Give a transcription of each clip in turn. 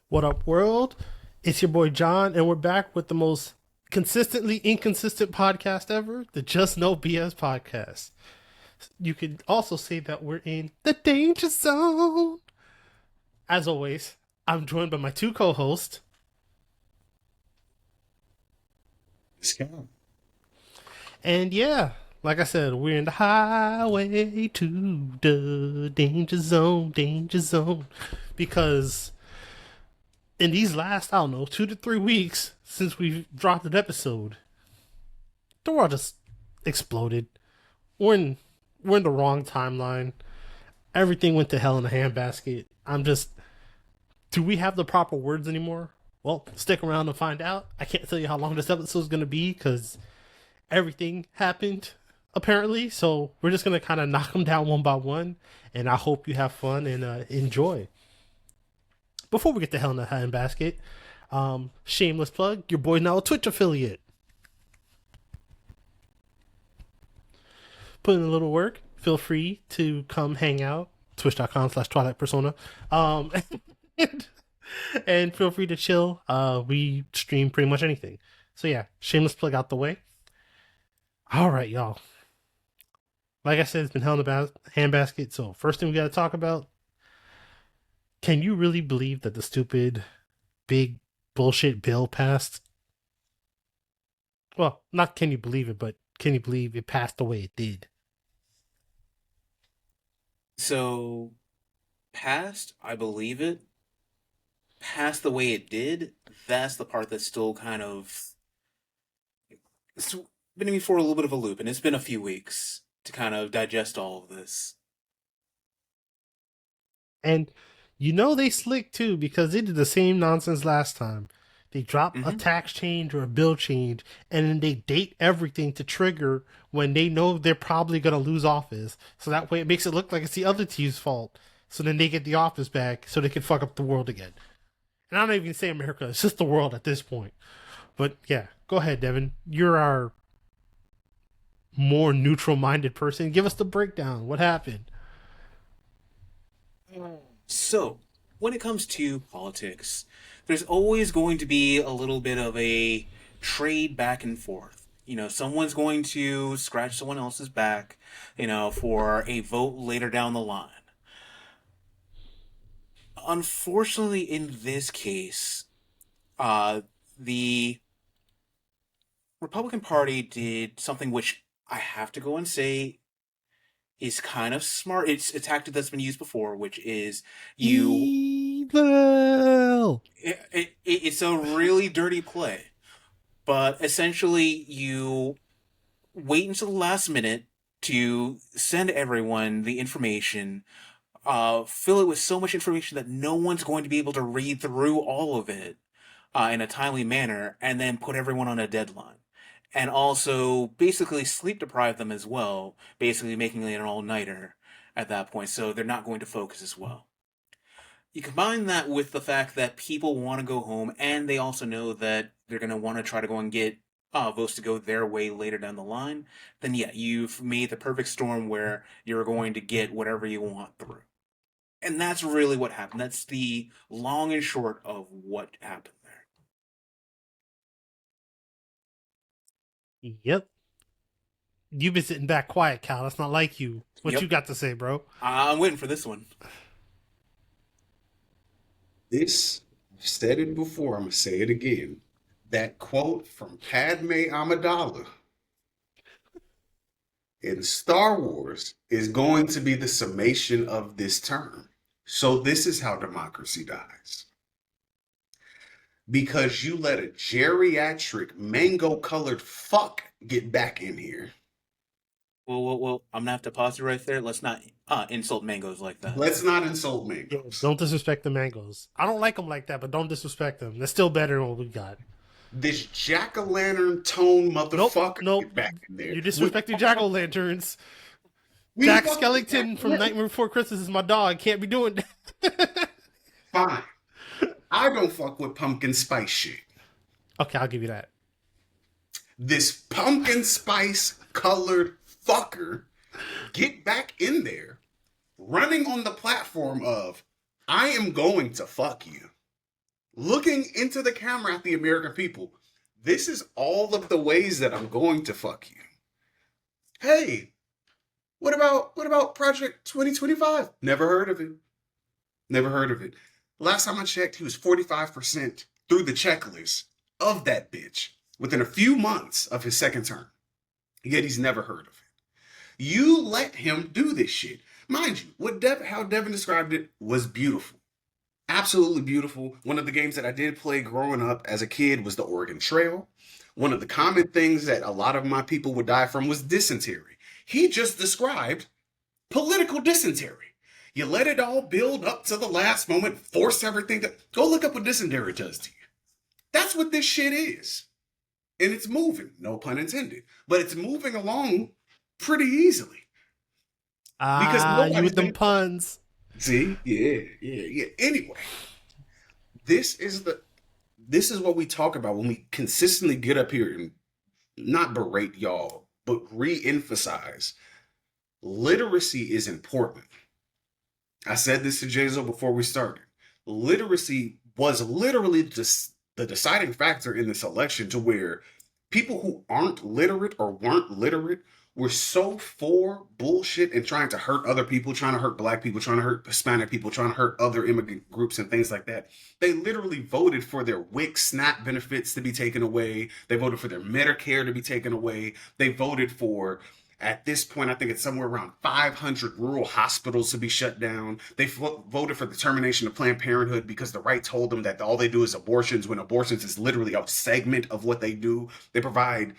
What up, world? It's your boy John, and we're back with the most consistently inconsistent podcast ever, the Just No BS podcast. You could also say that we're in the danger zone. As always, I'm joined by my two co hosts, Scam. and yeah, like I said, we're in the highway to the danger zone. Because in these last, I don't know, 2 to 3 weeks since we've dropped an episode, the world just exploded. we're in we're in the wrong timeline. Everything went to hell in a handbasket. I'm just Do we have the proper words anymore? Well, stick around to find out. I can't tell you how long this episode is gonna be because everything happened apparently. So we're just gonna kind of knock them down one by one, and I hope you have fun and enjoy. Before we get to hell in a handbasket, shameless plug: your boy's now a Twitch affiliate. Put in a little work. Feel free to come hang out. Twitch.com/Twilight Persona. And, and feel free to chill. We stream pretty much anything. So yeah, shameless plug out the way. All right, y'all. Like I said, it's been hell in the handbasket. So first thing we got to talk about: can you really believe that the stupid, big bullshit bill passed? Well, not can you believe it, but can you believe it passed the way it did? So, past, I believe it. Past the way it did, that's the part that's still kind of. It's been me for a little bit of a loop, and it's been a few weeks to kind of digest all of this. And you know they slick too because they did the same nonsense last time. They drop a hmm tax change or a bill change, and then they date everything to trigger when they know they're probably gonna lose office. So that way it makes it look like it's the other team's fault. So then they get the office back, so they can fuck up the world again. And I don't even say America; it's just the world at this point. But yeah, go ahead, Devin. You're our more neutral-minded person. Give us the breakdown. What happened? So, when it comes to politics, there's always going to be a little bit of a trade back and forth. Someone's going to scratch someone else's back, for a vote later down the line. Unfortunately, in this case, uh, the Republican Party did something which I have to go and say is kind of smart. It's a tactic that's been used before, which is you. Evil. It's a really dirty play, but essentially you wait until the last minute to send everyone the information. Fill it with so much information that no one's going to be able to read through all of it in a timely manner, and then put everyone on a deadline. And also basically sleep deprive them as well, basically making it an all nighter at that point, so they're not going to focus as well. You combine that with the fact that people want to go home, and they also know that they're going to want to try to go and get votes to go their way later down the line, then yeah, you've made the perfect storm where you're going to get whatever you want through. And that's really what happened. That's the long and short of what happened there. Yep. You've been sitting back quiet, Cal. That's not like you. What you Yep. got to say, bro? I'm waiting for this one. This, I've said it before, I'm going to say it again. That quote from Padme Amidala in Star Wars is going to be the summation of this term. So, this is how democracy dies. Because you let a geriatric mango colored fuck get back in here. Well, I'm gonna have to pause you right there. Let's not insult mangoes like that. Let's not insult Yeah, mangoes. don't disrespect the mangoes. I don't like them like that, but don't disrespect them. They're still better than what we got. This jack o' lantern tone Nope, motherfucker nope. get back in there. You're disrespecting jack o' lanterns. We Jack fucking Skellington from Nightmare Before Christmas is my dog. Can't be doing that. fine. I don't fuck with pumpkin spice shit. Okay, I'll give you that. This pumpkin spice colored fucker get back in there running on the platform of I am going to fuck you. looking into the camera at the American people. This is all of the ways that I'm going to fuck you. Hey, what about Project 2025? Never heard of it. Never heard of it. Last time I checked, he was 45% through the checklist of that bitch within a few months of his second term. Yet he's never heard of it. You let him do this shit. Mind you, how Devin described it was beautiful. Absolutely beautiful. One of the games that I did play growing up as a kid was the Oregon Trail. One of the common things that a lot of my people would die from was dysentery. He just described political dysentery. You let it all build up to the last moment, force everything to go look up what dysentery does to you. That's what this shit is. And it's moving, no pun intended, but it's moving along pretty easily. Because You nobody's with them been. puns. See? Yeah. Anyway, this is what we talk about when we consistently get up here and not berate y'all, but re-emphasize literacy is important. I said this to Jazo before we started. Literacy was literally just the deciding factor in this election, to where people who aren't literate or weren't literate were so for bullshit and trying to hurt other people, trying to hurt black people, trying to hurt Hispanic people, trying to hurt other immigrant groups and things like that. They literally voted for their WIC SNAP benefits to be taken away. They voted for their Medicare to be taken away. They voted for, at this point, I think it's somewhere around 500 rural hospitals to be shut down. They voted for the termination of Planned Parenthood because the right told them that all they do is abortions, when abortions is literally a segment of what they do. They provide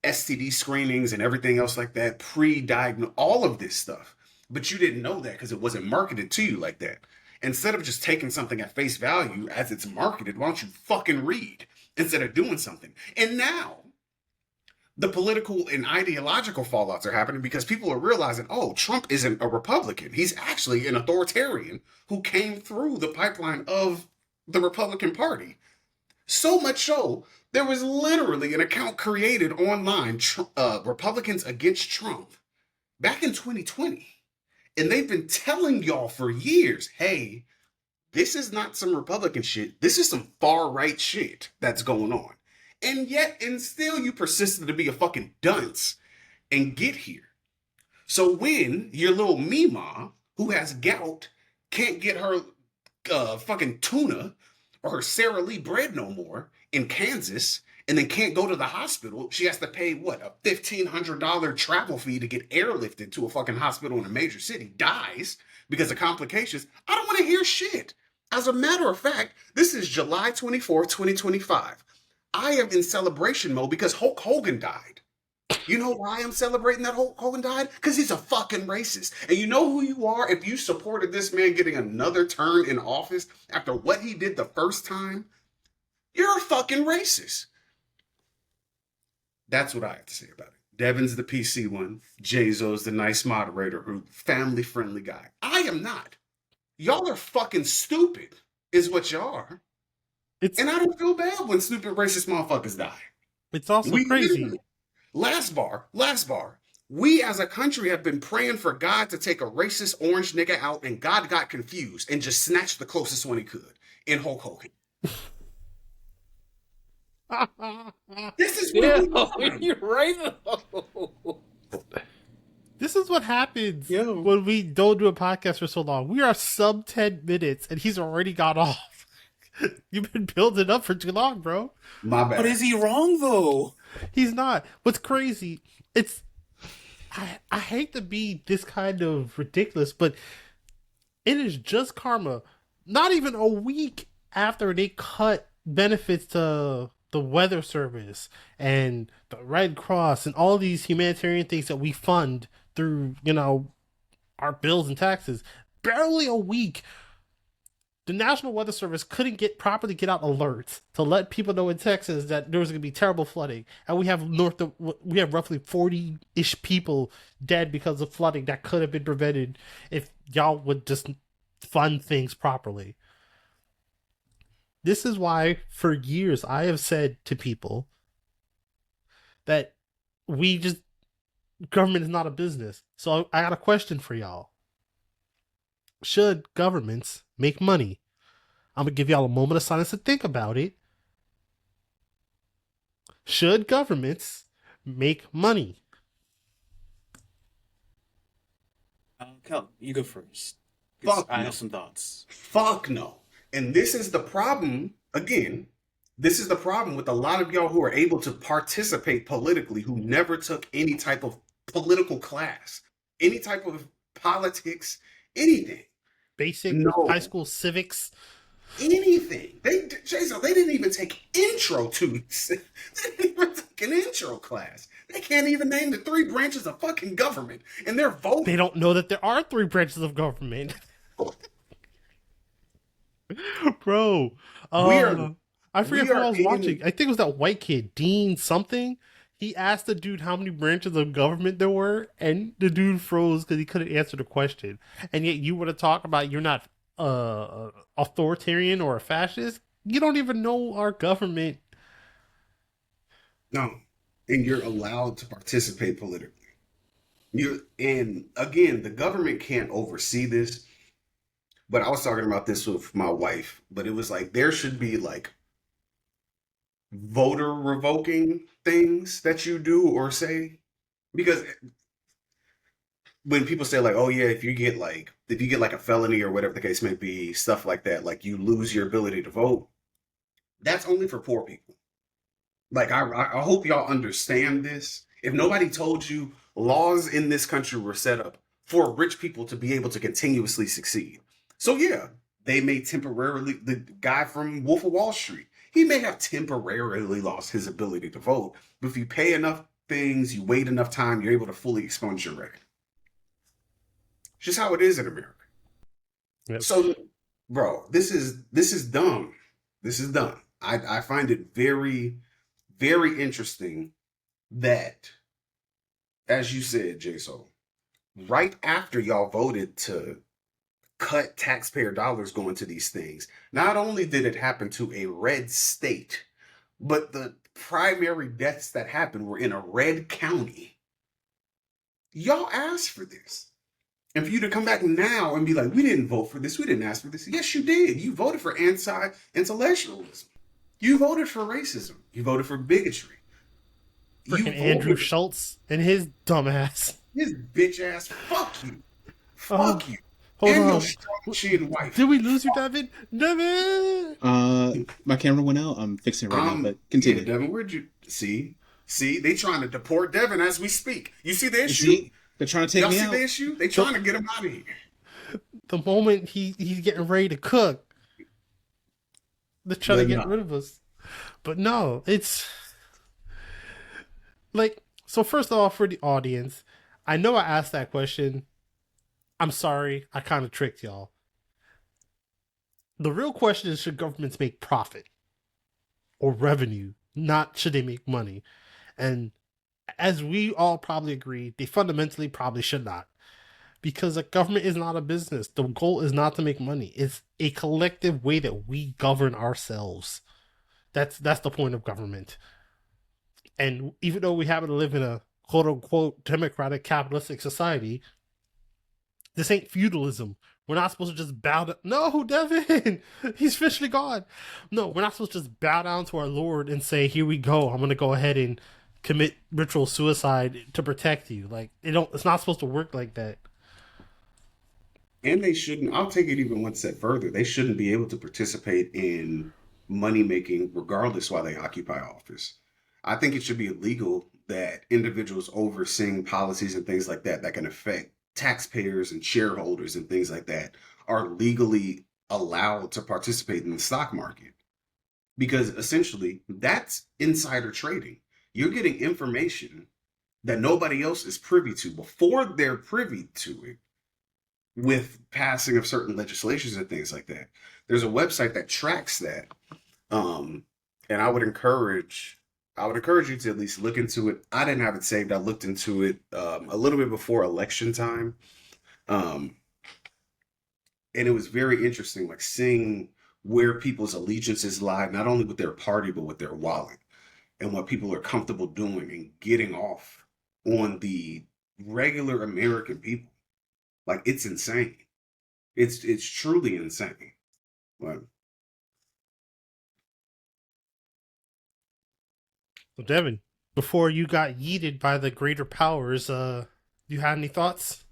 STD screenings and everything else like that, pre-diagnose, all of this stuff. But you didn't know that because it wasn't marketed to you like that. Instead of just taking something at face value as it's marketed, why don't you fucking read instead of doing something? And now the political and ideological fallouts are happening because people are realizing, oh, Trump isn't a Republican. He's actually an authoritarian who came through the pipeline of the Republican Party. So much so, there was literally an account created online, Republicans Against Trump, back in 2020. And they've been telling y'all for years, hey, this is not some Republican shit. This is some far right shit that's going on. And still you persisted to be a fucking dunce and get here. So when your little Mima, who has gout, can't get her fucking tuna or her Sara Lee bread no more in Kansas, and then can't go to the hospital, she has to pay, what, a $1,500 travel fee to get airlifted to a fucking hospital in a major city, dies because of complications. I don't want to hear shit. As a matter of fact, this is July 24th, 2025. I am in celebration mode because Hulk Hogan died. You know why I'm celebrating that Hulk Hogan died? Because he's a fucking racist. And you know who you are if you supported this man getting another term in office after what he did the first time? You're a fucking racist. That's what I have to say about it. Devin's the PC one. Jazo's the nice moderator, who family-friendly guy. I am not. Y'all are fucking stupid, is what y'all are. And I don't feel bad when stupid racist motherfuckers die. It's also crazy. Last bar. We as a country have been praying for God to take a racist orange nigga out, and God got confused and just snatched the closest one he could in Hulk Hogan. This is what you're right. This is what happens when we don't do a podcast for so long. We are sub 10 minutes and he's already got off. You've been building up for too long, bro. My bad. But is he wrong though? He's not. What's crazy, I hate to be this kind of ridiculous, but it is just karma. Not even a week after they cut benefits to the Weather Service and the Red Cross and all these humanitarian things that we fund through, our bills and taxes, barely a week, the National Weather Service couldn't properly get out alerts to let people know in Texas that there was going to be terrible flooding, and we have roughly 40-ish people dead because of flooding that could have been prevented if y'all would just fund things properly. This is why, for years, I have said to people that government is not a business. So I got a question for y'all. Should governments make money? I'm gonna give y'all a moment of silence to think about it. Should governments make money? Kel, you go first. Because Fuck I have no. some thoughts. Fuck no. And this is the problem, again, this is the problem with a lot of y'all who are able to participate politically who never took any type of political class, any type of politics, anything. Basic high No, school civics. anything. Jason, they didn't even take intro to this. They didn't even take an intro class. They can't even name the three branches of fucking government, and they're They voting. don't know that there are three branches of government. Bro, We are I forget we who I are was watching. in I think it was that white kid, Dean something. He asked the dude how many branches of government there were, and the dude froze because he couldn't answer the question. And yet, you want to talk about you're not authoritarian or a fascist? You don't even know our government. no, and you're allowed to participate politically. You and again, the government can't oversee this. But I was talking about this with my wife. But it was like there should be like voter revoking things that you do or say because when people say like, oh yeah, if you get like a felony or whatever the case may be, stuff like that, like you lose your ability to vote. That's only for poor people. Like I hope y'all understand this. If nobody told you laws in this country were set up for rich people to be able to continuously succeed. So yeah, they may temporarily the guy from Wolf of Wall Street, he may have temporarily lost his ability to vote, but if you pay enough things, you wait enough time, you're able to fully expunge your record. It's just how it is in America. Yep. So, bro, this is dumb. This is dumb. I find it very very interesting that, as you said, Jason, right after y'all voted to cut taxpayer dollars going to these things, not only did it happen to a red state, but the primary deaths that happened were in a red county. Y'all asked for this. And for you to come back now and be like, we didn't vote for this, we didn't ask for this. Yes, you did. You voted for anti-intellectualism. You voted for racism. You voted for bigotry. You Freaking Andrew voted Schultz and his dumbass. his bitch ass. Fuck you. Oh, Fuck you. hold And your on. strong chin wife. Did we lose you, Devin? Devin! My camera went out. I'm fixing it right now, but Yeah, continue. Devin, where'd you see? See, they trying to deport Devin as we speak. You see the You issue? see, they're trying to take Y'all me see out. the issue? They trying to get him out of here. The moment he's getting ready to cook, they're trying to But get no. rid of us. But no, it's like, so first off, for the audience, I know I asked that question. I'm sorry, I kind of tricked y'all. The real question is, should governments make profit or revenue, not should they make money? And as we all probably agree, they fundamentally probably should not. Because a government is not a business. The goal is not to make money. It's a collective way that we govern ourselves. That's the point of government. And even though we happen to live in a quote unquote democratic capitalistic society, this ain't feudalism. We're not supposed to just bow down. No, Devin, he's officially gone. No, we're not supposed to just bow down to our Lord and say, "Here we go. I'm gonna go ahead and commit ritual suicide to protect you." Like it don't. It's not supposed to work like that. And they shouldn't, I'll take it even one step further. They shouldn't be able to participate in money making regardless while they occupy office. I think it should be illegal that individuals overseeing policies and things like that that can affect taxpayers and shareholders and things like that are legally allowed to participate in the stock market. Because essentially, that's insider trading. You're getting information that nobody else is privy to before they're privy to it with passing of certain legislations and things like that. There's a website that tracks that. Um, and I would encourage you to at least look into it. I didn't have it saved. I looked into it a little bit before election time. Um, and it was very interesting, like seeing where people's allegiances lie, not only with their party, but with their wallet and what people are comfortable doing and getting off on the regular American people. Like it's insane. It's truly insane. But So Devin, before you got yeeted by the greater powers, you had any thoughts?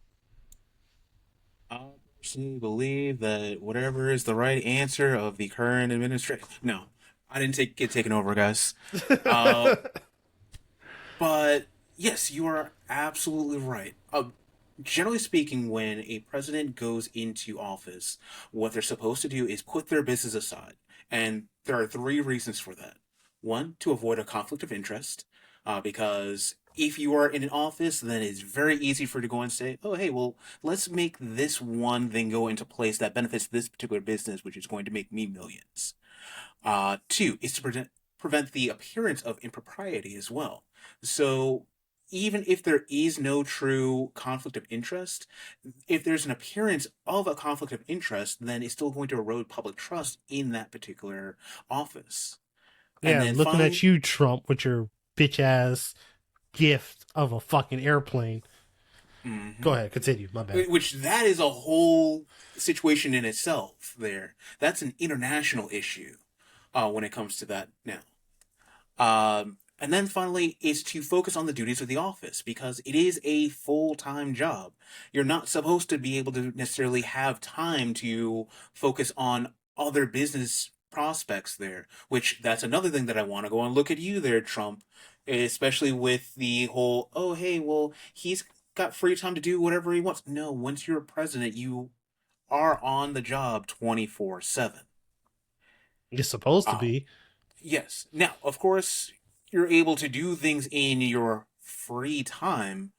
I personally believe that whatever is the right answer of the current administration. No, I didn't get taken over, guys. Uh, but yes, you are absolutely right. Generally speaking, when a president goes into office, what they're supposed to do is put their business aside. And there are three reasons for that. One, to avoid a conflict of interest, because if you are in an office, then it's very easy for you to go and say, oh, hey, well, let's make this one thing go into place that benefits this particular business, which is going to make me millions. Two is to prevent the appearance of impropriety as well. So even if there is no true conflict of interest, if there's an appearance of a conflict of interest, then it's still going to erode public trust in that particular office. And Yeah, then looking at finally, you, Trump, with your bitch ass gift of a fucking airplane. Go mhm, ahead, continue. My bad. which that is a whole situation in itself there. That's an international issue when it comes to that now. And then finally is to focus on the duties of the office because it is a full-time job. You're not supposed to be able to necessarily have time to focus on other business prospects there, which that's another thing that I want to go and look at you there, Trump, especially with the whole, oh, hey, well, he's got free time to do whatever he wants. No, once you're president, you are on the job 24/7. You're supposed to Uh, be. Yes. Now, of course, you're able to do things in your free time,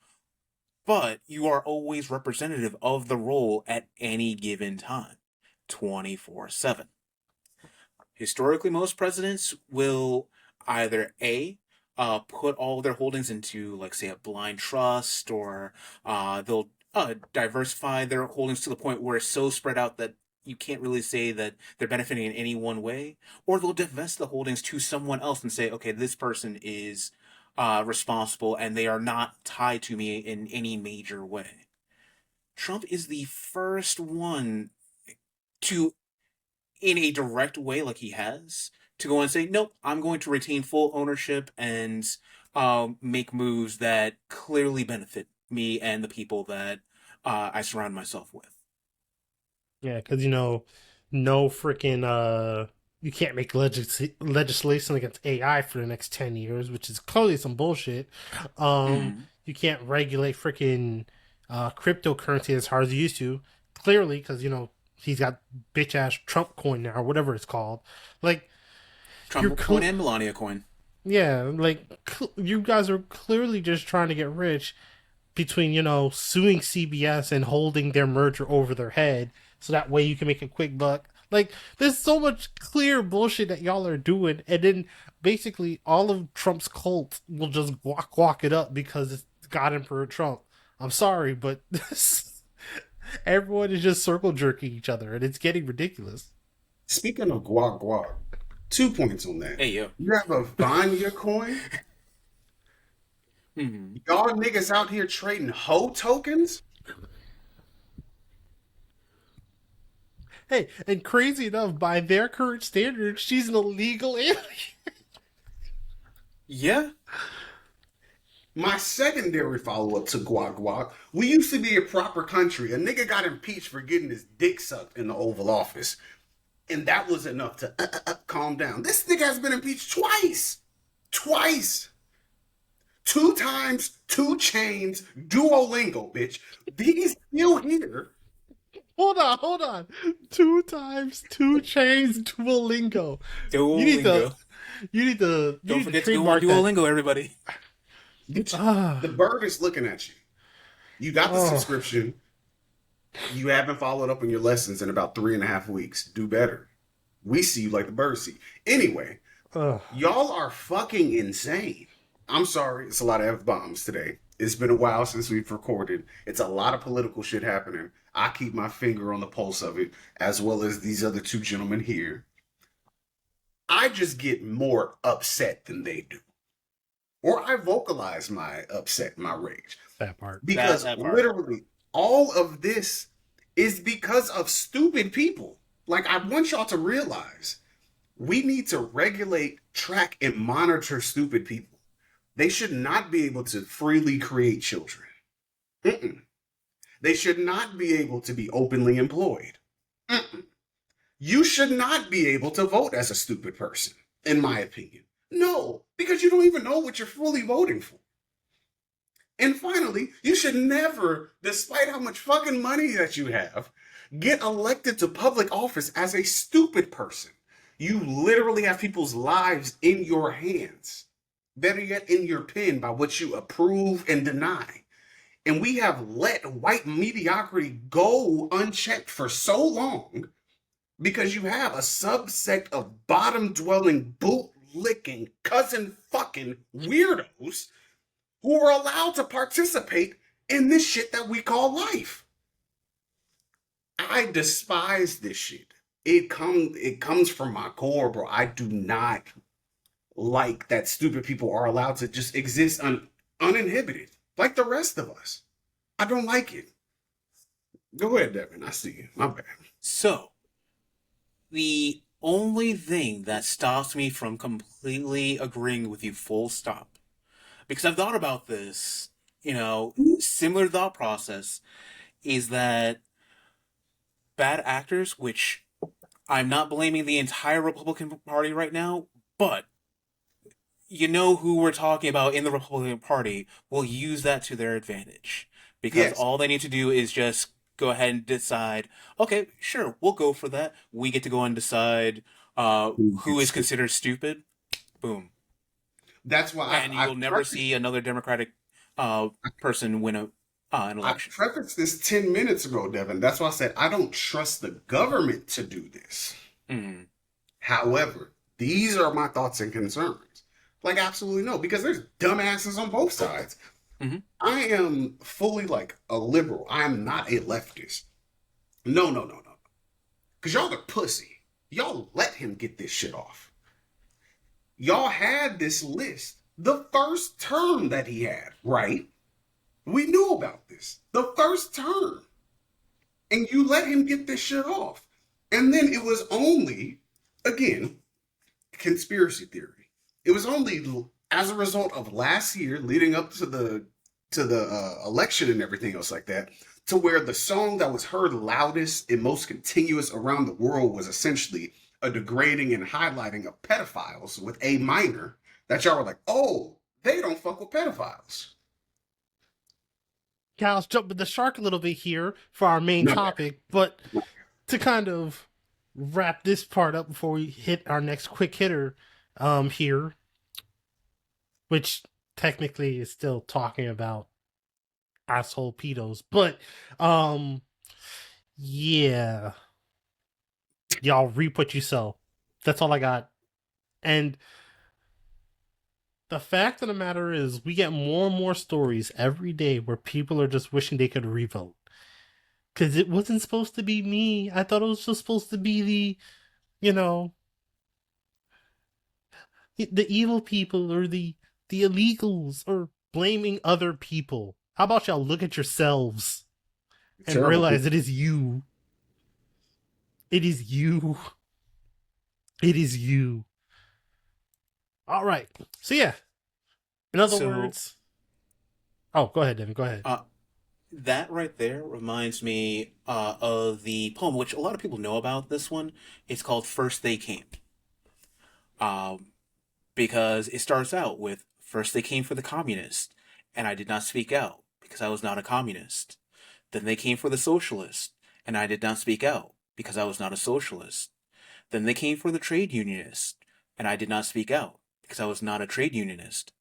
but you are always representative of the role at any given time, 24/7. Historically, most presidents will either A, put all their holdings into, like, say, a blind trust, or they'll diversify their holdings to the point where it's so spread out that you can't really say that they're benefiting in any one way, or they'll divest the holdings to someone else and say, okay, this person is responsible and they are not tied to me in any major way. Trump is the first one to, in a direct way like he has, to go and say, nope, I'm going to retain full ownership and make moves that clearly benefit me and the people that I surround myself with. Yeah, because no freaking you can't make legislation against AI for the next 10 years, which is clearly some bullshit. Mm. You can't regulate freaking cryptocurrency as hard as you used to, clearly, because he's got bitch ass Trump coin now or whatever it's called. Like you're Trump coin and Melania coin. yeah, like you guys are clearly just trying to get rich between suing CBS and holding their merger over their head so that way you can make a quick buck. Like there's so much clear bullshit that y'all are doing, and then basically all of Trump's cult will just walk it up because it's God Emperor Trump. I'm sorry, but everyone is just circle jerking each other, and it's getting ridiculous. Speaking of guac guac, 2 points on that. Hey, yo. You have a Vanya coin? Mm. Y'all niggas out here trading hoe tokens? Hey, and crazy enough, by their current standards, she's an illegal alien. Yeah. My secondary follow-up to guac guac, we used to be a proper country. A nigga got impeached for getting his dick sucked in the Oval Office. And that was enough to calm down. This nigga has been impeached twice. Twice. 2 times, 2 chains, Duolingo, bitch. He's still here. Hold on. 2 times, 2 chains, Duolingo. You need to, Duolingo. you Don't need to forget to go on trademark that. Duolingo, everybody. The bird is looking at you. You got the Oh. subscription. You haven't followed up on your lessons in about 3.5 weeks. Do better. We see you like the birds see. Anyway, Ugh. y'all are fucking insane. I'm sorry, it's a lot of F-bombs today. It's been a while since we've recorded. It's a lot of political shit happening. I keep my finger on the pulse of it, as well as these other two gentlemen here. I just get more upset than they do. Or I vocalize my upset, my rage. That part. Because That part. literally all of this is because of stupid people. Like, I want y'all to realize we need to regulate, track, and monitor stupid people. They should not be able to freely create children. Mm-mm. They should not be able to be openly employed. Mm-mm. You should not be able to vote as a stupid person, in my opinion. No, because you don't even know what you're fully voting for. And finally, you should never, despite how much fucking money that you have, get elected to public office as a stupid person. You literally have people's lives in your hands. Better yet, in your pen by what you approve and deny. And we have let white mediocrity go unchecked for so long because you have a subsect of bottom dwelling, boot licking, cousin fucking weirdos who are allowed to participate in this shit that we call life. I despise this shit. It comes from my core, bro. I do not like that stupid people are allowed to just exist uninhibited like the rest of us. I don't like it. Go ahead, Devin. I see you. My bad. So, the only thing that stops me from completely agreeing with you full stop, because I've thought about this, similar thought process, is that bad actors, which I'm not blaming the entire Republican Party right now, but you know who we're talking about in the Republican Party will use that to their advantage. Because Yes. all they need to do is just go ahead and decide, okay, sure, we'll go for that. We get to go and decide who is considered stupid. Boom. That's why And you'll never see another Democratic person win an I election. prefaced this 10 minutes ago, Devin. That's why I said I don't trust the government to do this. Mm. However, these are my thoughts and concerns. Like, absolutely no, because there's dumbasses on both sides. Mm-hmm. I am fully like a liberal. I am not a leftist. No. Because y'all are pussy. Y'all let him get this shit off. Y'all had this list the first term that he had, right? We knew about this the first term. And you let him get this shit off. And then it was only, again, conspiracy theory. It was only as a result of last year leading up to the election and everything else like that, to where the song that was heard loudest and most continuous around the world was essentially a degrading and highlighting of pedophiles with a minor, that y'all were like, oh, they don't fuck with pedophiles. Cal's jumping the shark a little bit here for our main topic, but to kind of wrap this part up before we hit our next quick hitter here, which technically is still talking about asshole pedos, but yeah, y'all reap what you sow. That's all I got. And the fact of the matter is, we get more and more stories every day where people are just wishing they could revote. Because it wasn't supposed to be me. I thought it was just supposed to be the evil people or the illegals or blaming other people. How about y'all look at yourselves and realize it is you. It is you. It is you. All right. So yeah. In other words. Oh, go ahead, Devin. Go ahead. That right there reminds me of the poem, which a lot of people know about this one. It's called First They Came. Because it starts out with, first they came for the communist, and I did not speak out, because I was not a communist. Then they came for the socialist, and I did not speak out, because I was not a socialist. Then they came for the trade unionist, and I did not speak out, because I was not a trade unionist.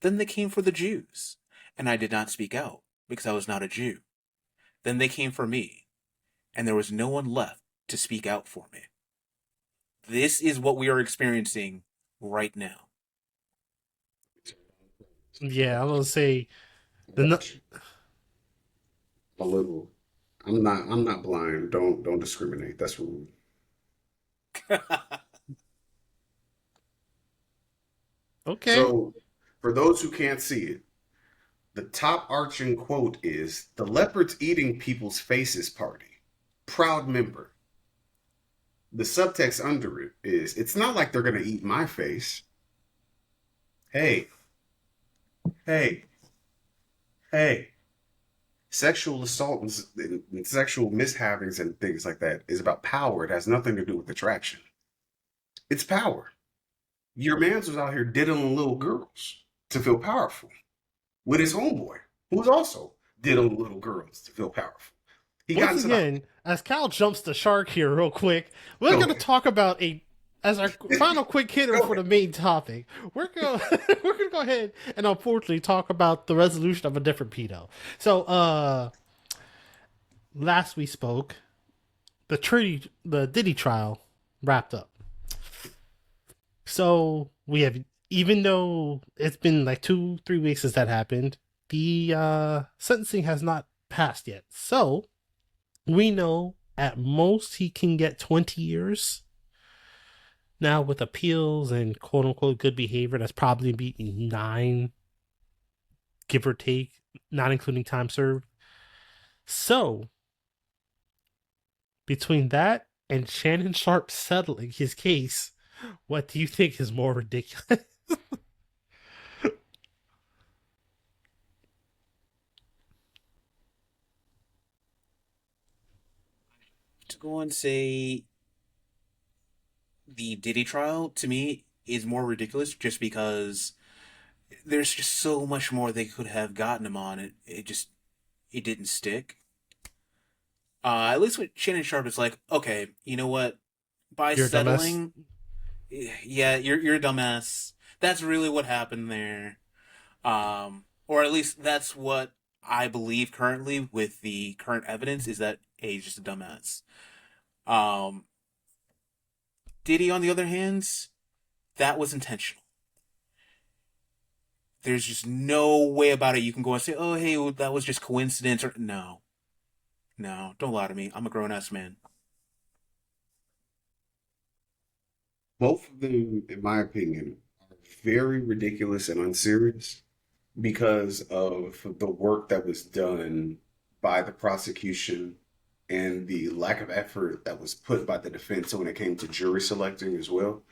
Then they came for the Jews, and I did not speak out, because I was not a Jew. Then they came for me, and there was no one left to speak out for me. This is what we are experiencing right now. Yeah, I'm gonna say a little. I'm not blind. Don't discriminate. That's rude. okay. So, for those who can't see it, the top arching quote is, "The leopards eating people's faces party. Proud member." The subtext under it is, it's not like they're going to eat my face. Hey, Hey, hey. Sexual assault and sexual mishavings and things like that is about power. It has nothing to do with attraction. It's power. Your man's was out here diddling little girls to feel powerful with his homeboy, who was also diddling little girls to feel powerful. He got Once into the again, as Cal jumps the shark here real quick, we're go going to ahead, talk about as our final quick hitter go for ahead. the main topic. We're going we're going to go ahead and unfortunately talk about the resolution of a different pedo. So, last we spoke, the Diddy trial wrapped up. So we have, even though it's been like 2-3 weeks since that happened, the sentencing has not passed yet. So we know at most he can get 20 years. Now with appeals and quote unquote good behavior, that's probably be 9, give or take, not including time served. So between that and Shannon Sharp settling his case, what do you think is more ridiculous? To go and say the Diddy trial to me is more ridiculous just because there's just so much more they could have gotten him on. It didn't stick. At least with Shannon Sharp, it's like, okay, you know what? By You're a dumbass. settling, yeah, you're a dumbass. That's really what happened there. Or at least that's what I believe currently with the current evidence is that A, he's just a dumbass. Um, Diddy, on the other hand, that was intentional. There's just no way about it you can go and say, oh, hey, well, that was just coincidence. Or no, no, don't lie to me. I'm a grown ass man. Both of them, in my opinion, are very ridiculous and unserious because of the work that was done by the prosecution and the lack of effort that was put by the defense when it came to jury selecting as well.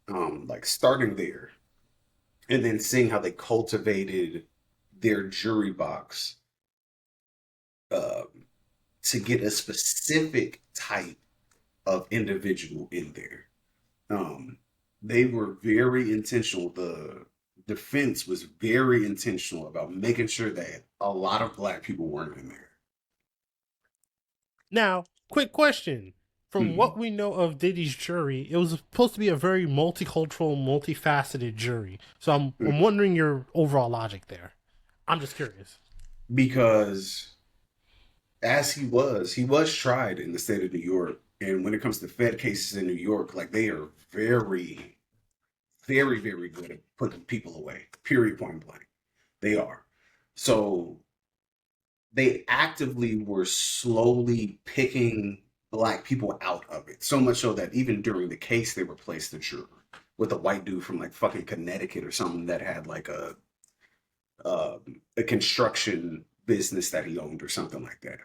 Like starting there and then seeing how they cultivated their jury box um, to get a specific type of individual in there. Um, they were very intentional. The defense was very intentional about making sure that a lot of black people weren't in there. Now, quick question. From Mhm. what we know of Diddy's jury, it was supposed to be a very multicultural, multifaceted jury. So I'm wondering your overall logic there. I'm just curious. Because as he was tried in the state of New York, and when it comes to Fed cases in New York, like they are very, very, very good at putting people away. Period. Point blank. They are. So they actively were slowly picking black people out of it. So much so that even during the case, they replaced the juror with a white dude from like fucking Connecticut or something that had like a construction business that he owned or something like that.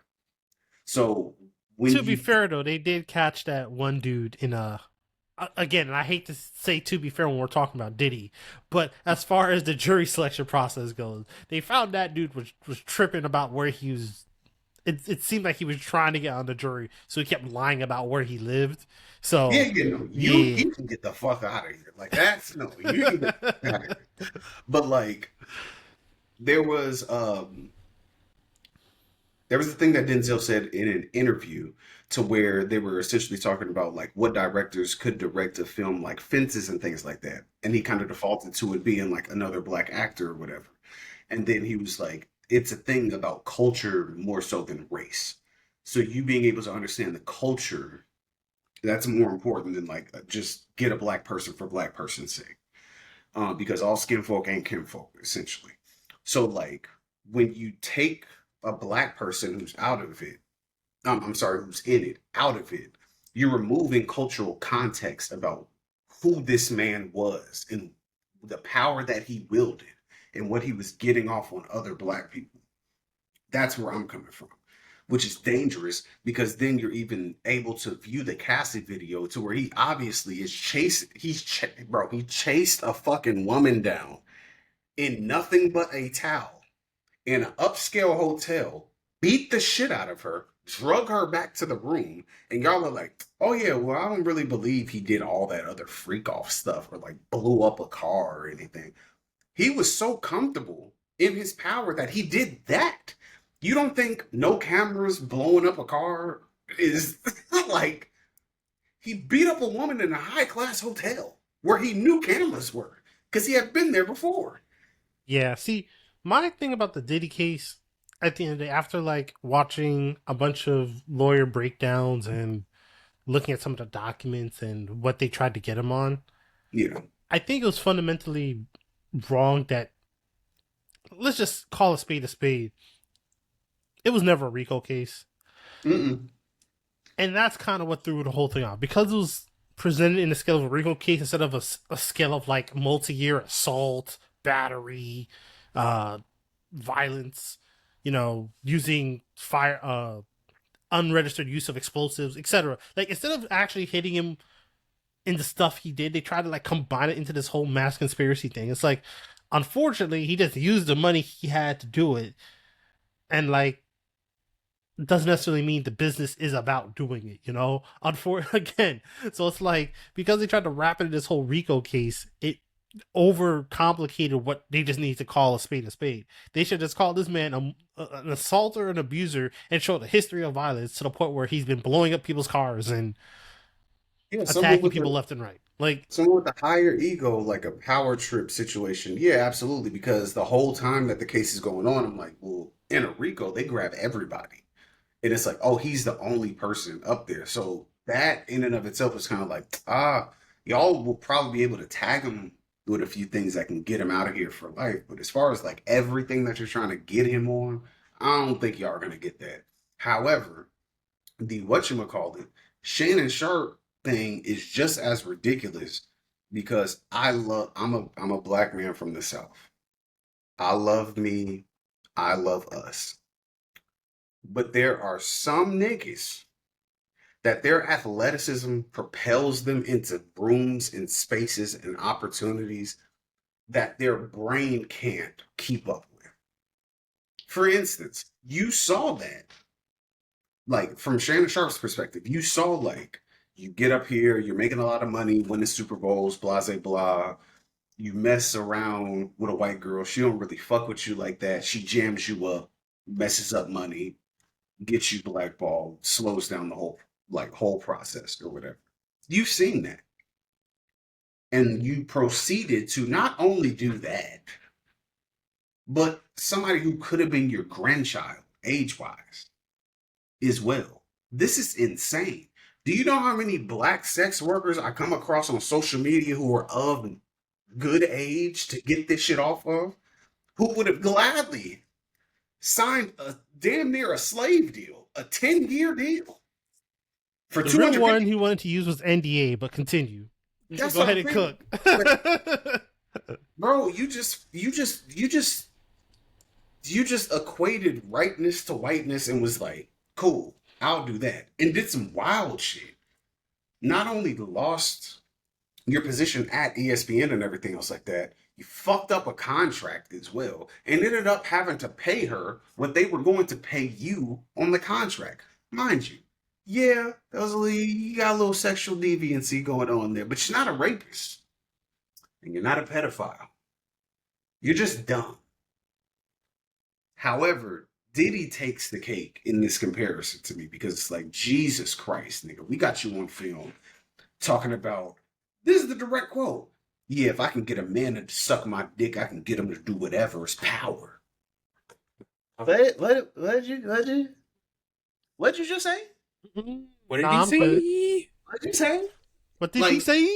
So when To be you fair, though, they did catch that one dude in a. Again, and I hate to say to be fair when we're talking about Diddy, but as far as the jury selection process goes, they found that dude was tripping about where he was. It seemed like he was trying to get on the jury, so he kept lying about where he lived. yeah, So, you know, yeah. you can get the fuck out of here. Like that's no, you can get the fuck out of here. But like there was um there was a thing that Denzel said in an interview to where they were essentially talking about like what directors could direct a film like Fences and things like that. And he kind of defaulted to it being like another black actor or whatever. And then he was like, it's a thing about culture more so than race. So you being able to understand the culture, that's more important than like just get a black person for black person's sake. Because all skin folk ain't kinfolk, essentially. So like when you take a black person who's out of it, I'm sorry, who's in it, out of it, you're removing cultural context about who this man was and the power that he wielded and what he was getting off on other black people. That's where I'm coming from, which is dangerous because then you're even able to view the Cassie video to where he obviously is chasing. He chased a fucking woman down in nothing but a towel in an upscale hotel, beat the shit out of her, drug her back to the room, and y'all are like, oh yeah, well, I don't really believe he did all that other freak off stuff or like blew up a car or anything. He was so comfortable in his power that he did that. You don't think no cameras blowing up a car is like he beat up a woman in a high class hotel where he knew cameras were because he had been there before. Yeah, see, my thing about the Diddy case at the end of the day, after like watching a bunch of lawyer breakdowns and looking at some of the documents and what they tried to get him on, Yeah. I think it was fundamentally wrong that, let's just call a spade a spade. It was never a RICO case. Mm-mm. And that's kind of what threw the whole thing off. Because it was presented in the scale of a RICO case instead of a scale of like multi-year assault, battery, violence, using fire, unregistered use of explosives, etc. Like, instead of actually hitting him in the stuff he did, they tried to like combine it into this whole mass conspiracy thing. It's like, unfortunately, he just used the money he had to do it, and like, doesn't necessarily mean the business is about doing it, again. So it's like, because they tried to wrap it in this whole RICO case, it overcomplicated what they just need to call a spade a spade. They should just call this man an assaulter, an abuser, and show the history of violence to the point where he's been blowing up people's cars and Yeah, attacking people left and right. Like, someone with a higher ego, like a power trip situation. Yeah, absolutely. Because the whole time that the case is going on, I'm like, well, in a RICO, they grab everybody. And it's like, oh, he's the only person up there. So that in and of itself is kind of like, y'all will probably be able to tag him with a few things that can get him out of here for life. But as far as like everything that you're trying to get him on, I don't think y'all are gonna get that. However, the whatchamacallit, Shannon Sharp thing is just as ridiculous because I'm a black man from the South. I love me, I love us. But there are some niggas that their athleticism propels them into rooms and spaces and opportunities that their brain can't keep up with. For instance, you saw that, like from Shannon Sharp's perspective, you saw like you get up here, you're making a lot of money, winning Super Bowls, blah, blah, blah. You mess around with a white girl, she don't really fuck with you like that. She jams you up, messes up money, gets you blackballed, slows down the whole process or whatever. You've seen that. And you proceeded to not only do that, but somebody who could have been your grandchild, age-wise, as well. This is insane. Do you know how many black sex workers I come across on social media who are of good age to get this shit off of? Who would have gladly signed a damn near a slave deal, a 10-year deal for the 200 real one he wanted to use was NDA, but continue. That's Go what ahead I'm and saying. cook. Bro, you just equated rightness to whiteness and was like, cool, I'll do that. And did some wild shit. Not only lost your position at ESPN and everything else like that, you fucked up a contract as well and ended up having to pay her what they were going to pay you on the contract. Mind you, yeah, you got a little sexual deviancy going on there, but you're not a rapist and you're not a pedophile. You're just dumb. However, Diddy takes the cake in this comparison to me because it's like, Jesus Christ, nigga, we got you on film talking about, this is the direct quote. Yeah, if I can get a man to suck my dick, I can get him to do whatever. It's power. What did you just say? What did Nah, he say? What did you say? What did he say?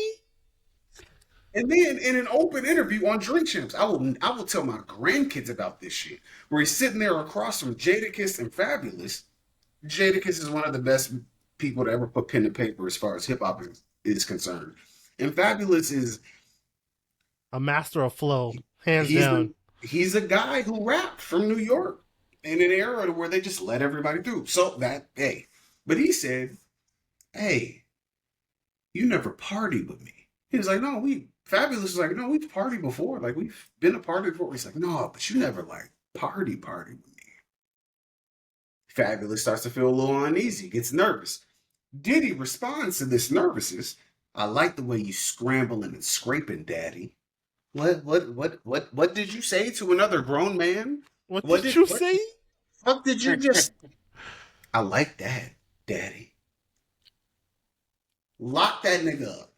And then in an open interview on Drink Champs, I will tell my grandkids about this shit. Where he's sitting there across from Jadakiss and Fabulous. Jadakiss is one of the best people to ever put pen to paper as far as hip hop is concerned. And Fabulous is A master of flow, hands down. He's a guy who rapped from New York in an era where they just let everybody through. So but he said, hey, you never partied with me. He was like, no, we Fabulous is like, no, we've partied before. Like, we've been a party before. He's like, no, but you never like party with me. Fabulous starts to feel a little uneasy, gets nervous. Diddy responds to this nervousness. I like the way you scrambling and scraping, Daddy. What did you say to another grown man? What did you say? What did you just? I like that, Daddy. Lock that nigga up.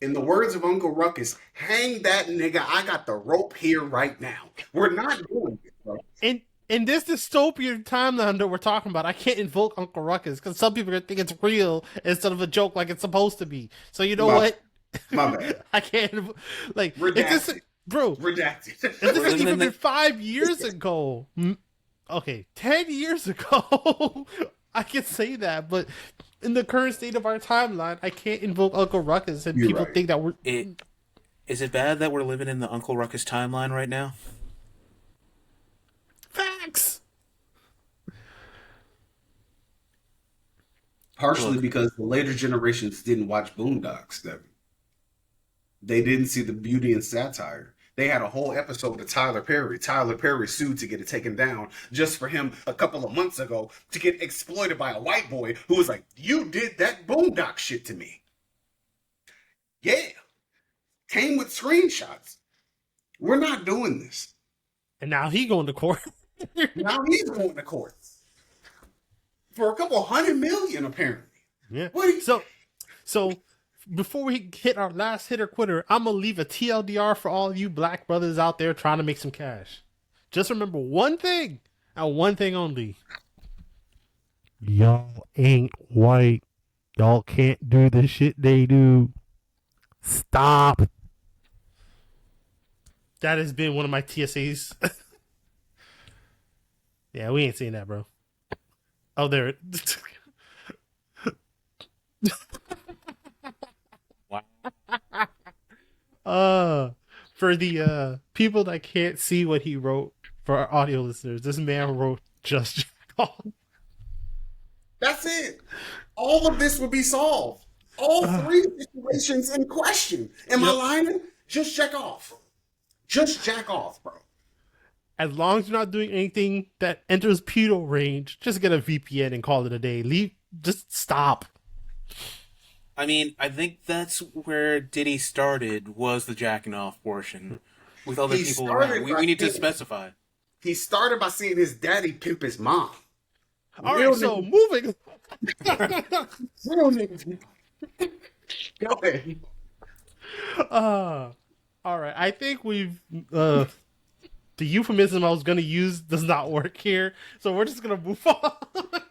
In the words of Uncle Ruckus, hang that nigga. I got the rope here right now. We're not doing it, bro. In this dystopian timeline that we're talking about, I can't invoke Uncle Ruckus because some people are gonna think it's real instead of a joke like it's supposed to be. So you know what? My bad. I can't like Redacted. Bro. Redacted. If this had even been 5 years ago, okay, 10 years ago, I could say that, but in the current state of our timeline, I can't invoke Uncle Ruckus, and people think that we're. Is it bad that we're living in the Uncle Ruckus timeline right now? Facts. Partially because the later generations didn't watch Boondocks, Devin. They didn't see the beauty and satire. They had a whole episode of Tyler Perry. Tyler Perry sued to get it taken down just for him a couple of months ago to get exploited by a white boy who was like, you did that Boondock shit to me. Yeah. Came with screenshots. We're not doing this. And now he going to court. Now he's going to court. For a couple $100 million, apparently. Yeah. What So before we hit our last hitter quitter, I'm gonna leave a TLDR for all of you black brothers out there trying to make some cash. Just remember one thing, and one thing only. Y'all ain't white. Y'all can't do the shit they do. Stop. That has been one of my TSAs. Yeah, we ain't seen that, bro. Oh, there. For the people that can't see what he wrote, for our audio listeners, this man wrote just That's it. All of this would be solved. All three situations in question. Am I lying? Just check off. Just jack off, bro. As long as you're not doing anything that enters pedo range, just get a VPN and call it a day. Just stop. I mean, I think that's where Diddy started, was the jacking off portion. With other people around. We need to specify. He started by seeing his daddy pimp his mom. Alright, so moving. Real niggas. Go ahead. Alright, I think we've the euphemism I was gonna use does not work here, so we're just gonna move on.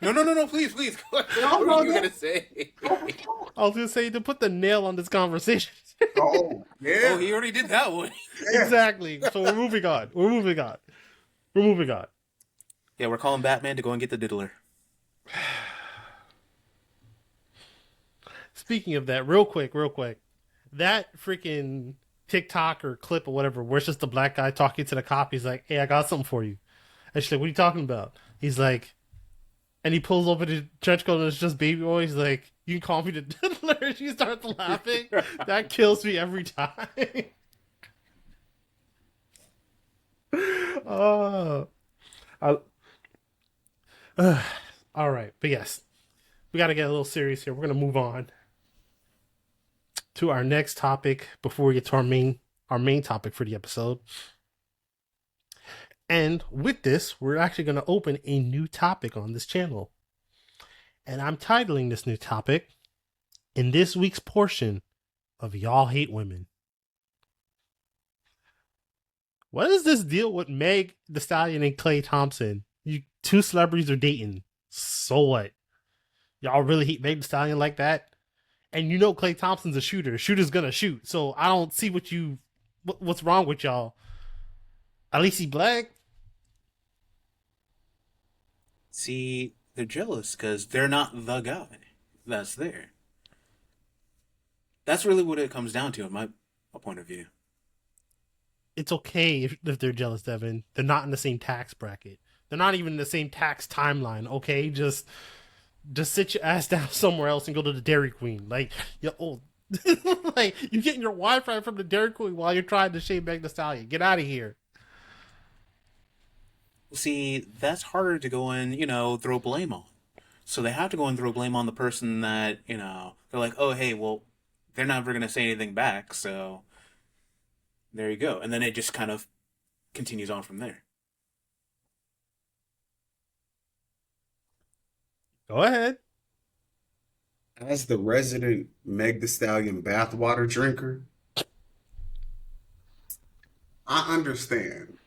No, please. What are you gonna say? I was gonna say to put the nail on this conversation. Oh, yeah. Oh, he already did that one. Yeah. Exactly. So we're moving on. Yeah, we're calling Batman to go and get the diddler. Speaking of that, real quick, that freaking TikTok or clip or whatever, where it's just the black guy talking to the cop. He's like, "Hey, I got something for you." And she's like, "What are you talking about?" He's like, and he pulls over the trench coat and it's just Baby Boy. He's like, "You can call me the diddler." She starts laughing. That kills me every time. All right, but yes, we got to get a little serious here. We're gonna move on to our next topic before we get to our main topic for the episode. And with this, we're actually going to open a new topic on this channel. And I'm titling this new topic, in this week's portion of Y'all Hate Women. What is this deal with Meg Thee Stallion and Klay Thompson? You two celebrities are dating. So what? Y'all really hate Meg Thee Stallion like that? And you know Klay Thompson's a shooter. Shooter's gonna shoot. So I don't see what's wrong with y'all. At least he black. See, they're jealous because they're not the guy that's there. That's really what it comes down to in my point of view. It's okay if they're jealous, Devin. They're not in the same tax bracket. They're not even in the same tax timeline, okay? Just sit your ass down somewhere else and go to the Dairy Queen. Like, you're old. like, you getting your Wi-Fi from the Dairy Queen while you're trying to shave Meg Thee Stallion. Get out of here. See, that's harder to go and, throw blame on. So they have to go and throw blame on the person that, they're like, oh, hey, well, they're never going to say anything back, so there you go. And then it just kind of continues on from there. Go ahead. As the resident Meg Thee Stallion bathwater drinker, I understand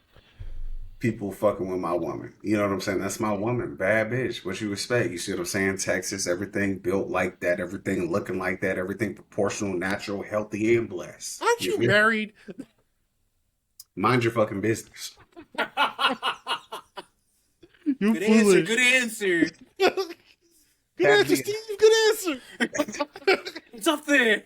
people fucking with my woman. You know what I'm saying? That's my woman. Bad bitch. What you expect? You see what I'm saying? Texas, everything built like that, everything looking like that, everything proportional, natural, healthy, and blessed. Aren't you feel me? married? Mind your fucking business. You Good foolish. answer, good answer. Good answer, Steve. Good answer. It's up there.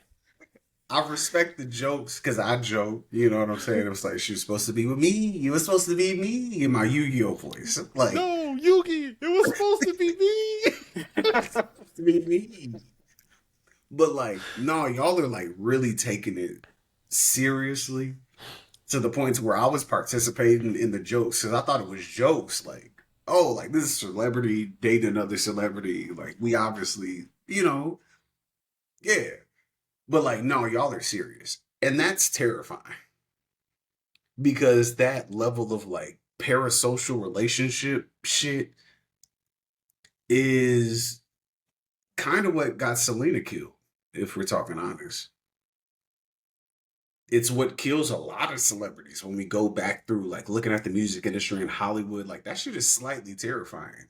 I respect the jokes because I joke. You know what I'm saying? It was like, she was supposed to be with me. You were supposed to be me in my Yu-Gi-Oh voice. Like, No, Yugi. It was supposed to be me. supposed to be me. But like, no, y'all are like really taking it seriously to the point where I was participating in the jokes because I thought it was jokes. Like, oh, like this is celebrity dating another celebrity. Like, we obviously, yeah. But like, no, y'all are serious. And that's terrifying. Because that level of like parasocial relationship shit is kind of what got Selena killed, if we're talking honest. It's what kills a lot of celebrities when we go back through like looking at the music industry in Hollywood. Like that shit is slightly terrifying.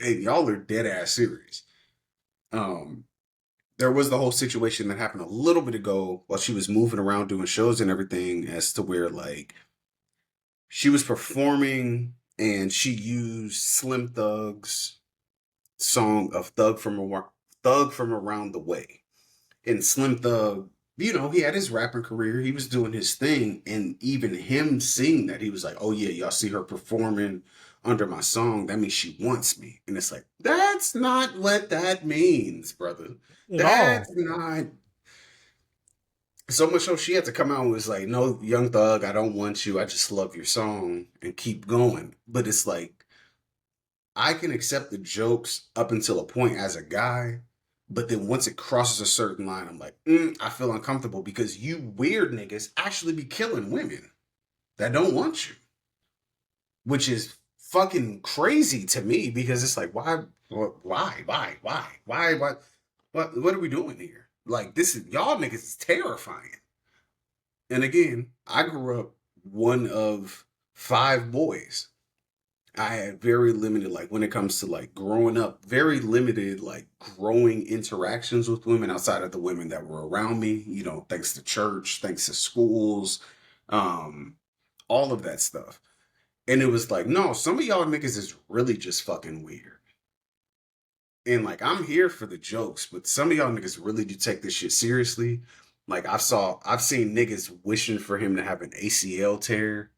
And y'all are dead ass serious. There was the whole situation that happened a little bit ago while she was moving around doing shows and everything, as to where like she was performing and she used Slim Thug's song of Thug from Around the Way. And Slim Thug, he had his rapping career, he was doing his thing, and even him seeing that, he was like, oh yeah, y'all see her performing under my song, that means she wants me. And it's like, that's not what that means, brother. That's not. So much so she had to come out and was like, no, Young Thug, I don't want you. I just love your song and keep going. But it's like, I can accept the jokes up until a point as a guy. But then once it crosses a certain line, I'm like, I feel uncomfortable because you weird niggas actually be killing women that don't want you. Which is fucking crazy to me because it's like, why? What are we doing here? Like, this is, y'all niggas is terrifying. And again, I grew up one of 5 boys. I had very limited, like, when it comes to like growing up, very limited, like, growing interactions with women outside of the women that were around me, thanks to church, thanks to schools, all of that stuff. And it was like, no, some of y'all niggas is really just fucking weird. And like, I'm here for the jokes, but some of y'all niggas really do take this shit seriously. Like, I've seen niggas wishing for him to have an ACL tear.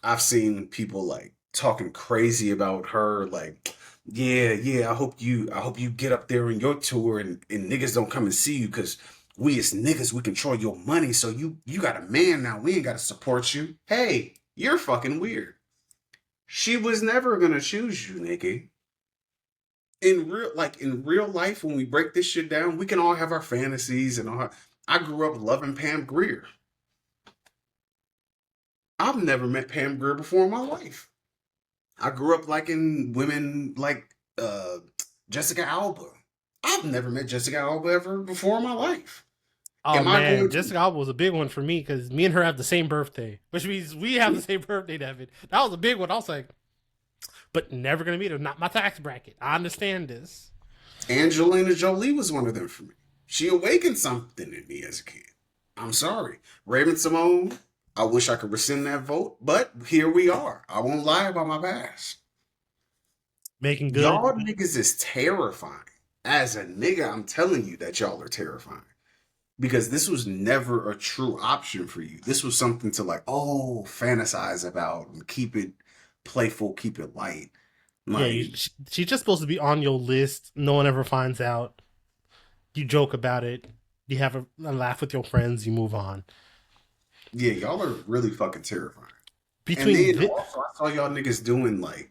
I've seen people like talking crazy about her, like, yeah, I hope you get up there in your tour and niggas don't come and see you because we as niggas, we control your money. So you got a man now. We ain't got to support you. Hey, you're fucking weird. She was never gonna choose you, nigga. In real life, when we break this shit down, we can all have our fantasies and all. I grew up loving Pam Grier. I've never met Pam Grier before in my life. I grew up liking women like Jessica Alba. I've never met Jessica Alba ever before in my life. Oh man, Jessica Alba was a big one for me because me and her have the same birthday, which means we have the same birthday, Devin. That was a big one. I was like, but never gonna meet her. Not my tax bracket. I understand this. Angelina Jolie was one of them for me. She awakened something in me as a kid. I'm sorry. Raven Simone, I wish I could rescind that vote, but here we are. I won't lie about my past. Making good. Y'all niggas is terrifying. As a nigga, I'm telling you that y'all are terrifying. Because this was never a true option for you. This was something to like, fantasize about and keep it playful, keep it light. Like, yeah, she's just supposed to be on your list. No one ever finds out. You joke about it. You have a laugh with your friends, you move on. Yeah, y'all are really fucking terrifying. And Between then also, I saw y'all niggas doing like,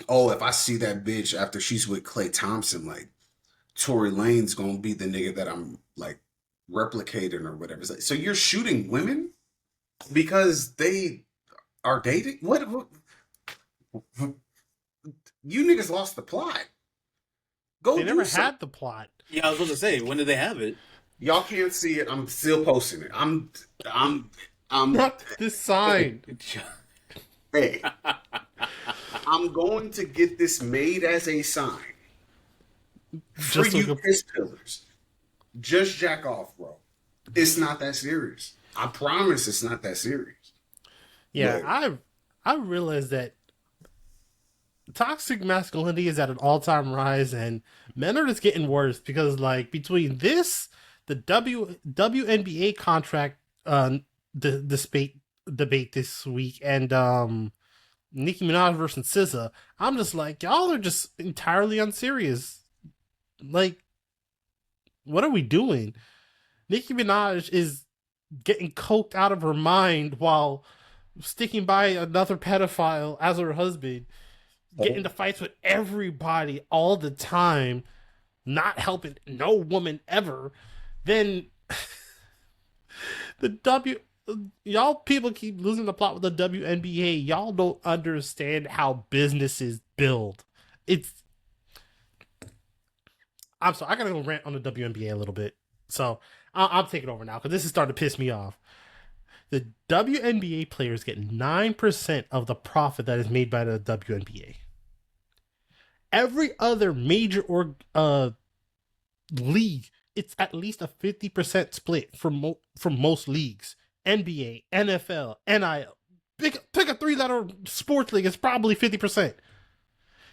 oh, if I see that bitch after she's with Klay Thompson, like Tory Lane's gonna be the nigga that I'm like replicating or whatever. It's like, so you're shooting women because they are dating? What? You niggas lost the plot. Go they do never something. had the plot. Yeah, I was supposed to say, when did they have it? Y'all can't see it. I'm still posting it. I'm Not this sign. hey. I'm going to get this made as a sign for Just you like piss pillars. Just jack off, bro. It's not that serious. I promise it's not that serious. yeah, But I realized that toxic masculinity is at an all time rise, and men are just getting worse because, like, between this, the WNBA contract, the debate this week, and Nicki Minaj versus SZA, I'm just like, y'all are just entirely unserious. Like, what are we doing? Nicki Minaj is getting coked out of her mind while sticking by another pedophile as her husband, get into fights with everybody all the time, not helping no woman ever. Then the y'all people keep losing the plot with the WNBA. Y'all don't understand how businesses build. It's I'm sorry, I gotta go rant on the WNBA a little bit. So I'm taking over now because this is starting to piss me off. The WNBA players get 9% of the profit that is made by the WNBA. Every other major league, it's at least a 50% split from most leagues. NBA, NFL, NIL. Pick a three-letter sports league, it's probably 50%.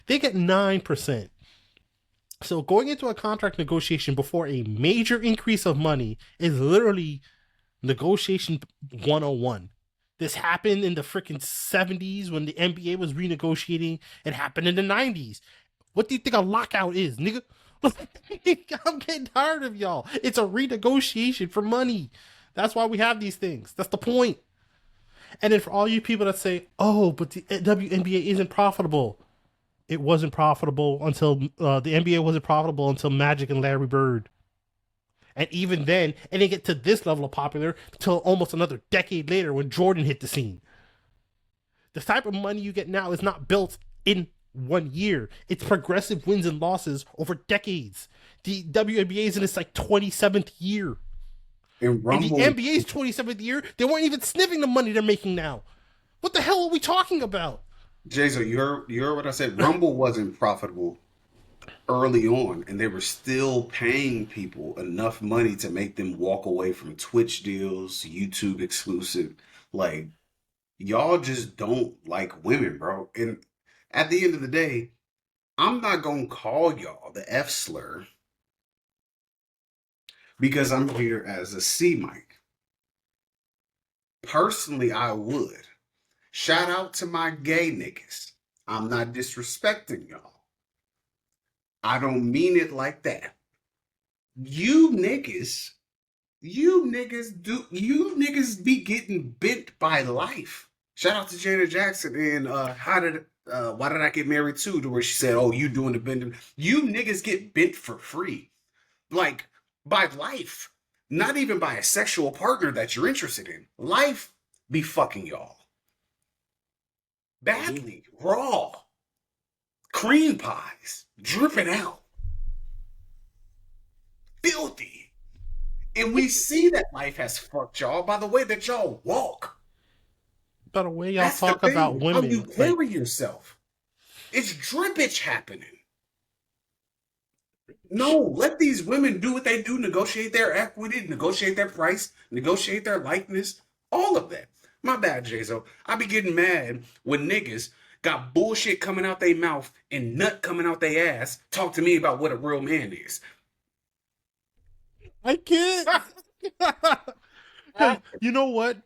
They get 9%. So going into a contract negotiation before a major increase of money is literally negotiation 101. This happened in the freaking 70s when the NBA was renegotiating. It happened in the 90s. What do you think a lockout is, nigga? I'm getting tired of y'all. It's a renegotiation for money. That's why we have these things. That's the point. And then for all you people that say, oh, but the WNBA isn't profitable. It wasn't profitable until the NBA wasn't profitable until Magic and Larry Bird. And even then, it didn't get to this level of popular until almost another decade later when Jordan hit the scene. The type of money you get now is not built in 1 year. It's progressive wins and losses over decades. The WNBA is in its like 27th year. and And the Rumble, NBA's 27th year, they weren't even sniffing the money they're making now. What the hell are we talking about? Jason, you heard what I said. Rumble wasn't profitable early on, and they were still paying people enough money to make them walk away from Twitch deals, YouTube exclusive. Like, y'all just don't like women, bro. And at the end of the day, I'm not gonna call y'all the F slur because I'm here as a C mic. Personally, I would. Shout out to my gay niggas. I'm not disrespecting y'all. I don't mean it like that. You niggas, you niggas be getting bent by life. Shout out to Janet Jackson and why did I get married to where she said, oh, you doing the bending. You niggas get bent for free. Like by life. Not even by a sexual partner that you're interested in. Life be fucking y'all. Badly, raw, cream pies, dripping out, filthy. And we see that life has fucked y'all by the way that y'all walk. By the way y'all That's talk the thing. about How you women, carry like, yourself. It's drippage happening. No, let these women do what they do, negotiate their equity, negotiate their price, negotiate their likeness, all of that. My bad, Jazo. I be getting mad when niggas got bullshit coming out their mouth and nut coming out their ass talk to me about what a real man is. I can't. 'Cause you know what?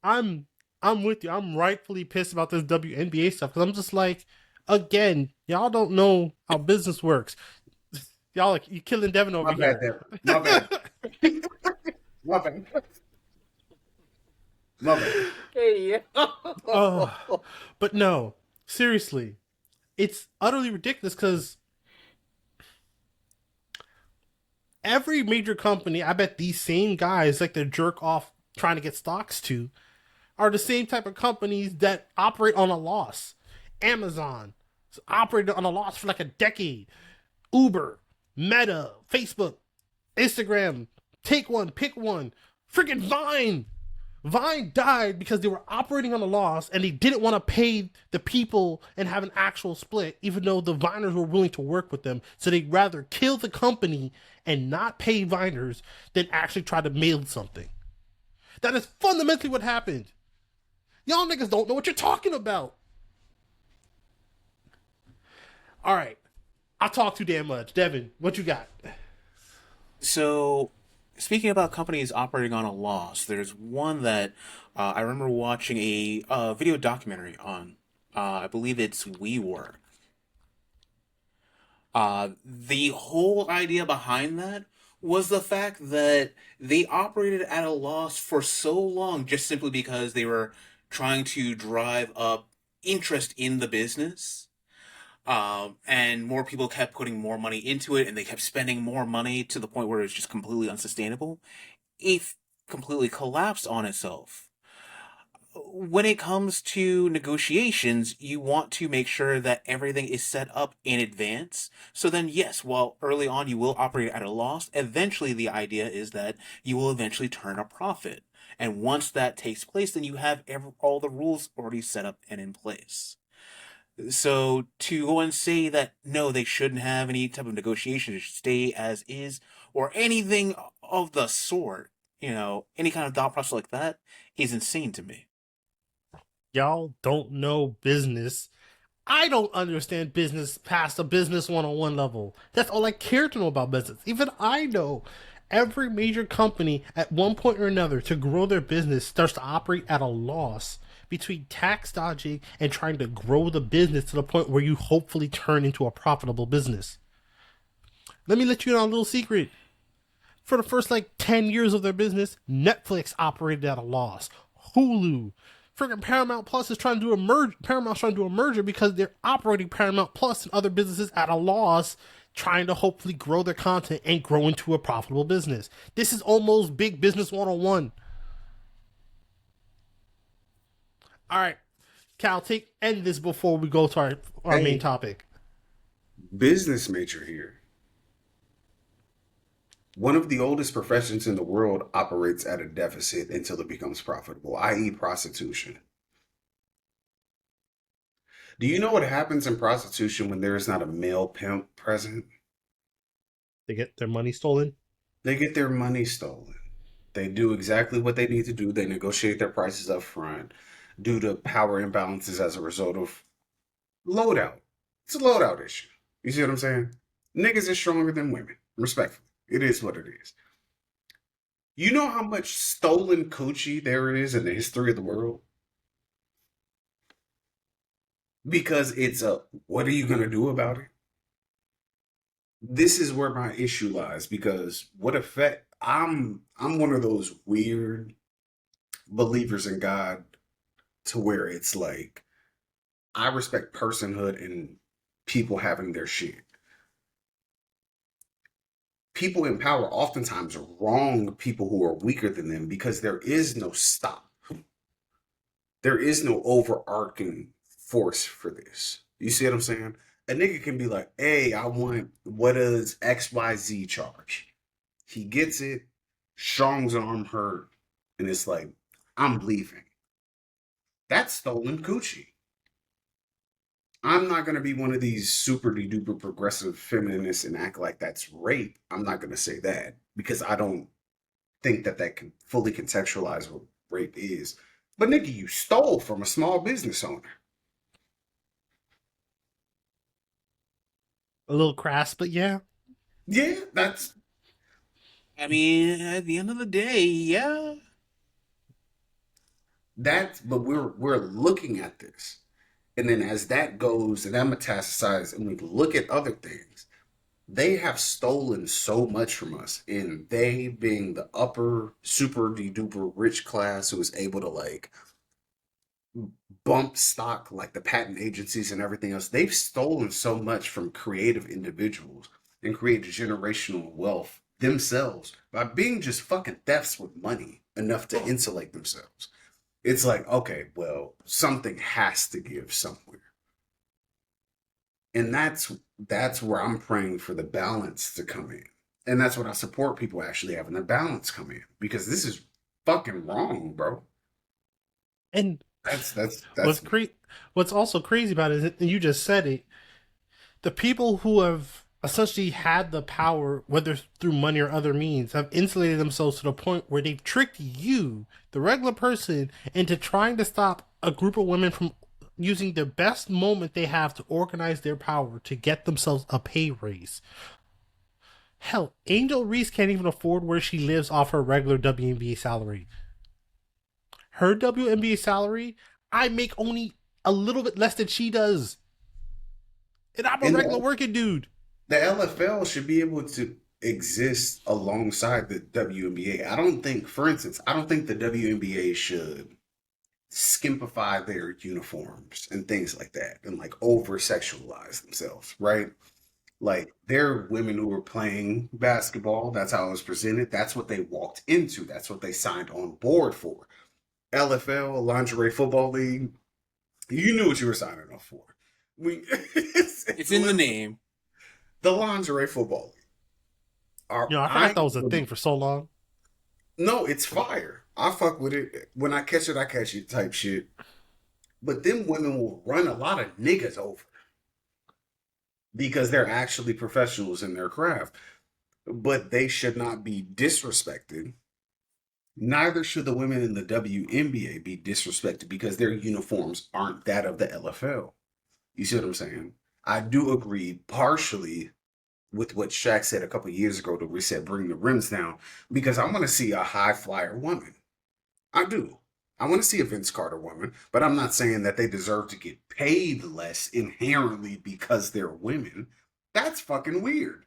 I'm with you. I'm rightfully pissed about this WNBA stuff because I'm just like, again, y'all don't know how business works. Y'all like you killing Devin over My bad, here. Devin. My bad. My bad. My bad. Hey, Uh, but no, seriously, it's utterly ridiculous because every major company, I bet these same guys like to jerk off trying to get stocks to, are the same type of companies that operate on a loss. Amazon operated on a loss for like a decade. Uber, Meta, Facebook, Instagram, take one, pick one. Freaking Vine. Vine died because they were operating on a loss and they didn't want to pay the people and have an actual split, even though the Viners were willing to work with them. So they'd rather kill the company and not pay Viners than actually try to mail something. That is fundamentally what happened. Y'all niggas don't know what you're talking about. All right. I talk too damn much. Devin, what you got? so, speaking about companies operating on a loss, there's one that I remember watching a video documentary on. I believe it's WeWork. The whole idea behind that was the fact that they operated at a loss for so long just simply because they were trying to drive up interest in the business. And more people kept putting more money into it, and they kept spending more money to the point where it was just completely unsustainable. It completely collapsed on itself. When it comes to negotiations, you want to make sure that everything is set up in advance. So then, yes, while early on you will operate at a loss, eventually the idea is that you will eventually turn a profit. And once that takes place, then you have all the rules already set up and in place. So to go and say that no, they shouldn't have any type of negotiation, it should stay as is, or anything of the sort, any kind of thought process like that is insane to me. Y'all don't know business. I don't understand business past a business 101 level. That's all I care to know about business. Even I know every major company at one point or another to grow their business starts to operate at a loss between tax dodging and trying to grow the business to the point where you hopefully turn into a profitable business. Let me let you in on a little secret. For the first like 10 years of their business, Netflix operated at a loss. Hulu, freaking Paramount Plus is trying to do a merge. Paramount's trying to do a merger because they're operating Paramount Plus and other businesses at a loss, trying to hopefully grow their content and grow into a profitable business. This is almost big business 101. All right, Cal, end this before we go to our main Hey, topic. business major here. One of the oldest professions in the world operates at a deficit until it becomes profitable, i.e., prostitution. Do you know what happens in prostitution when there is not a male pimp present? They get their money stolen. They get their money stolen. They do exactly what they need to do. They negotiate their prices up front due to power imbalances as a result of loadout. It's a loadout issue. You see what I'm saying? Niggas is stronger than women. Respectfully. It is what it is. You know how much stolen coochie there is in the history of the world? Because it's a what are you gonna do about it? This is where my issue lies because what effect I'm one of those weird believers in God to where it's like I respect personhood and people having their shit. People in power oftentimes wrong people who are weaker than them because there is no stop. There is no overarching force for this. You see what I'm saying? A nigga can be like, hey, I want what does XYZ charge? He gets it, Strong's arm hurt, and it's like, I'm leaving. That's stolen coochie. I'm not gonna be one of these super duper progressive feminists and act like that's rape. I'm not gonna say that because I don't think that that can fully contextualize what rape is. But nigga, you stole from a small business owner. A little crass, but yeah. Yeah, that's I mean, at the end of the day, yeah. that. But we're looking at this, and then as that goes and that metastasizes, and we look at other things, they have stolen so much from us, and they being the upper super duper rich class who is able to like bump stock like the patent agencies and everything else. They've stolen so much from creative individuals and created generational wealth themselves by being just fucking thefts with money enough to insulate themselves. It's like, okay, well, something has to give somewhere. And that's where I'm praying for the balance to come in. And that's what I support people actually having the balance come in because this is fucking wrong, bro. And That's what's also crazy about it is, and you just said it, the people who have essentially had the power, whether through money or other means, have insulated themselves to the point where they've tricked you, the regular person, into trying to stop a group of women from using the best moment they have to organize their power to get themselves a pay raise. Hell, Angel Reese can't even afford where she lives off her regular WNBA salary. Her WNBA salary, I make only a little bit less than she does. And I'm a regular working dude. The LFL should be able to exist alongside the WNBA. I don't think, for instance, I don't think the WNBA should skimpify their uniforms and things like that and like over sexualize themselves, right? Like they're women who were playing basketball. That's how it was presented. That's what they walked into. That's what they signed on board for. LFL, Lingerie Football League, you knew what you were signing up for. It's in the name. The Lingerie Football League. I forgot that was a thing for so long. No, it's fire. I fuck with it. When I catch it type shit. But then women will run a lot of niggas over because they're actually professionals in their craft. But they should not be disrespected. Neither should the women in the WNBA be disrespected because their uniforms aren't that of the LFL. You see what I'm saying? I do agree partially with what Shaq said a couple years ago to reset, bring the rims down, because I want to see a high flyer woman. I do. I want to see a Vince Carter woman, but I'm not saying that they deserve to get paid less inherently because they're women. That's fucking weird.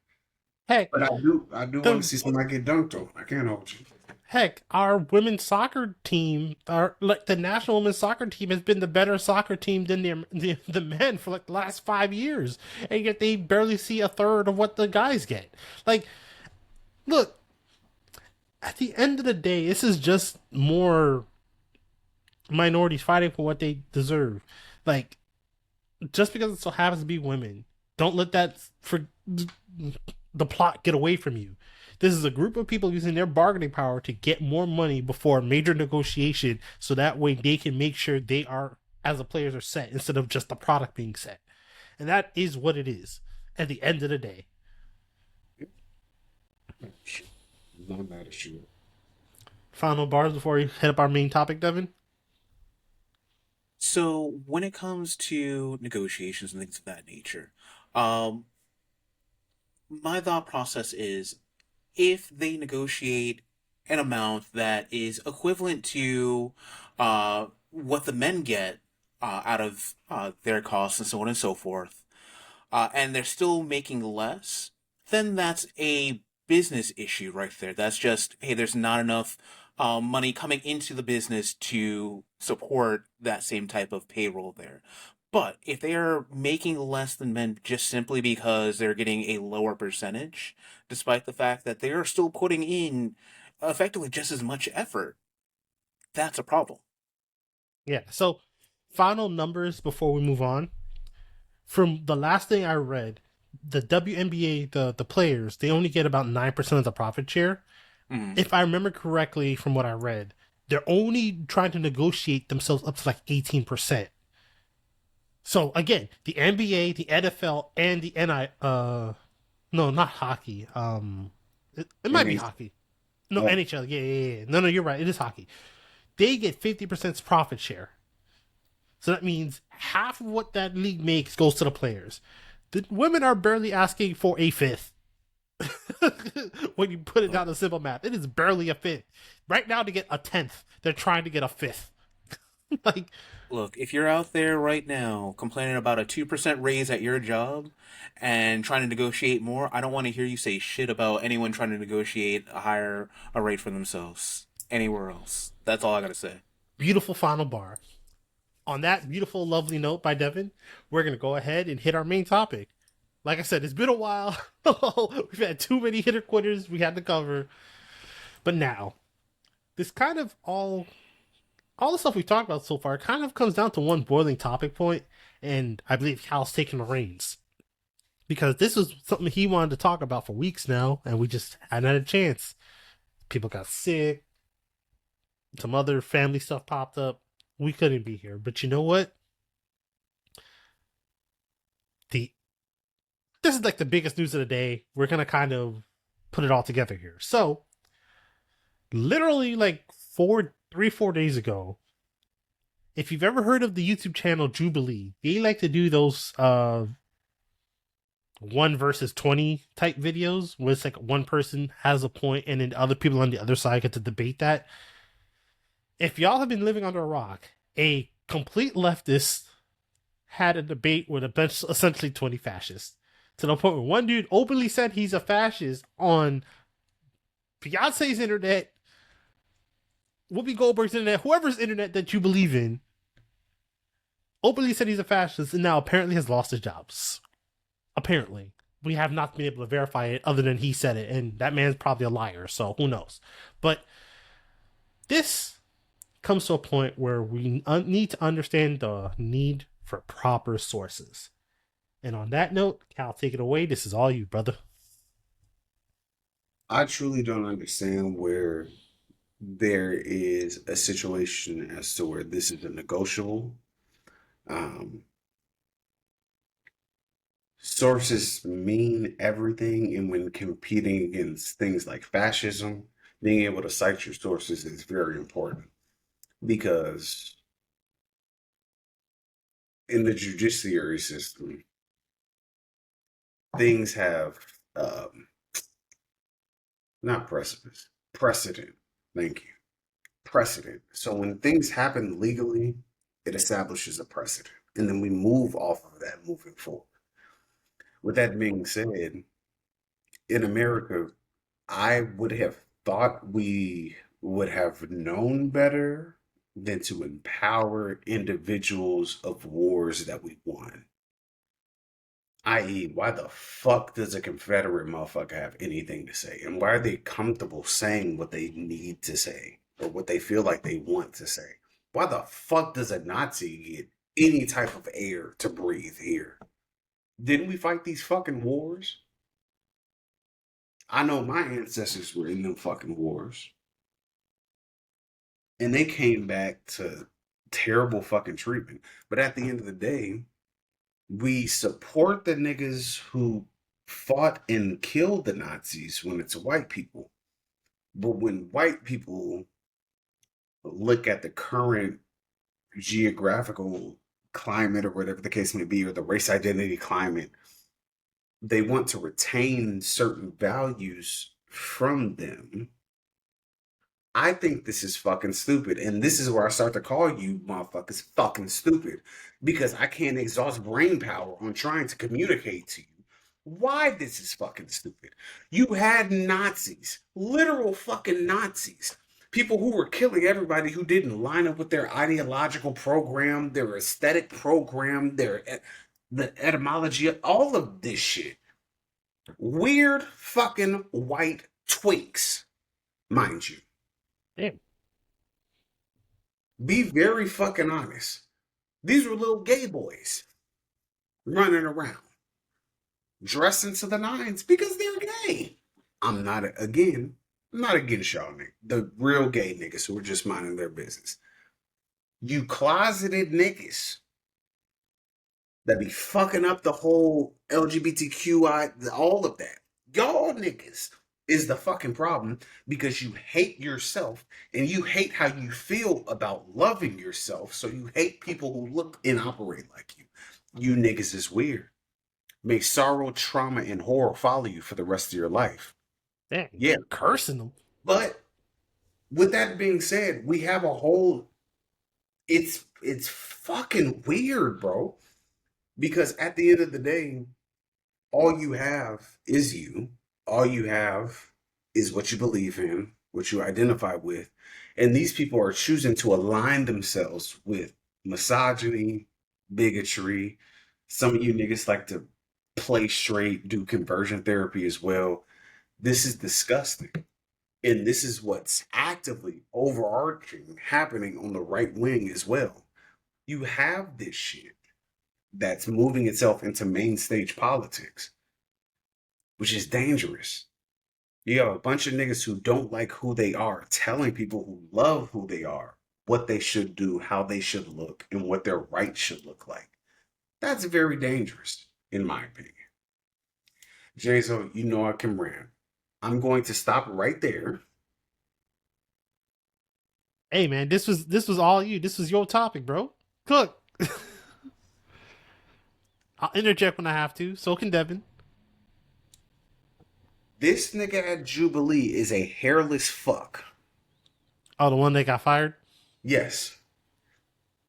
Heck, but I do want to see somebody get dunked on. I can't hold you. Heck, our women's soccer team, the national women's soccer team, has been the better soccer team than the men for like the last 5 years, and yet they barely see a third of what the guys get. Like, look, at the end of the day, this is just more minorities fighting for what they deserve. Like, just because it so happens to be women, don't let that for the plot get away from you. This is a group of people using their bargaining power to get more money before a major negotiation, so that way they can make sure they are, as the players, are set instead of just the product being set. And that is what it is at the end of the day. Not mad at you. Final bars before we head up our main topic, Devin? So when it comes to negotiations and things of that nature, my thought process is, if they negotiate an amount that is equivalent to what the men get out of their costs and so on and so forth, and they're still making less, then that's a business issue right there. That's just, hey, there's not enough money coming into the business to support that same type of payroll there. But if they are making less than men just simply because they're getting a lower percentage, despite the fact that they are still putting in effectively just as much effort, that's a problem. Yeah, so final numbers before we move on. From the last thing I read, the WNBA, the players, they only get about 9% of the profit share. If I remember correctly from what I read, they're only trying to negotiate themselves up to like 18%. So again, the NBA, the NFL, and the no, not hockey. It might be hockey. No, NHL. Yeah. No, you're right. It is hockey. They get 50% profit share. So that means half of what that league makes goes to the players. The women are barely asking for a fifth. When you put it down to simple math, it is barely a fifth. Right now, to get a tenth, they're trying to get a fifth. Like, Look, if you're out there right now complaining about a 2% raise at your job and trying to negotiate more, I don't want to hear you say shit about anyone trying to negotiate a rate for themselves anywhere else. That's all I gotta say. Beautiful final bar. On that beautiful, lovely note by Devin, we're going to go ahead and hit our main topic. Like I said, it's been a while. We've had too many hitter quitters we had to cover. But now, this kind of all the stuff we've talked about so far kind of comes down to one boiling topic point, and I believe Cal's taking the reins. Because this was something he wanted to talk about for weeks now, and we just hadn't had a chance. People got sick, some other family stuff popped up. We couldn't be here. But you know what? The This is like the biggest news of the day. We're gonna kind of put it all together here. So, literally like 4 days ago, if you've ever heard of the YouTube channel Jubilee, they like to do those 1 versus 20 type videos where it's like one person has a point and then other people on the other side get to debate that. If y'all have been living under a rock, a complete leftist had a debate with a bunch, essentially 20 fascists, to the point where one dude openly said he's a fascist on Beyonce's internet, Whoopi Goldberg's internet, whoever's internet that you believe in, openly said he's a fascist, and now apparently has lost his jobs. Apparently. We have not been able to verify it other than he said it, and that man's probably a liar, so who knows. But this comes to a point where we need to understand the need for proper sources. And on that note, Cal, take it away. This is all you, brother. I truly don't understand where there is a situation as to where this is a negotiable. Sources mean everything, and when competing against things like fascism, being able to cite your sources is very important because in the judiciary system, things have not precedent. Thank you. Precedent. So when things happen legally, it establishes a precedent, and then we move off of that moving forward. With that being said, in America, I would have thought we would have known better than to empower individuals of wars that we won. I.e., why the fuck does a Confederate motherfucker have anything to say? And why are they comfortable saying what they need to say or what they feel like they want to say? Why the fuck does a Nazi get any type of air to breathe here? Didn't we fight these fucking wars? I know my ancestors were in them fucking wars. And they came back to terrible fucking treatment. But at the end of the day, we support the niggas who fought and killed the Nazis when it's white people. But when white people look at the current geographical climate or whatever the case may be, or the race identity climate, they want to retain certain values from them. I think this is fucking stupid. And this is where I start to call you motherfuckers fucking stupid. Because I can't exhaust brain power on trying to communicate to you why this is fucking stupid. You had Nazis, literal fucking Nazis. People who were killing everybody who didn't line up with their ideological program, their aesthetic program, the etymology, all of this shit. Weird fucking white twinks, mind you. Damn. Be very fucking honest. These were little gay boys running around, dressing to the nines because they're gay. I'm not against y'all, the real gay niggas who are just minding their business. You closeted niggas that be fucking up the whole LGBTQI, all of that. Y'all niggas is the fucking problem because you hate yourself and you hate how you feel about loving yourself. So you hate people who look and operate like you. You niggas is weird. May sorrow, trauma, and horror follow you for the rest of your life. Damn, Yeah, cursing them. but with that being said, we have a whole it's fucking weird, bro. Because at the end of the day, all you have is you. All you have is what you believe in, what you identify with. And these people are choosing to align themselves with misogyny, bigotry. Some of you niggas like to play straight, do conversion therapy as well. This is disgusting. And this is what's actively overarching happening on the right wing as well. You have this shit that's moving itself into main stage politics, which is dangerous. You have a bunch of niggas who don't like who they are telling people who love who they are what they should do, how they should look, and what their rights should look like. That's very dangerous, in my opinion. Jason, you know I can rant. I'm going to stop right there. Hey man, this was all you. This was your topic, bro. Cook. I'll interject when I have to. So can Devin. This nigga at Jubilee is a hairless fuck. Oh, the one that got fired? Yes.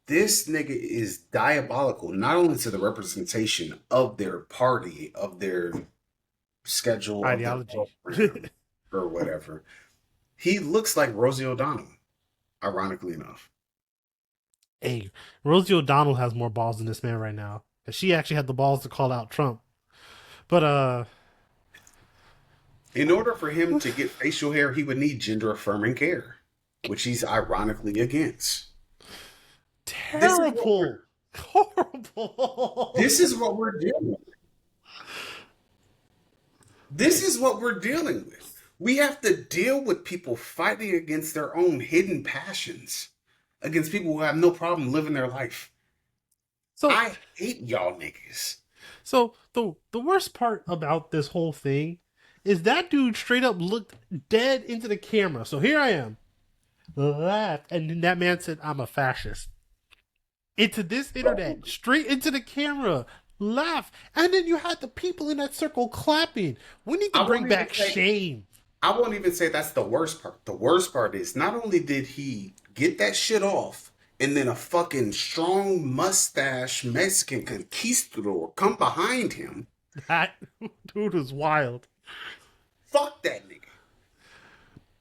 This nigga is diabolical, not only to the representation of their party, of their schedule, Ideology. of their program, or whatever. He looks like Rosie O'Donnell, ironically enough. Hey, Rosie O'Donnell has more balls than this man right now. She actually had the balls to call out Trump. But in order for him to get facial hair, he would need gender affirming care, which he's ironically against. Terrible. Horrible. This is what we're dealing with. This is what we're dealing with. We have to deal with people fighting against their own hidden passions, against people who have no problem living their life. So I hate y'all niggas. So the worst part about this whole thing is that dude straight up looked dead into the camera. So here I am, laughed, and then that man said, "I'm a fascist." Into this internet, straight into the camera, laugh, and then you had the people in that circle clapping. We need to bring back shame. I won't even say that's the worst part. The worst part is not only did he get that shit off, and then a fucking strong mustache Mexican conquistador come behind him. That dude was wild. Fuck that nigga.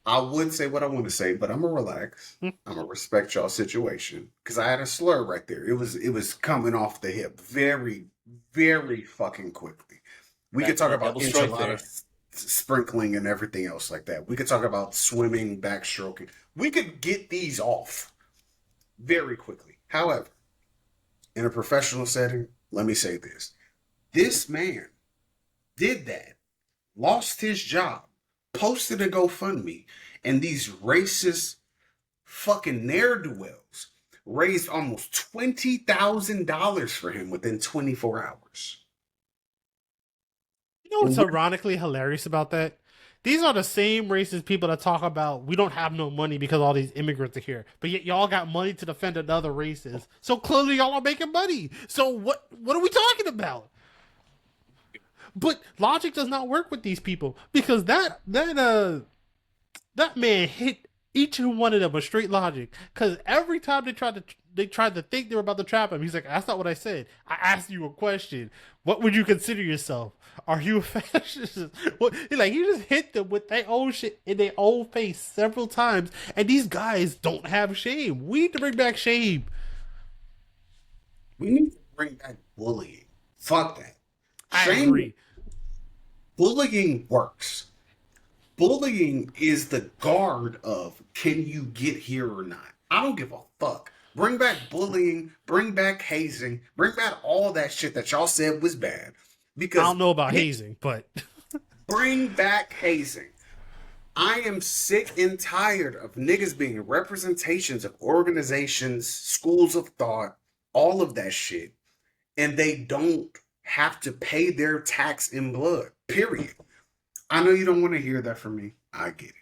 I would say what I want to say, but I'm gonna relax. I'm gonna respect y'all's situation because I had a slur right there. It was coming off the hip very, very fucking quickly. We could talk about enchilada sprinkling and everything else like that. We could talk about swimming, backstroking. We could get these off very quickly. However, in a professional setting, let me say this. This man did that, lost his job, posted a GoFundMe, and these racist fucking ne'er-do-wells raised almost $20,000 for him within 24 hours. You know what's ironically hilarious about that? These are the same racist people that talk about we don't have no money because all these immigrants are here. But yet y'all got money to defend another races. So clearly y'all are making money. So what are we talking about? But logic does not work with these people because that man hit each and one of them with straight logic. Because every time they tried to think they were about to trap him, he's like, "That's not what I said. I asked you a question. What would you consider yourself? Are you a fascist?" He just hit them with their own shit in their own face several times. And these guys don't have shame. We need to bring back shame. We need to bring back bullying. Fuck that. I agree. Bullying works. Bullying is the guard of can you get here or not? I don't give a fuck. Bring back bullying, bring back hazing, bring back all that shit that y'all said was bad. Because I don't know about hazing, but bring back hazing. I am sick and tired of niggas being representations of organizations, schools of thought, all of that shit, and they don't have to pay their tax in blood. Period. I know you don't want to hear that from me. I get it.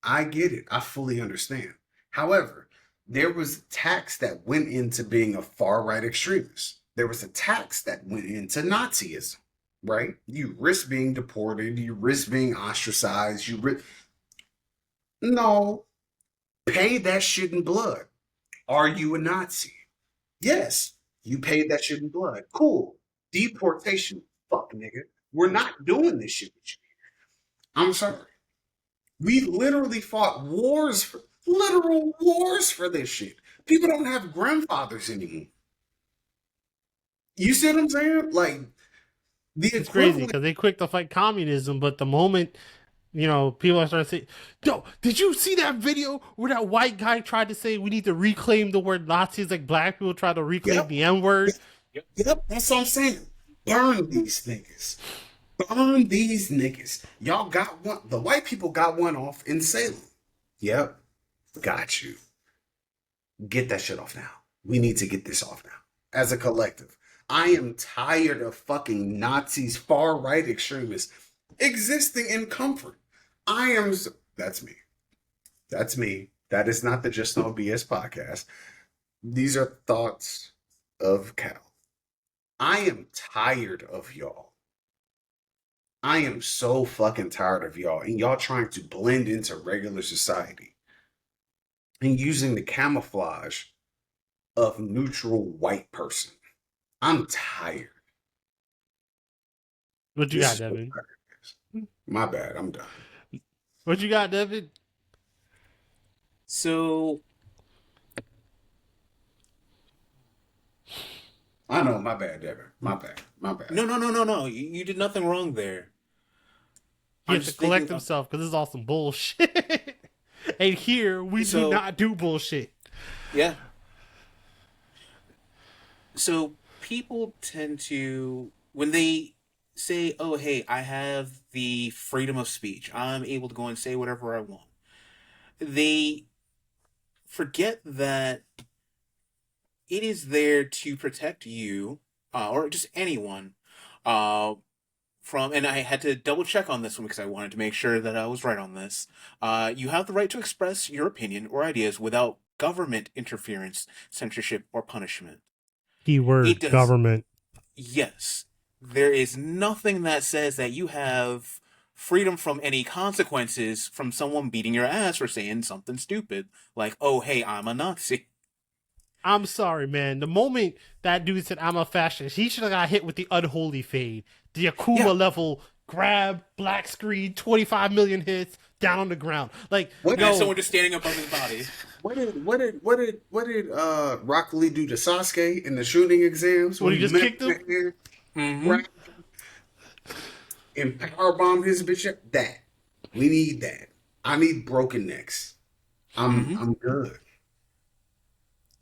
I get it. I fully understand. However, there was tax that went into being a far-right extremist. There was a tax that went into Nazism, right? You risk being deported. You risk being ostracized. No. Pay that shit in blood. Are you a Nazi? Yes. You paid that shit in blood. Cool. Deportation. Fuck, nigga. We're not doing this shit with you. I'm sorry. We literally fought literal wars for this shit. People don't have grandfathers anymore. You see what I'm saying? Like, the It's crazy equivalent. because they quick to fight communism, but the moment people are starting to say, "Yo, did you see that video where that white guy tried to say we need to reclaim the word Nazis like black people try to reclaim Yep. the N word?" Yep, that's what I'm saying. Burn these niggas. Burn these niggas. Y'all got one. The white people got one off in Salem. Yep. Got you. Get that shit off now. We need to get this off now. As a collective. I am tired of fucking Nazis, far right extremists existing in comfort. That's me. That's me. That is not the Just No BS podcast. These are thoughts of Cal. I am tired of y'all. I am so fucking tired of y'all and y'all trying to blend into regular society and using the camouflage of neutral white person. I'm tired. What you got, Devin? My bad. I'm done. What you got, Devin? So I know. My bad, Devin. My bad. My bad. no. You did nothing wrong there. He I'm has to just collect thinking- himself because this is all some bullshit. And here we do not do bullshit. Yeah. So people tend to, when they say, "Oh, hey, I have the freedom of speech. I'm able to go and say whatever I want," they forget that it is there to protect you, or just anyone, from. And I had to double check on this one because I wanted to make sure that I was right on this. You have the right to express your opinion or ideas without government interference, censorship, or punishment. Keyword It does. government. Yes. There is nothing that says that you have freedom from any consequences from someone beating your ass for saying something stupid. Like, "Oh, hey, I'm a Nazi." I'm sorry, man. The moment that dude said I'm a fascist, he should have got hit with the unholy fade. The Akuma level grab, black screen, 25 million hits, down on the ground. Like, What- And someone just standing up on his body. What did Rock Lee do to Sasuke in the shooting exams? When he just met kicked him? back there, Mhm. and powerbombed his bitch up? That. We need that. I need broken necks. I'm good.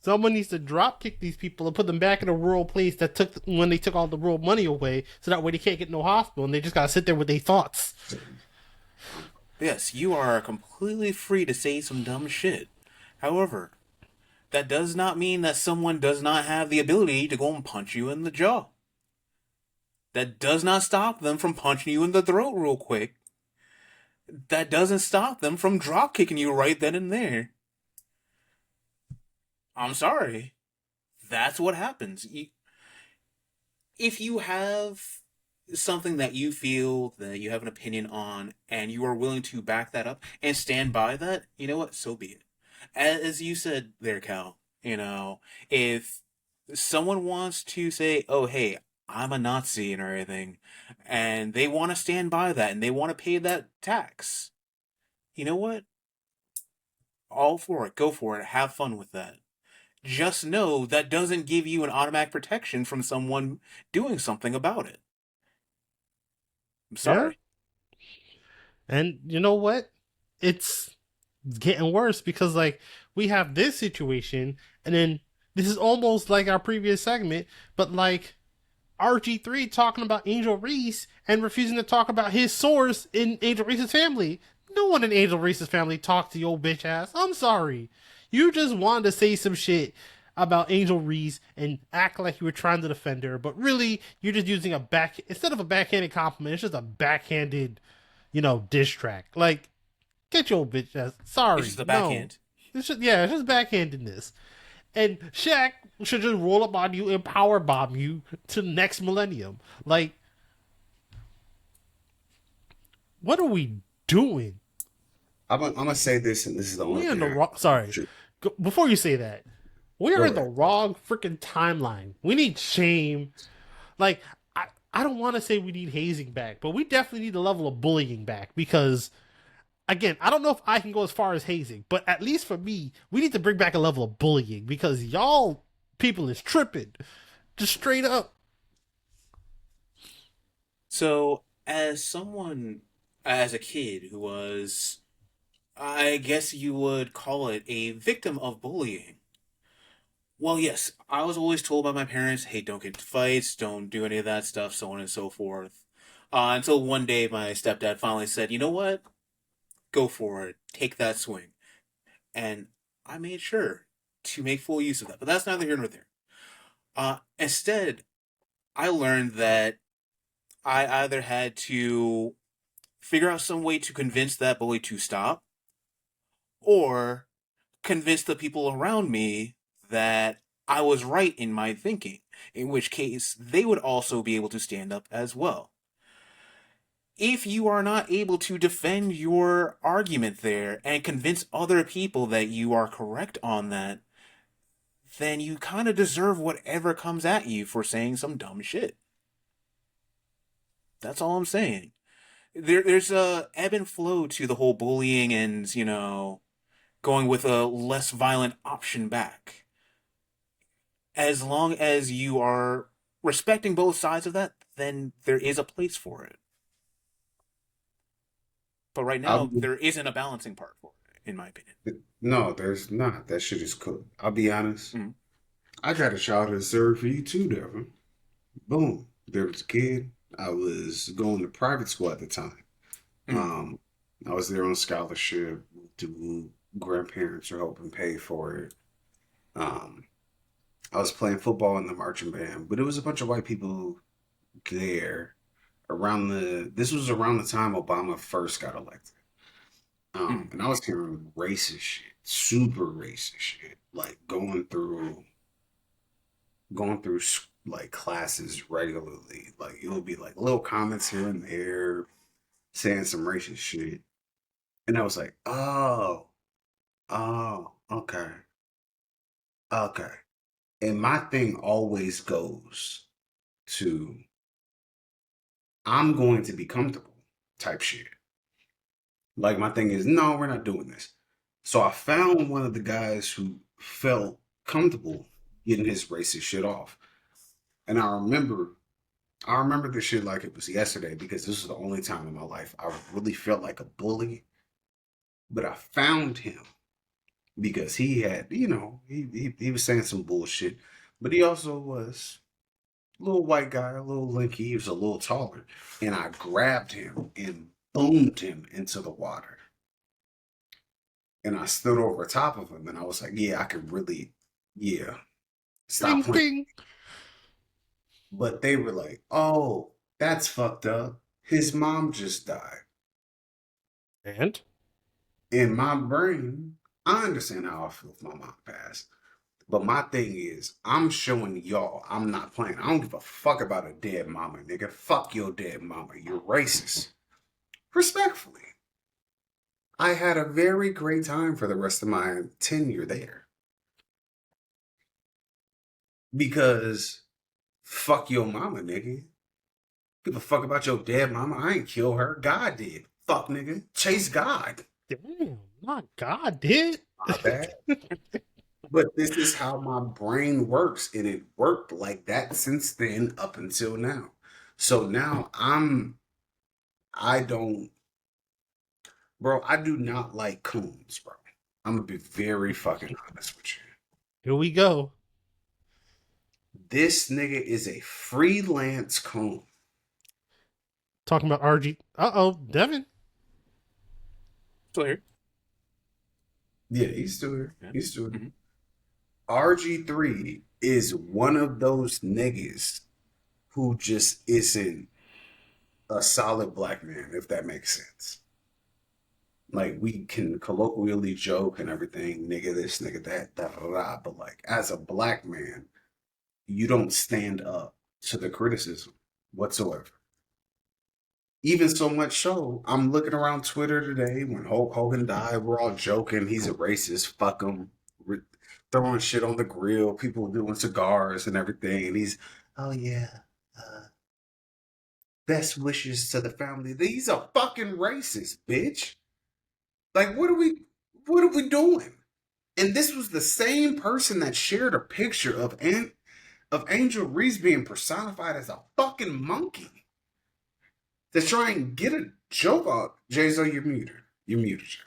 someone needs to drop kick these people and put them back in a rural place that took when they took all the rural money away, so that way they can't get no hospital and they just gotta sit there with their thoughts. Yes, you are completely free to say some dumb shit. However, that does not mean that someone does not have the ability to go and punch you in the jaw. That does not stop them from punching you in the throat real quick. That doesn't stop them from drop kicking you right then and there. I'm sorry. That's what happens. If you have something that you feel that you have an opinion on and you are willing to back that up and stand by that, you know what? So be it. As you said there, Cal, if someone wants to say, "Oh, hey, I'm a Nazi," and everything, and they want to stand by that and they want to pay that tax, you know what? All for it. Go for it. Have fun with that. Just know that doesn't give you an automatic protection from someone doing something about it. I'm sorry. And you know what? It's getting worse because like we have this situation, and then this is almost like our previous segment, but like RG3 talking about Angel Reese and refusing to talk about his source in Angel Reese's family. No one in Angel Reese's family talked to your bitch ass. I'm sorry. You just wanted to say some shit about Angel Reese and act like you were trying to defend her, but really you're just using instead of a backhanded compliment, it's just a backhanded, diss track. Like, get your bitch ass. Sorry. It's just a backhand. No. It's just backhandedness. And Shaq should just roll up on you and power bomb you to the next millennium. Like, what are we doing? I'm gonna say this, and this is the only thing. Sorry. Before you say that, We are Go in the ahead. wrong freaking timeline. We need shame. Like, I don't want to say we need hazing back, but we definitely need a level of bullying back because, again, I don't know if I can go as far as hazing, but at least for me, we need to bring back a level of bullying because y'all people is tripping. Just straight up. So, as a kid who was, I guess you would call it a victim of bullying. Well, yes, I was always told by my parents, hey, don't get into fights, don't do any of that stuff, so on and so forth. Until one day my stepdad finally said, you know what? Go for it. Take that swing. And I made sure to make full use of that. But that's neither here nor there. Instead, I learned that I either had to figure out some way to convince that bully to stop, or convince the people around me that I was right in my thinking, in which case they would also be able to stand up as well. If you are not able to defend your argument there and convince other people that you are correct on that, then you kind of deserve whatever comes at you for saying some dumb shit. That's all I'm saying. There's a ebb and flow to the whole bullying and, going with a less violent option back. As long as you are respecting both sides of that, then there is a place for it. But right I'll now, be, there isn't a balancing part for it, in my opinion. no, there's not. That shit is cooked. I'll be honest. Mm. I got a childhood story for you too, Devin. Boom. There was a kid. I was going to private school at the time. Mm. Um, I was there on scholarship to grandparents are helping pay for it. Um, I was playing football in the marching band, but it was a bunch of white people there this was around the time Obama first got elected. Mm. And I was hearing racist shit, super racist shit, like going through like classes regularly. Like it would be like little comments here and there, saying some racist shit, and I was like, oh, okay, okay. And my thing always goes to I'm going to be comfortable type shit. Like my thing is, no, we're not doing this. So I found one of the guys who felt comfortable getting his racist shit off. And I remember this shit like it was yesterday because this was the only time in my life I really felt like a bully. But I found him because he had, he was saying some bullshit, but he also was a little white guy, a little lanky. He was a little taller, and I grabbed him and boomed him into the water. And I stood over top of him, and I was like, "Yeah, I could really, yeah, stop Bing, playing." bing. But they were like, "Oh, that's fucked up. His mom just died." And In my brain, I understand how I feel if my mom passed. But my thing is, I'm showing y'all I'm not playing. I don't give a fuck about a dead mama, nigga. Fuck your dead mama. You're racist. Respectfully. I had a very great time for the rest of my tenure there. Because fuck your mama, nigga. Give a fuck about your dead mama. I ain't kill her. God did. Fuck, nigga. Chase God. damn, not God did. My bad. But this is how my brain works, and it worked like that since then up until now. So now I don't, bro, I do not like coons, bro. I'm gonna be very fucking honest with you. Here we go. This nigga is a freelance coon. Talking about RG. Devin. Still here. Yeah, he's still here. Yeah. He's still here. Mm-hmm. RG3 is one of those niggas who just isn't a solid black man, if that makes sense. Like we can colloquially joke and everything, nigga this, nigga that, da da da. But like as a black man, you don't stand up to the criticism whatsoever. Even so much so, I'm looking around Twitter today when Hulk Hogan died. We're all joking. He's a racist. Fuck him. throwing shit on the grill, people doing cigars and everything. And he's, oh yeah, best wishes to the family. He's a fucking racist, bitch. Like, what are we doing? And this was the same person that shared a picture of Angel Reese being personified as a fucking monkey to try and get a joke off. Jay-Z, you're muted. You're muted, Jay.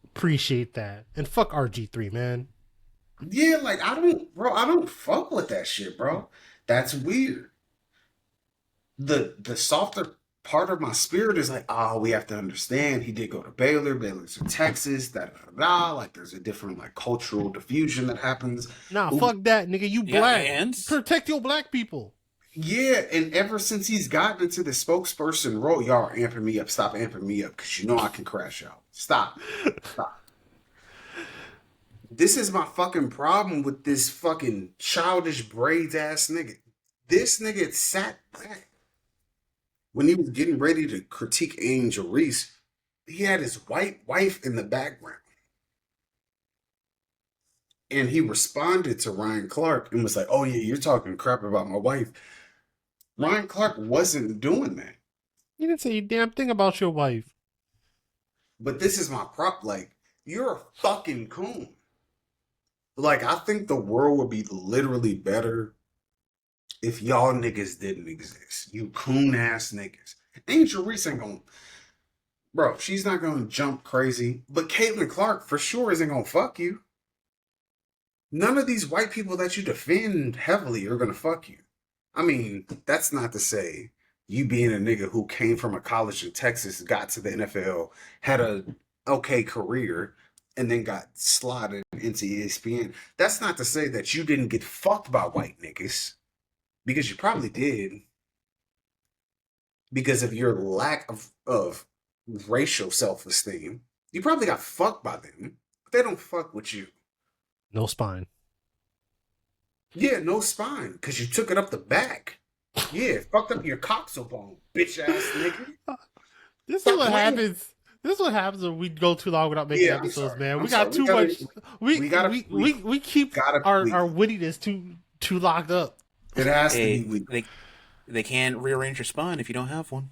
Appreciate that. And fuck RG3, man. Yeah, like I don't fuck with that shit, bro. That's weird. The softer part of my spirit is like, oh, we have to understand he did go to Baylor, Baylor's in Texas, da da da. Like there's a different like cultural diffusion that happens. Nah, Ooh. fuck that, nigga. You Yeah, black. and? Protect your black people. Yeah, and ever since he's gotten into the spokesperson role, y'all are amping me up. Stop amping me up, because you know I can crash out. Stop. Stop. This is my fucking problem with this fucking childish braids ass nigga. This nigga sat back when he was getting ready to critique Angel Reese. He had his white wife in the background. And he responded to Ryan Clark and was like, oh yeah, you're talking crap about my wife. Ryan Clark wasn't doing that. You didn't say a damn thing about your wife. But this is my prop. Like, you're a fucking coon. Like, I think the world would be literally better if y'all niggas didn't exist. You coon ass niggas. Angel Reese ain't gonna, bro, she's not gonna jump crazy. But Caitlin Clark for sure isn't gonna fuck you. None of these white people that you defend heavily are gonna fuck you. I mean, that's not to say you being a nigga who came from a college in Texas, got to the NFL, had a okay career, and then got slotted into ESPN. That's not to say that you didn't get fucked by white niggas, because you probably did. Because of your lack of racial self-esteem, you probably got fucked by them. But they don't fuck with you. No spine. Yeah, no spine, because you took it up the back. Yeah, fucked up your coxobone, bitch ass nigga. This is what happens. This is what happens when we go too long without making episodes, man. We got too much. We keep our wittiness too locked up. It has to be weak. They can't rearrange your spine if you don't have one.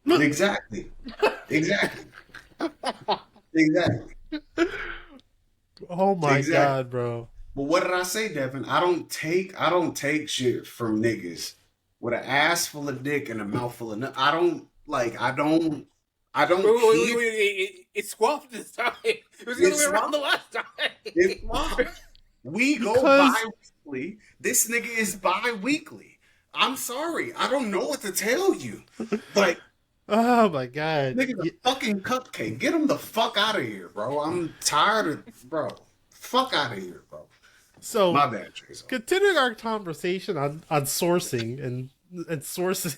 Exactly. Oh my god, bro. But what did I say, Devin? I don't take shit from niggas with an ass full of dick and a mouth full of nut. I don't. Wait, it swapped this time. It was the other way around the last time. We go bi-weekly. This nigga is bi-weekly. I'm sorry. I don't know what to tell you. Like, oh my god. Nigga's a fucking cupcake. Get him the fuck out of here, bro. I'm tired of, bro. Fuck out of here, bro. So, my bad, Jason. Continuing our conversation on sourcing and sources.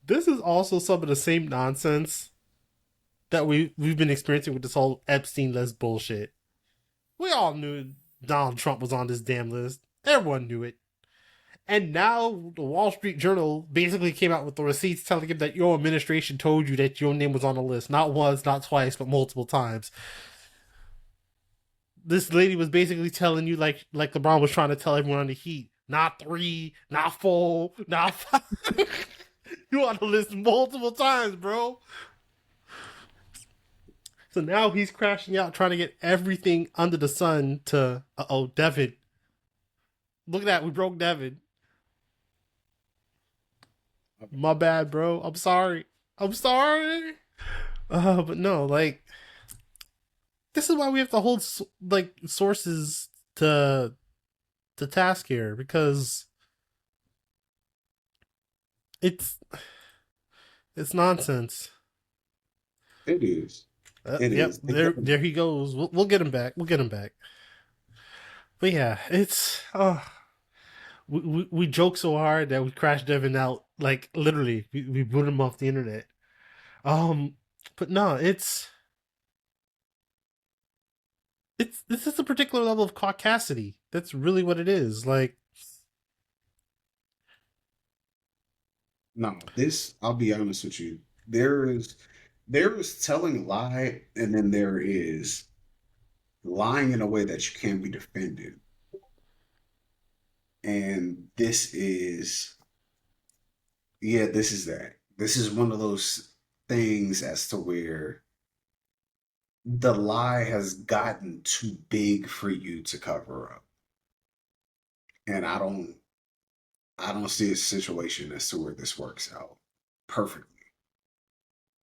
This is also some of the same nonsense that we've been experiencing with this whole Epstein list bullshit. We all knew Donald Trump was on this damn list. Everyone knew it. And now the Wall Street Journal basically came out with the receipts telling him that your administration told you that your name was on the list. Not once, not twice, but multiple times. This lady was basically telling you like LeBron was trying to tell everyone on the Heat. Not 3, not 4, not 5. You on the list multiple times, bro. So now he's crashing out trying to get everything under the sun to... Uh-oh, Devin. Look at that, we broke Devin. My bad, bro. I'm sorry. But no, like... This is why we have to hold, like, sources to task here, because... It's nonsense. It is. It is. There he goes. We'll get him back. But yeah, it's we joke so hard that we crashed Devin out. Like literally, we boot him off the internet. But no, this is a particular level of caucasity. That's really what it is. Like, no, I'll be honest with you. There is There is telling a lie, and then there is lying in a way that you can't be defended. And this is, yeah, this is that. This is one of those things as to where the lie has gotten too big for you to cover up. And I don't see a situation as to where this works out perfectly.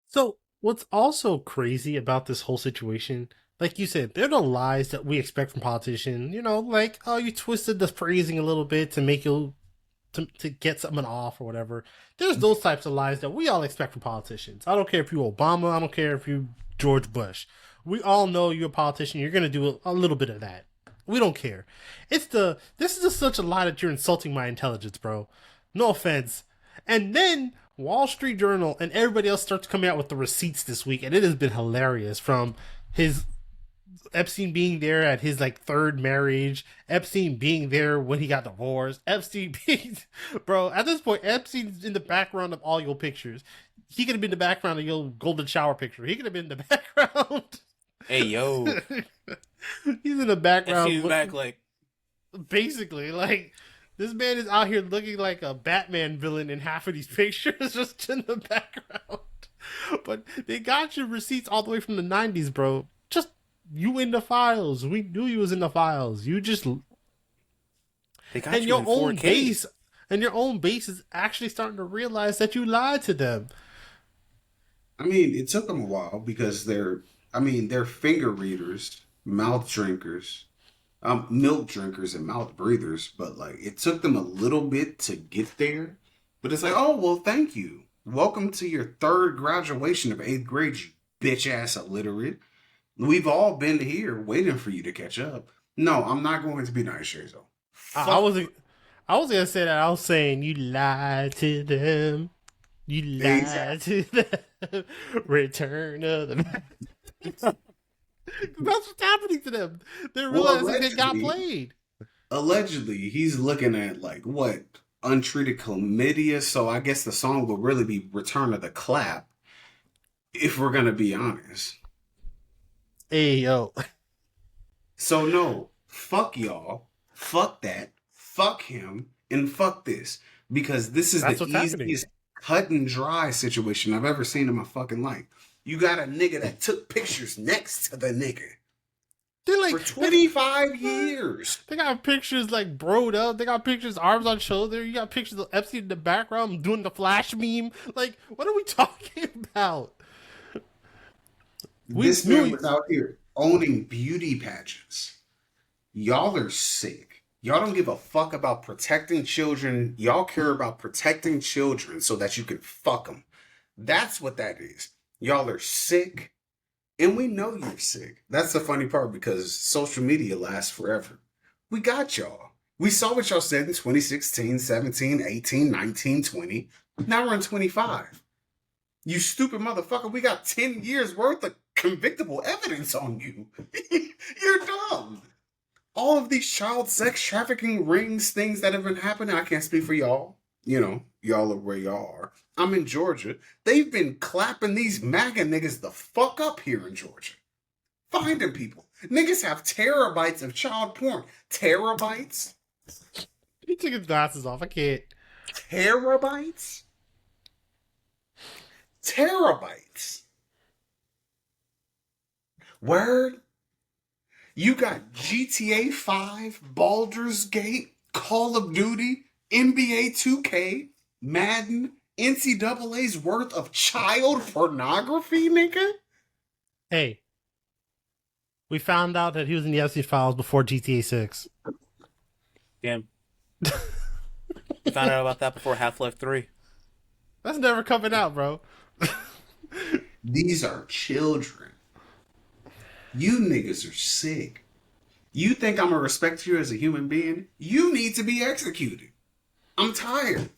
So, what's also crazy about this whole situation, like you said, they're the lies that we expect from politicians. You know, like, oh, you twisted the phrasing a little bit to make you to get someone off or whatever. There's those types of lies that we all expect from politicians. I don't care if you're Obama. I don't care if you're George Bush. We all know you're a politician. You're gonna do a little bit of that. We don't care. This is just such a lie that you're insulting my intelligence, bro. No offense. And then Wall Street Journal and everybody else starts coming out with the receipts this week, and it has been hilarious. From his Epstein being there at his like third marriage, Epstein being there when he got divorced, Epstein being, bro, at this point, Epstein's in the background of all your pictures. He could have been the background of your golden shower picture. He could have been the background. Hey yo, He's in the background. Epstein back like Basically, like, this man is out here looking like a Batman villain in half of these pictures, just in the background. But they got your receipts all the way from the 90s, bro. Just you in the files. We knew you was in the files. You just they got and you your in own 4K. base and your own base is actually starting to realize that you lied to them. I mean, it took them a while because they're finger readers, mouth drinkers, milk drinkers and mouth breathers, but like it took them a little bit to get there. But it's like, oh well, thank you. Welcome to your third graduation of eighth grade, you bitch ass illiterate. We've all been here waiting for you to catch up. No, I'm not going to be nice, Shazo. I Fuck wasn't. I was gonna say that. I was saying you lied to them. You lied exactly. to them. Return of the. That's what's happening to them. They're Well, realizing they got played. allegedly, he's looking at like what untreated chlamydia. So I guess the song will really be "Return of the Clap," if we're gonna be honest. Hey yo, So no, fuck y'all, fuck that, fuck him, and fuck this. Because this is that's the what's happening. easiest cut and dry situation I've ever seen in my fucking life. You got a nigga that took pictures next to the nigga They're for like 25 years. they got pictures like broed up. They got pictures arms on shoulder. You got pictures of Epstein in the background doing the flash meme. Like, what are we talking about? We This knew man was out here owning beauty pageants. Y'all are sick. Y'all don't give a fuck about protecting children. Y'all care about protecting children so that you can fuck them. That's what that is. Y'all are sick, and we know you're sick. That's the funny part because social media lasts forever. We got y'all. We saw what y'all said in 2016, 17, 18, 19, 20. Now we're in 25. You stupid motherfucker, we got 10 years worth of convictable evidence on you. You're dumb. All of these child sex trafficking rings, things that have been happening, I can't speak for y'all. You know, y'all are where y'all are. I'm in Georgia. They've been clapping these MAGA niggas the fuck up here in Georgia. Finding people. Niggas have terabytes of child porn. Terabytes? he took his glasses off. I can't. Terabytes? Terabytes. Word? You got GTA 5, Baldur's Gate, Call of Duty, NBA 2K, Madden, NCAA's worth of child pornography, nigga? Hey, we found out that he was in the Epstein files before GTA 6. damn. Found out about that before Half-Life 3. That's never coming out, bro. These are children. You niggas are sick. You think I'm gonna respect you as a human being? You need to be executed. I'm tired.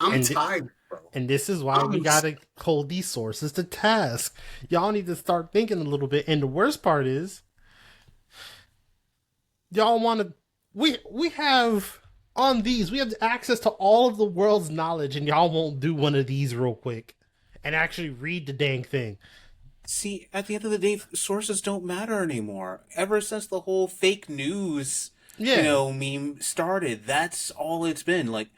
I'm tired, bro. And this is why we gotta hold these sources to task. Y'all need to start thinking a little bit. And the worst part is, y'all want to. We have on these. We have access to all of the world's knowledge, and y'all won't do one of these real quick. and actually read the dang thing. See, at the end of the day, sources don't matter anymore. Ever since the whole fake news, Yeah. meme started, that's all it's been. Like,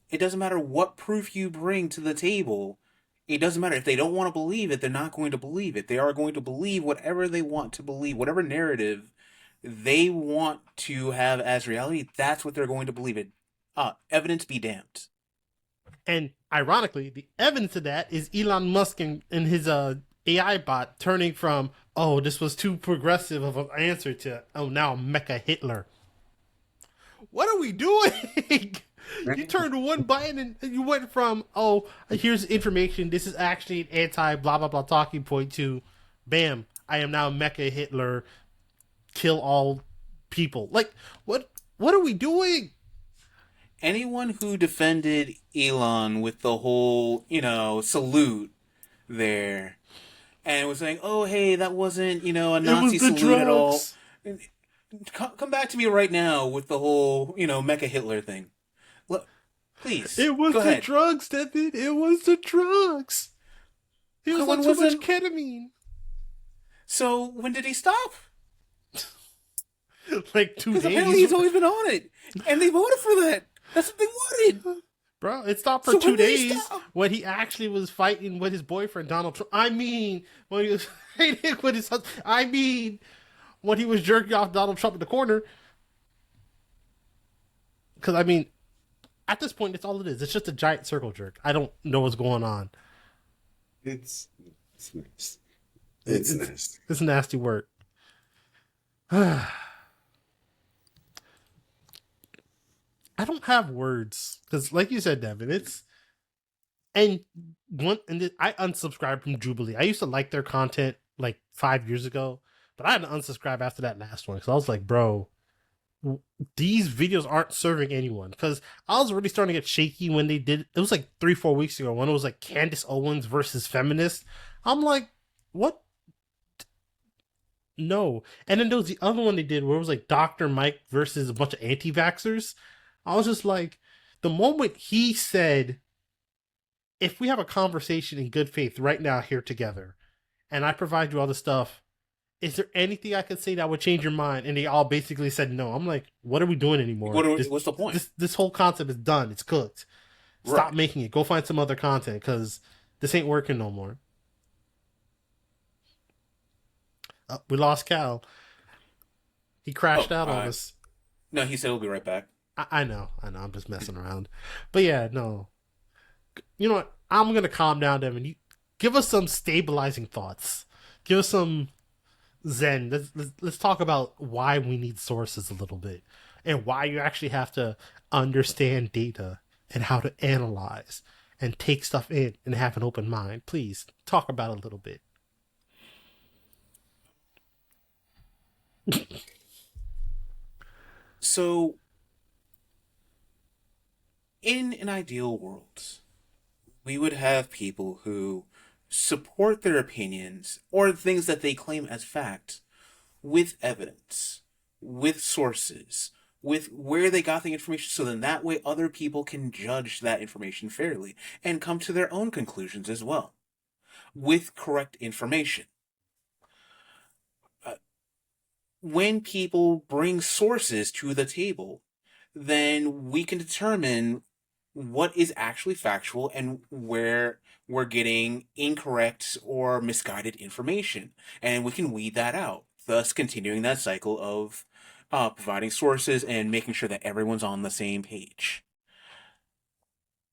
it doesn't matter what proof you bring to the table. It doesn't matter. If they don't want to believe it, they're not going to believe it. They are going to believe whatever they want to believe, whatever narrative they want to have as reality. That's what they're going to believe it. Evidence be damned. And ironically, the evidence of that is Elon Musk and his AI bot turning from, oh, this was too progressive of an answer to, oh, now Mecha Hitler. What are we doing? You turned one button and you went from, oh, here's information. This is actually an anti blah blah blah talking point to, bam, I am now Mecha Hitler. Kill all people. Like, what are we doing? Anyone who defended Elon with the whole, salute there, and was saying, "Oh, hey, that wasn't, a It was Nazi the salute at all." drugs. Come back to me right now with the whole, Mecha Hitler thing. Look, please, It was go the ahead. drugs, Devin. It was the drugs. He was When on too was much it? ketamine. So when did he stop? Like 2 Because days. apparently he's always been on it, and they voted for that. That's what they wanted. Bro, it stopped for So 2 when did he days stop? when he actually was fighting with his boyfriend, Donald Trump. I mean, when he was fighting with his husband. I mean, when he was jerking off Donald Trump in the corner. Because, I mean, at this point, it's all it is. It's just a giant circle jerk. I don't know what's going on. It's nice. It's nice. It's nasty work. I don't have words because, like you said, Devin, it's I unsubscribed from Jubilee. I used to like their content like 5 years ago, but I had to unsubscribe after that last one because I was like, bro, these videos aren't serving anyone. Because I was already starting to get shaky when they did. It was like 3-4 weeks ago when it was like Candace Owens versus feminist. I'm like, what? No. And then there was the other one they did where it was like Dr. Mike versus a bunch of anti-vaxxers. I was just like, the moment he said, if we have a conversation in good faith right now here together, and I provide you all the stuff, is there anything I could say that would change your mind? And they all basically said no. I'm like, what are we doing anymore? What's the point? This whole concept is done. It's cooked. Stop Right. making it. Go find some other content because this ain't working no more. We lost Cal. He crashed out on us. No, he said he'll be right back. I know. I'm just messing around. But yeah, no. You know what? I'm going to calm down, Devin. You give us some stabilizing thoughts. Give us some zen. Let's talk about why we need sources a little bit and why you actually have to understand data and how to analyze and take stuff in and have an open mind. Please talk about it a little bit. So, in an ideal world, we would have people who support their opinions or things that they claim as fact with evidence, with sources, with where they got the information, so then that way other people can judge that information fairly and come to their own conclusions as well with correct information. When people bring sources to the table, then we can determine what is actually factual and where we're getting incorrect or misguided information. And we can weed that out, thus continuing that cycle of providing sources and making sure that everyone's on the same page.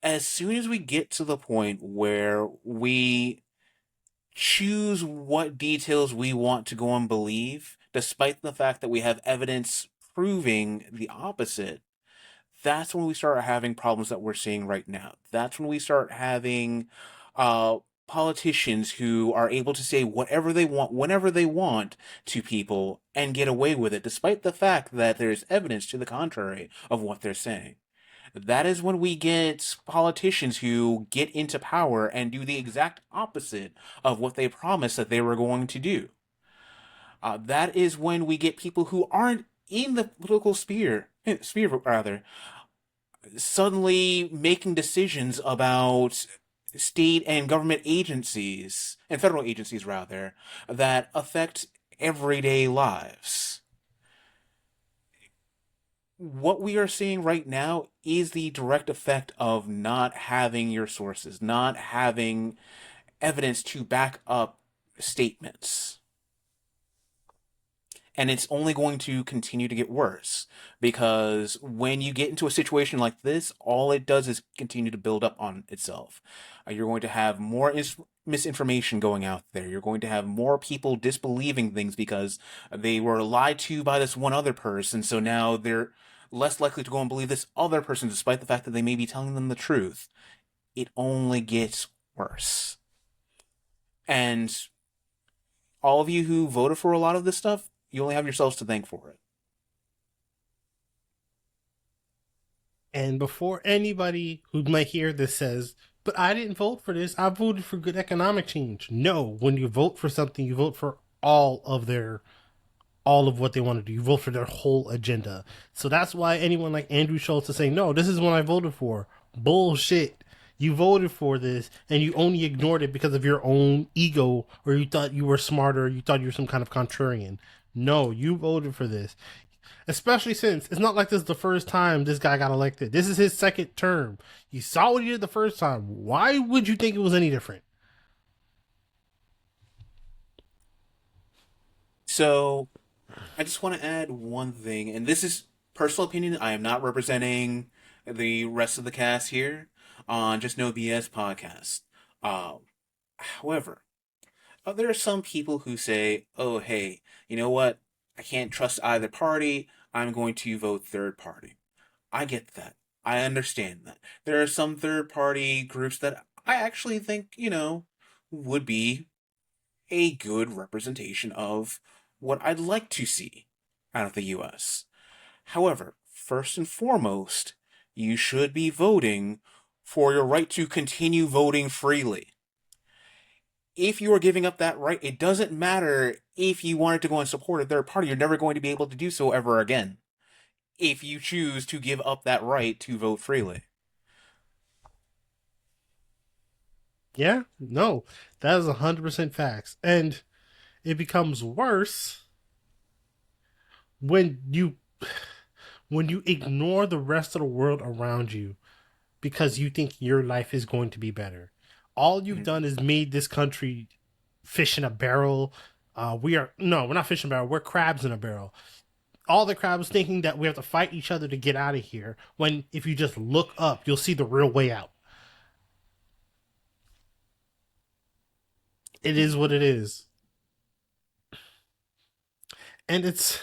As soon as we get to the point where we choose what details we want to go and believe, despite the fact that we have evidence proving the opposite, that's when we start having problems that we're seeing right now. That's when we start having politicians who are able to say whatever they want, whenever they want to people and get away with it, despite the fact that there's evidence to the contrary of what they're saying. That is when we get politicians who get into power and do the exact opposite of what they promised that they were going to do. That is when we get people who aren't in the political sphere rather, suddenly making decisions about state and government agencies, and federal agencies rather, that affect everyday lives. What we are seeing right now is the direct effect of not having your sources, not having evidence to back up statements. And it's only going to continue to get worse because when you get into a situation like this, all it does is continue to build up on itself. You're going to have more misinformation going out there. You're going to have more people disbelieving things because they were lied to by this one other person, so now they're less likely to go and believe this other person despite the fact that they may be telling them the truth. It only gets worse. And all of you who voted for a lot of this stuff, you only have yourselves to thank for it. And before anybody who might hear this says, but I didn't vote for this, I voted for good economic change. No, when you vote for something, you vote for all of what they want to do. You vote for their whole agenda. So that's why anyone like Andrew Schultz is saying, no, this is what I voted for. Bullshit. You voted for this and you only ignored it because of your own ego, or you thought you were smarter, you thought you were some kind of contrarian. No, you voted for this. Especially since it's not like this is the first time this guy got elected. This is his second term. You saw what he did the first time. Why would you think it was any different? So, I just want to add one thing, and this is personal opinion. I am not representing the rest of the cast here on Just No BS podcast. However, there are some people who say, oh, hey, you know what? I can't trust either party. I'm going to vote third party. I get that. I understand that. There are some third party groups that I actually think, would be a good representation of what I'd like to see out of the US. However, first and foremost, you should be voting for your right to continue voting freely. If you are giving up that right, it doesn't matter if you wanted to go and support a third party. You're never going to be able to do so ever again if you choose to give up that right to vote freely. Yeah, no, that is 100% facts. And it becomes worse when you ignore the rest of the world around you because you think your life is going to be better. All you've done is made this country fish in a barrel. We're not fish in a barrel. We're crabs in a barrel. All the crabs thinking that we have to fight each other to get out of here. When if you just look up, you'll see the real way out. It is what it is, and it's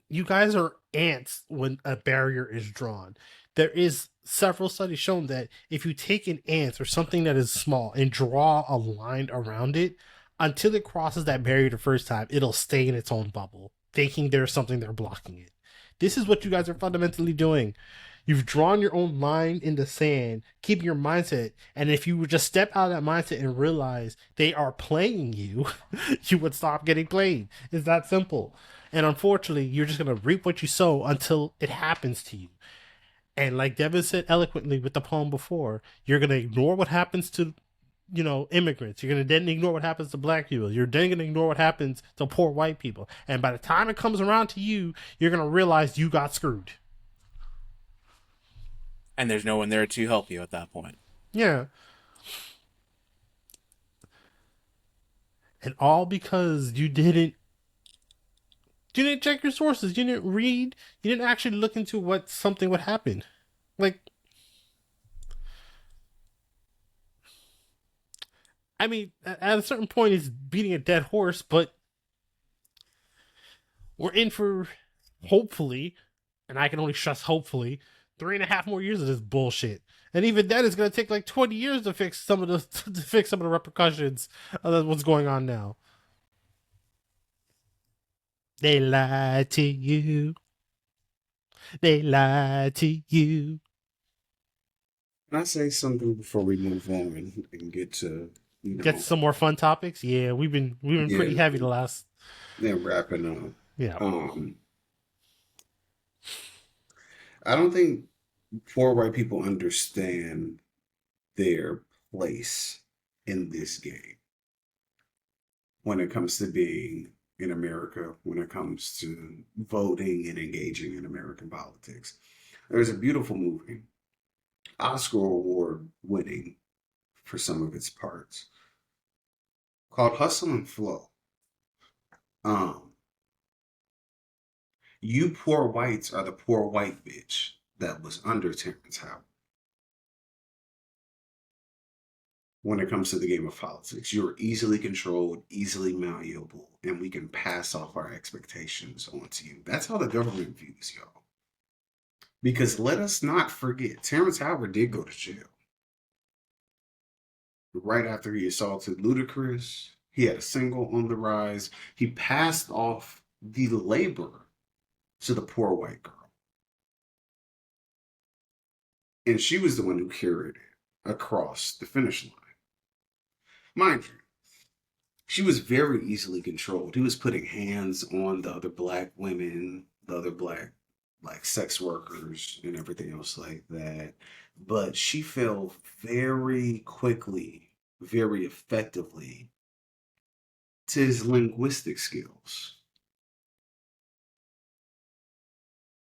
you guys are ants when a barrier is drawn. There is several studies shown that if you take an ant or something that is small and draw a line around it, until it crosses that barrier the first time, it'll stay in its own bubble, thinking there's something there blocking it. This is what you guys are fundamentally doing. You've drawn your own line in the sand, keeping your mindset, and if you would just step out of that mindset and realize they are playing you, you would stop getting played. It's that simple. And unfortunately, you're just going to reap what you sow until it happens to you. And like Devin said eloquently with the poem before, you're going to ignore what happens to, immigrants. You're going to then ignore what happens to black people. You're then going to ignore what happens to poor white people. And by the time it comes around to you, you're going to realize you got screwed. And there's no one there to help you at that point. Yeah. And all because you didn't check your sources. You didn't read. You didn't actually look into what something would happen. Like, I mean, at a certain point, it's beating a dead horse, but we're in for, hopefully, and I can only stress hopefully, 3.5 more years of this bullshit. And even then, it's going to take like 20 years to fix some of the repercussions of what's going on now. They lied to you. They lied to you. Can I say something before we move on and get to get some more fun topics? Yeah, we've been pretty heavy the last. Yeah, wrapping up. Yeah. I don't think poor white people understand their place in this game when it comes to being in America, when it comes to voting and engaging in American politics. There's a beautiful movie, Oscar Award winning for some of its parts, called Hustle and Flow. Um, you poor whites are the poor white bitch that was under Terrence Howard. When it comes to the game of politics, you're easily controlled, easily malleable, and we can pass off our expectations onto you. That's how the government views y'all. Because let us not forget, Terrence Howard did go to jail. Right after he assaulted Ludacris, he had a single on the rise. He passed off the labor to the poor white girl. And she was the one who carried it across the finish line. Mind you, she was very easily controlled. He was putting hands on the other black women, the other black like sex workers and everything else like that. But she fell very quickly, very effectively to his linguistic skills.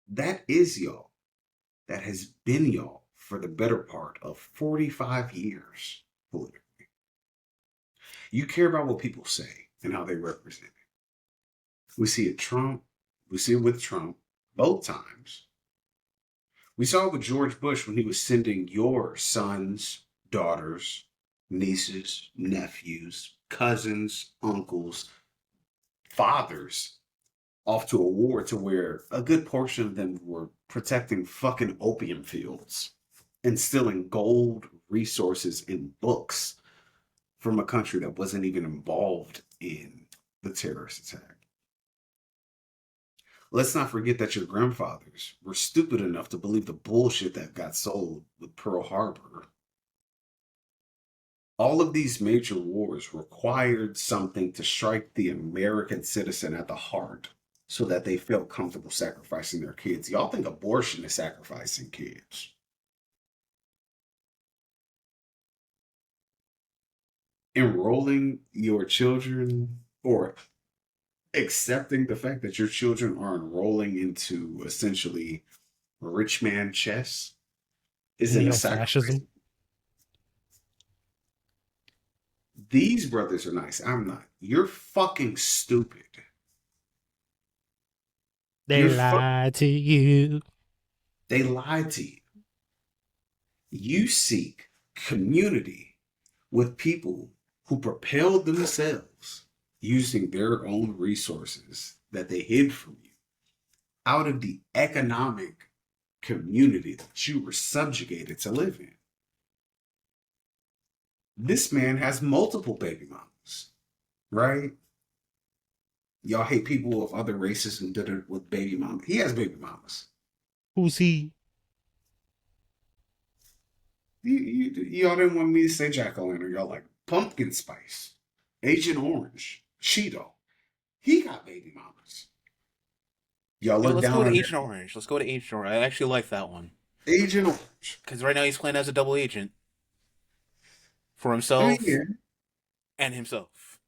That is y'all. That has been y'all for the better part of 45 years politically. You care about what people say and how they represent it. We see it Trump. We see it with Trump both times. We saw it with George Bush when he was sending your sons, daughters, nieces, nephews, cousins, uncles, fathers off to a war to where a good portion of them were protecting fucking opium fields and stealing gold, resources, and books from a country that wasn't even involved in the terrorist attack. Let's not forget that your grandfathers were stupid enough to believe the bullshit that got sold with Pearl Harbor. All of these major wars required something to strike the American citizen at the heart so that they felt comfortable sacrificing their kids. Y'all think abortion is sacrificing kids. Enrolling your children or accepting the fact that your children are enrolling into essentially rich man chess isn't a sacrifice. Neo-fascism. These brothers are nice. I'm not. You're fucking stupid. They lied to you. They lied to you. You seek community with people who propelled themselves using their own resources that they hid from you out of the economic community that you were subjugated to live in. This man has multiple baby mamas, right? Y'all hate people of other races who did it with baby mamas. He has baby mamas. Who's he? Y'all didn't want me to say jack-o'-lantern. Y'all like pumpkin spice, Agent Orange, Cheeto. He got baby mamas. Y'all look Let's down go to on Agent Orange. Let's go to Agent Orange. I actually like that one. Agent Orange. Because right now he's playing as a double agent. For himself and himself.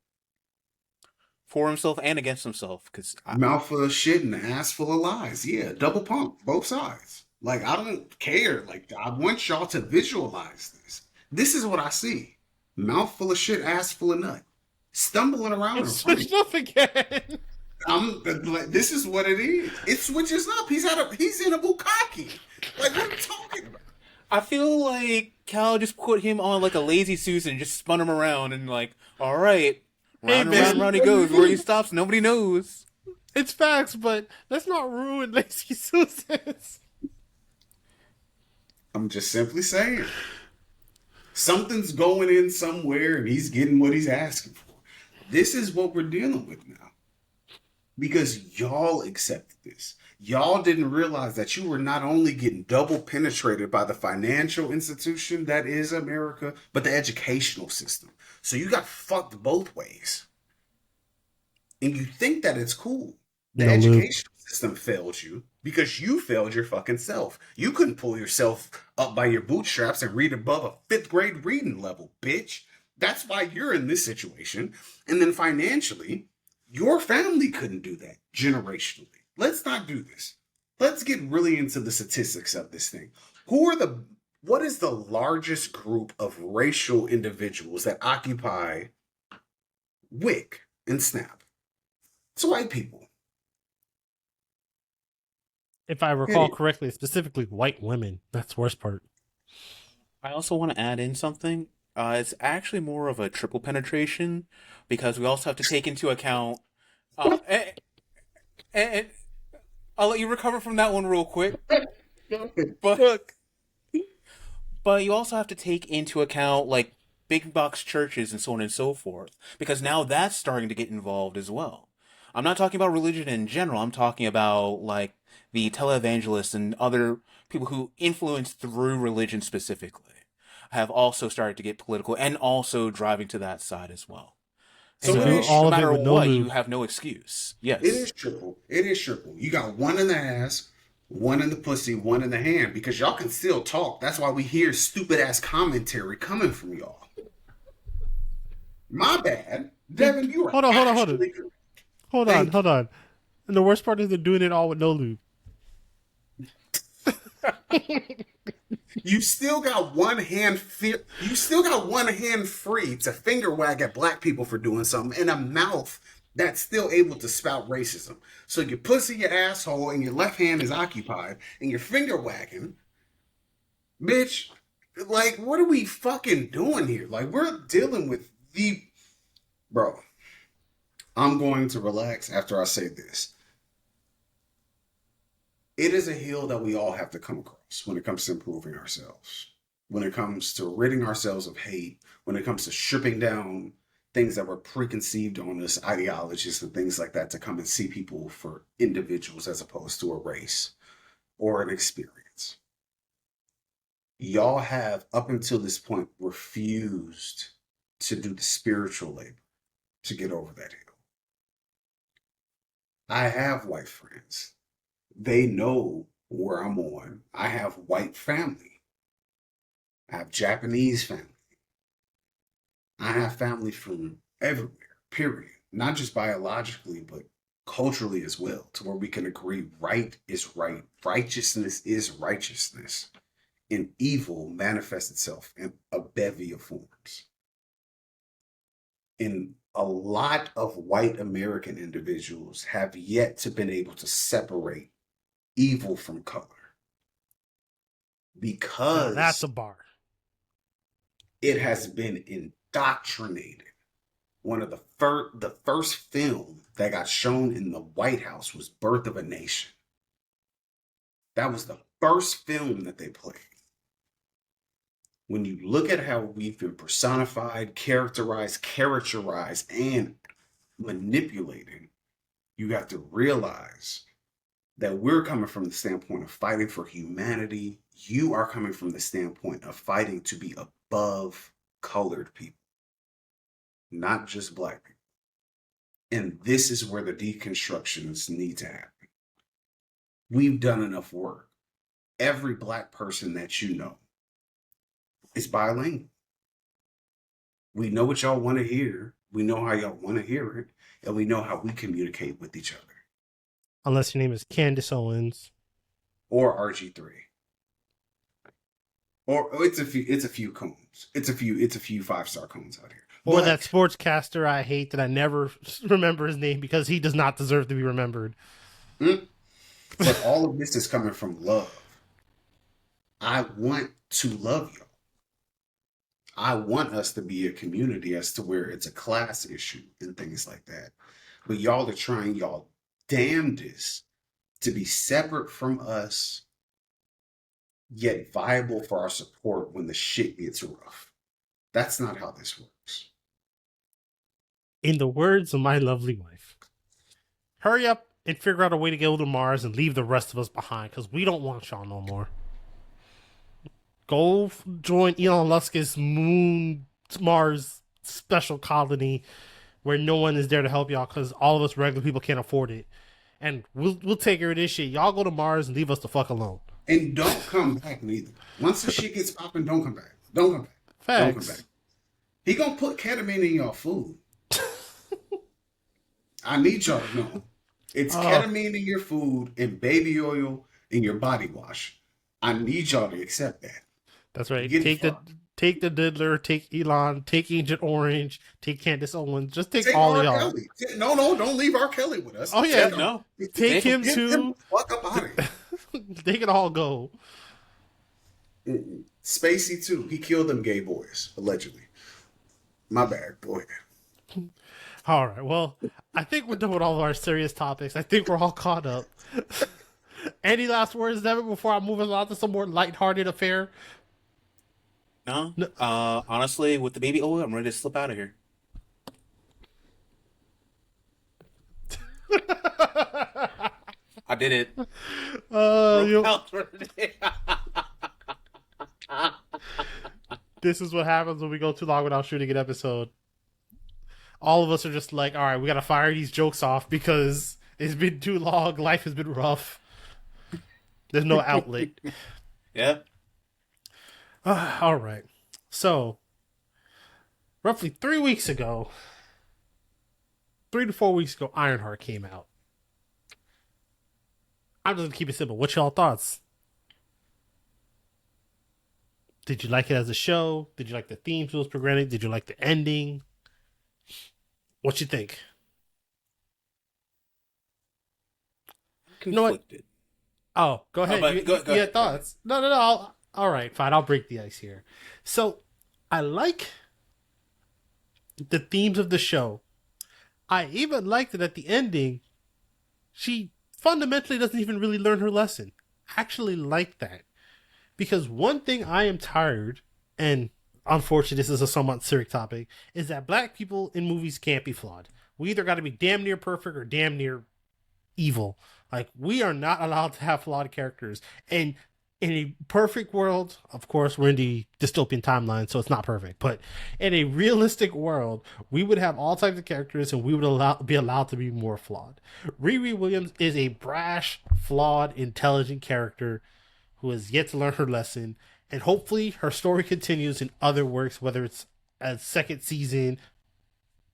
For himself and against himself. Mouth full of shit and ass full of lies. Yeah, double pump, both sides. Like, I don't care. Like, I want y'all to visualize this. This is what I see. Mouth full of shit, ass full of nut. Stumbling around. It switched up again. This is what it is. It switches up. He's in a bukkake. Like, what are you talking about? I feel like Cal just put him on like a lazy Susan, just spun him around and like, all right, round and round he goes. Where he stops, nobody knows. It's facts, but let's not ruin Lazy Susan's. I'm just simply saying. Something's going in somewhere and he's getting what he's asking for. This is what we're dealing with now. Because y'all accepted this. Y'all didn't realize that you were not only getting double penetrated by the financial institution that is America, but the educational system. So you got fucked both ways. And you think that it's cool. The educational system failed you. because you failed your fucking self. You couldn't pull yourself up by your bootstraps and read above a fifth grade reading level, bitch. That's why you're in this situation. And then financially, your family couldn't do that generationally. Let's not do this. Let's get really into the statistics of this thing. What is the largest group of racial individuals that occupy WIC and SNAP? It's white people. If I recall correctly, specifically white women. That's the worst part. I also want to add in something. It's actually more of a triple penetration because we also have to take into account. And I'll let you recover from that one real quick. But but you also have to take into account like big box churches and so on and so forth because now that's starting to get involved as well. I'm not talking about religion in general. I'm talking about like the televangelists and other people who influence through religion specifically have also started to get political and also driving to that side as well. So it So is all no of it matter with no what, lube. you have no excuse. Yes. It is triple. It is triple. You got one in the ass, one in the pussy, one in the hand, because y'all can still talk. That's why we hear stupid ass commentary coming from y'all. My bad. Devin, you are Hold on. actually correct. Thank Hold on. And the worst part is they're doing it all with no lube. You still got one hand you still got one hand free to finger wag at black people for doing something and a mouth that's still able to spout racism. So your pussy, your asshole, and your left hand is occupied, and you're finger wagging. Bitch, like, what are we fucking doing here? Like, we're dealing with the. Bro, I'm going to relax after I say this. It is a hill that we all have to come across when it comes to improving ourselves, when it comes to ridding ourselves of hate, when it comes to stripping down things that were preconceived on us, ideologies and things like that, to come and see people for individuals as opposed to a race or an experience. Y'all have, up until this point, refused to do the spiritual labor to get over that hill. I have white friends. They know where I'm on. I have white family. I have Japanese family. I have family from everywhere, period. Not just biologically, but culturally as well, to where we can agree right is right, righteousness is righteousness, and evil manifests itself in a bevy of forms. And a lot of white American individuals have yet to been able to separate evil from color because Now that's a bar. it has been indoctrinated. One of the first film that got shown in the White House was Birth of a Nation. That was the first film that they played. When you look at how we've been personified, characterized, and manipulated, you have to realize that we're coming from the standpoint of fighting for humanity. You are coming from the standpoint of fighting to be above colored people, not just black people. And this is where the deconstructions need to happen. We've done enough work. Every black person that you know is bilingual. We know what y'all want to hear. We know how y'all want to hear it. And we know how we communicate with each other. Unless your name is Candace Owens. Or RG3. Or it's a few cones. It's a few 5-star cones out here. Or that sportscaster I hate that I never remember his name because he does not deserve to be remembered. But all of this is coming from love. I want to love y'all. I want us to be a community as to where it's a class issue and things like that. But y'all are trying y'all damnedest to be separate from us, yet viable for our support when the shit gets rough. That's not how this works. In the words of my lovely wife, hurry up and figure out a way to go to Mars and leave the rest of us behind because we don't want y'all no more. Go join Elon Musk's moon Mars special colony where no one is there to help y'all because all of us regular people can't afford it. and we'll take care of this shit. Y'all go to Mars and leave us the fuck alone. And don't come back neither. Once the shit gets popping, don't come back. Don't come back. Don't come Facts. back. He gonna put ketamine in your food. I need y'all to know. It's ketamine in your food and baby oil in your body wash. I need y'all to accept that. That's right. Get Take the Diddler, take Elon, take Agent Orange, take Candace Owens. Just take Take all R. of y'all. Kelly. No, don't leave R. Kelly with us. Oh yeah, No. take him Get too. him the fuck up out of here. They can all go. Spacey too. He killed them gay boys, allegedly. My bad. Go ahead. All right. Well, I think we're done with all of our serious topics. I think we're all caught up. Any last words, Devin, before I move on to some more lighthearted affair? No. Honestly, with the baby oil, I'm ready to slip out of here. I did it. This is what happens when we go too long without shooting an episode. All of us are just like, all right, we got to fire these jokes off because it's been too long. Life has been rough. There's no outlet. Yeah. All right. So, roughly 3 weeks ago, 3 to 4 weeks ago, Ironheart came out. I'm just going to keep it simple. What's y'all thoughts? Did you like it as a show? Did you like the themes it was presenting? Did you like the ending? What you think? Conflicted. Oh, go ahead. Go you ahead. had thoughts? No. All right, fine. I'll break the ice here. So, I like the themes of the show. I even liked that at the ending, she fundamentally doesn't even really learn her lesson. I actually like that. Because one thing I am tired, and unfortunately this is a somewhat serious topic, is that black people in movies can't be flawed. We either got to be damn near perfect or damn near evil. Like, we are not allowed to have flawed characters. And in a perfect world, of course, we're in the dystopian timeline, so it's not perfect. But in a realistic world, we would have all types of characters, and we would be allowed to be more flawed. Riri Williams is a brash, flawed, intelligent character who has yet to learn her lesson, and hopefully her story continues in other works, whether it's a second season,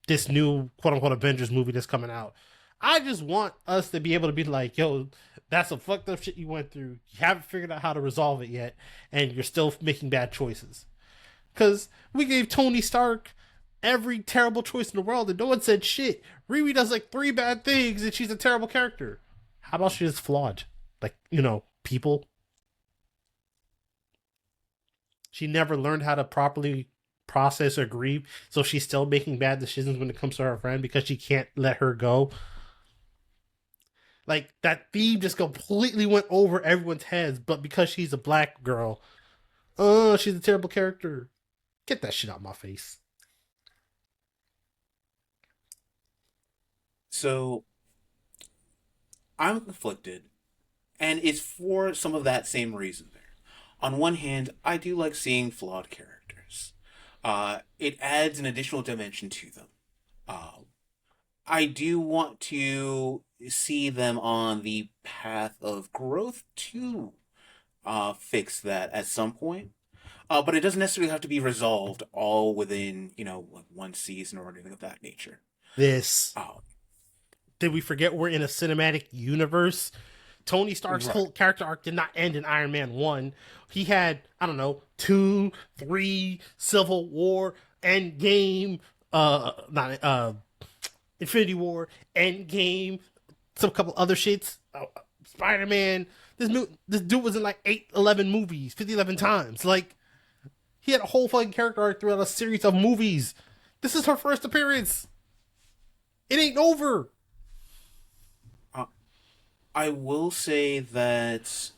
this new quote-unquote Avengers movie that's coming out. I just want us to be able to be like, yo, that's some fucked up shit you went through. You haven't figured out how to resolve it yet, and you're still making bad choices. Because we gave Tony Stark every terrible choice in the world, and no one said shit. Riri does like 3 bad things, and she's a terrible character. How about she's flawed? Like, people. She never learned how to properly process or grieve, so she's still making bad decisions when it comes to her friend because she can't let her go. Like, that theme just completely went over everyone's heads, but because she's a black girl, she's a terrible character. Get that shit out of my face. So, I'm conflicted, and it's for some of that same reason there. On one hand, I do like seeing flawed characters. It adds an additional dimension to them. I do want to see them on the path of growth to fix that at some point. But it doesn't necessarily have to be resolved all within, like one season or anything of that nature. Did we forget we're in a cinematic universe? Tony Stark's whole character arc did not end in Iron Man 1. He had, 2, 3, Civil War, Endgame, Infinity War, Endgame, some couple other shits, Spider-Man. This dude was in like 11 movies, 11 times. Like, he had a whole fucking character arc throughout a series of movies. This is her first appearance. It ain't over. I will say that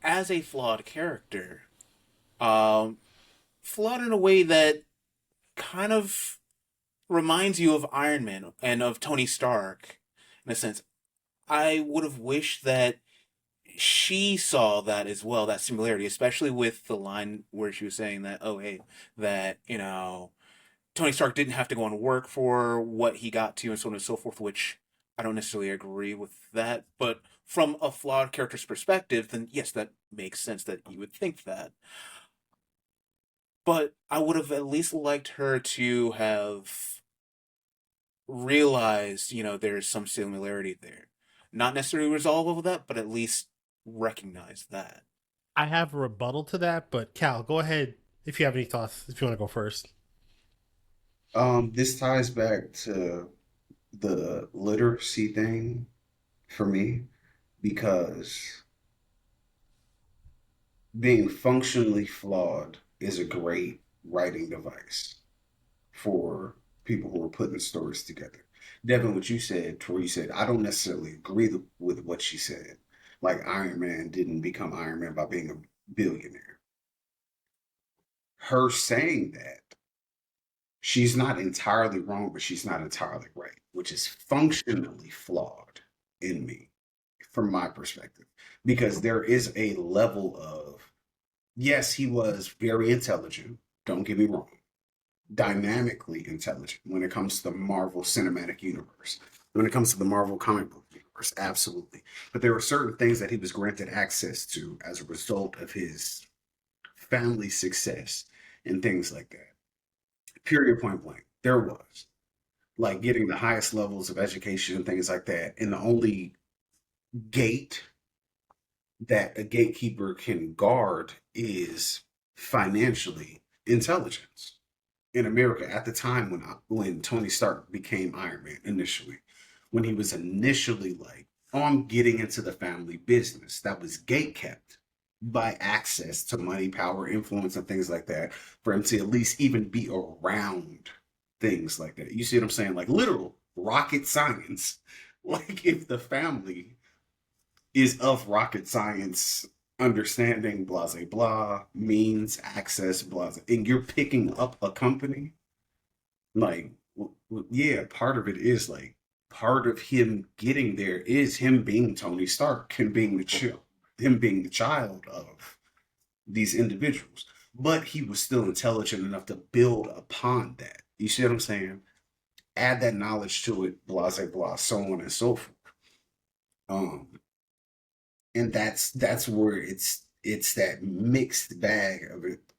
as a flawed character, flawed in a way that kind of reminds you of Iron Man and of Tony Stark, in a sense. I would have wished that she saw that as well, that similarity, especially with the line where she was saying that, Tony Stark didn't have to go and work for what he got to and so on and so forth, which I don't necessarily agree with that, but from a flawed character's perspective, then yes, that makes sense that you would think that. But I would have at least liked her to have realized, there's some similarity there. Not necessarily resolve all of that, but at least recognize that. I have a rebuttal to that, but Cal, go ahead if you have any thoughts. If you want to go first. This ties back to the literacy thing for me because being functionally flawed is a great writing device for people who are putting stories together. Devin, what you said, Tori, you said, I don't necessarily agree with what she said. Like Iron Man didn't become Iron Man by being a billionaire. Her saying that, she's not entirely wrong, but she's not entirely right, which is functionally flawed in me, from my perspective. Because there is a level of, yes, he was very intelligent, don't get me wrong, dynamically intelligent when it comes to the Marvel Cinematic Universe, when it comes to the Marvel comic book universe, absolutely. But there were certain things that he was granted access to as a result of his family success and things like that. Period, point blank. There was like getting the highest levels of education and things like that. And the only gate that a gatekeeper can guard is financially intelligence in America at the time when Tony Stark became Iron Man initially, when he was initially like, "Oh, I'm getting into the family business," that was gate kept by access to money, power, influence, and things like that, for him to at least even be around things like that. You see what I'm saying? Like literal rocket science. Like if the family is of rocket science understanding, blah blah blah, means access, blah, blah, and you're picking up a company, like yeah, part of it is like part of him getting there is him being Tony Stark and being him being the child of these individuals, but he was still intelligent enough to build upon that. You see what I'm saying? Add that knowledge to it, blah blah blah, so on and so forth. um and that's where it's that mixed bag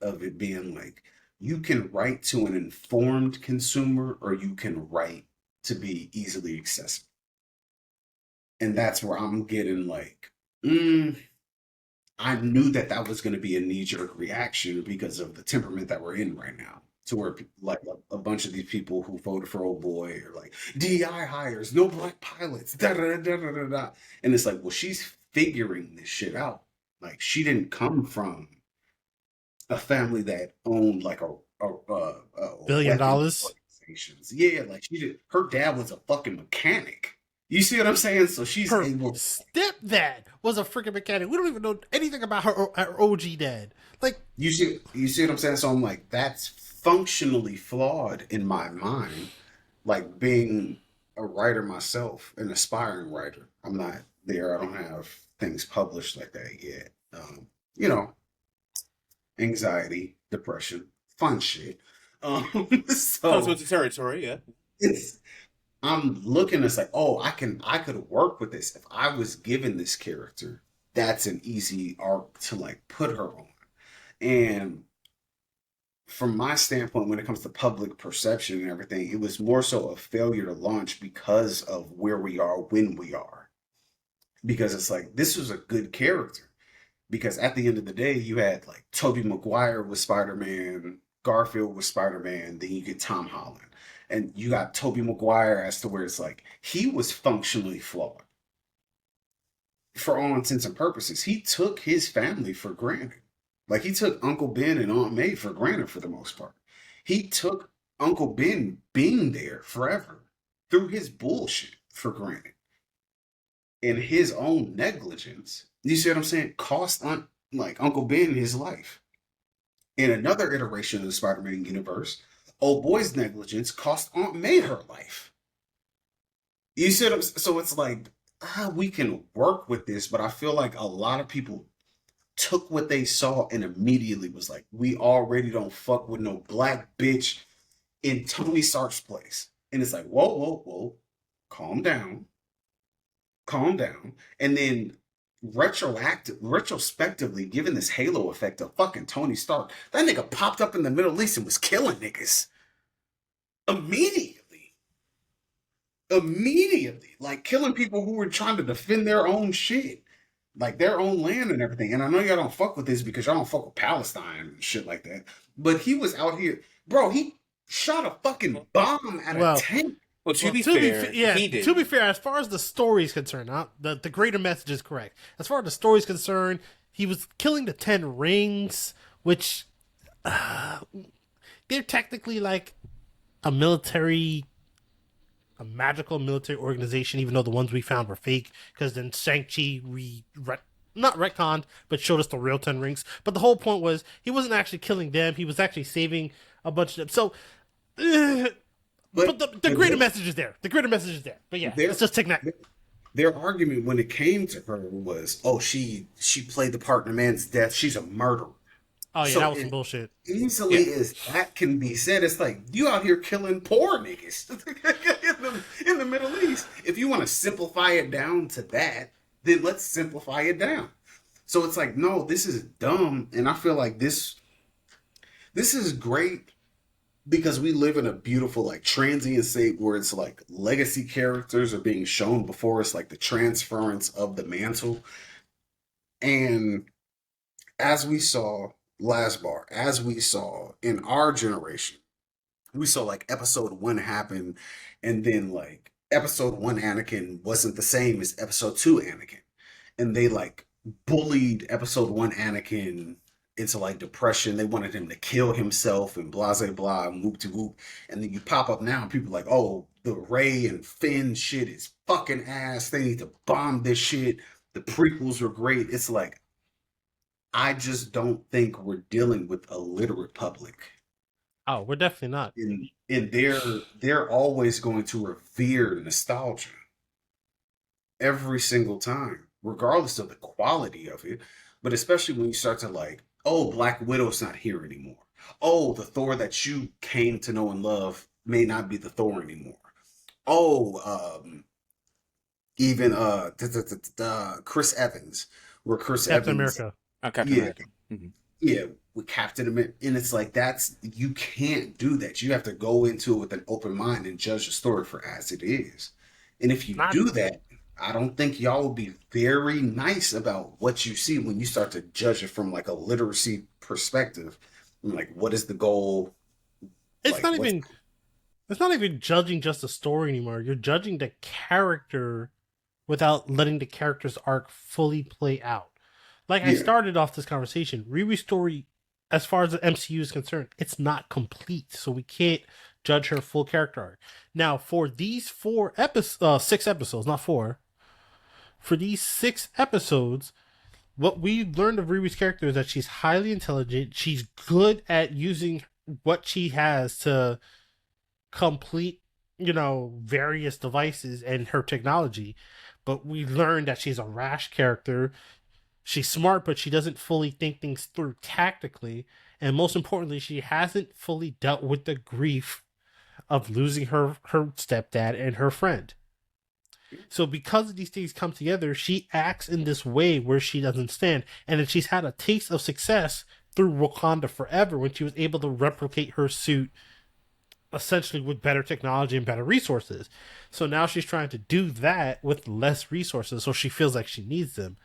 of it being like you can write to an informed consumer or you can write to be easily accessible, and that's where I'm getting like, I knew that that was going to be a knee-jerk reaction because of the temperament that we're in right now, to where like a bunch of these people who voted for old boy are like DI hires, no black pilots, da da da da da da, and it's like, well, she's figuring this shit out. Like she didn't come from a family that owned like a $1 billion. weapons organizations. Yeah, like she did. Her dad was a fucking mechanic. You see what I'm saying? So she's Her able. stepdad was a freaking mechanic. We don't even know anything about her OG dad. Like, You see what I'm saying? So I'm like, that's functionally flawed in my mind. Like being a writer myself, an aspiring writer. I'm not there. I don't have things published like that yet. You know, anxiety, depression, fun shit. Comes So with the territory, yeah. it's I'm looking, it's like, oh, I could work with this if I was given this character. That's an easy arc to like put her on. And from my standpoint, when it comes to public perception and everything, it was more so a failure to launch because of where we are when we are. Because it's like this was a good character. Because at the end of the day, you had like Tobey Maguire with Spider-Man, Garfield with Spider-Man, then you get Tom Holland. And you got Tobey Maguire as to where it's like he was functionally flawed for all intents and purposes. He took his family for granted. Like he took Uncle Ben and Aunt May for granted for the most part. He took Uncle Ben being there forever through his bullshit for granted. And his own negligence, you see what I'm saying, cost like Uncle Ben his life. In another iteration of the Spider-Man universe, old boy's negligence cost Aunt May her life. You see what I'm so it's like, we can work with this, but I feel like a lot of people took what they saw and immediately was like, we already don't fuck with no black bitch in Tony Stark's place. And it's like, whoa, whoa, whoa, calm down. calm down, and then retrospectively giving this halo effect of fucking Tony Stark. That nigga popped up in the Middle East and was killing niggas immediately. Immediately. Like killing people who were trying to defend their own shit. Like their own land and everything. And I know y'all don't fuck with this because y'all don't fuck with Palestine and shit like that. But he was out here, bro, he shot a fucking bomb at a tank. Well, to be fair, he did. To be fair, as far as the story is concerned, the greater message is correct. As far as the story is concerned, he was killing the 10 rings, which they're technically like a magical military organization, even though the ones we found were fake, because then Shang-Chi not retconned, but showed us the real 10 rings. But the whole point was he wasn't actually killing them, he was actually saving a bunch of them. So but the greater message is there. The greater message is there. But yeah, it's just technical. Their argument when it came to her was, oh, she played the partner man's death. She's a murderer. Oh yeah, so that was some bullshit. Easily as that can be said, it's like you out here killing poor niggas in the Middle East. If you want to simplify it down to that, then let's simplify it down. So it's like, no, this is dumb, and I feel like this is great because we live in a beautiful like transient state where it's like legacy characters are being shown before us, like the transference of the mantle. And as we saw last bar, as we saw in our generation, we saw like episode 1 happen, and then like episode 1 Anakin wasn't the same as episode 2 Anakin, and they like bullied episode 1 Anakin into like depression. They wanted him to kill himself and blah blah blah and whoop to whoop. And then you pop up now and people are like, oh, the Rey and Finn shit is fucking ass. They need to bomb this shit. The prequels were great. It's like, I just don't think we're dealing with a literate public. Oh, we're definitely not. And they're always going to revere nostalgia every single time, regardless of the quality of it. But especially when you start to like, oh, Black Widow's not here anymore. Oh, the Thor that you came to know and love may not be the Thor anymore. Oh, even Chris Evans, where Chris Captain Evans, America. Captain America. Mm-hmm. Yeah, with Captain America, and it's like you can't do that. You have to go into it with an open mind and judge the story for as it is. And if you do that, I don't think y'all will be very nice about what you see when you start to judge it from like a literacy perspective. Like, what is the goal? It's not even judging just the story anymore. You're judging the character without letting the character's arc fully play out. Like I started off this conversation, Riri's story, as far as the MCU is concerned, it's not complete, so we can't judge her full character arc. Now, for these 6 episodes, not 4. For these 6 episodes, what we learned of Riri's character is that she's highly intelligent. She's good at using what she has to complete, various devices and her technology. But we learned that she's a rash character. She's smart, but she doesn't fully think things through tactically. And most importantly, she hasn't fully dealt with the grief of losing her stepdad and her friend. So because these things come together, she acts in this way where she doesn't stand. And then she's had a taste of success through Wakanda Forever when she was able to replicate her suit essentially with better technology and better resources. So now she's trying to do that with less resources, so she feels like she needs them.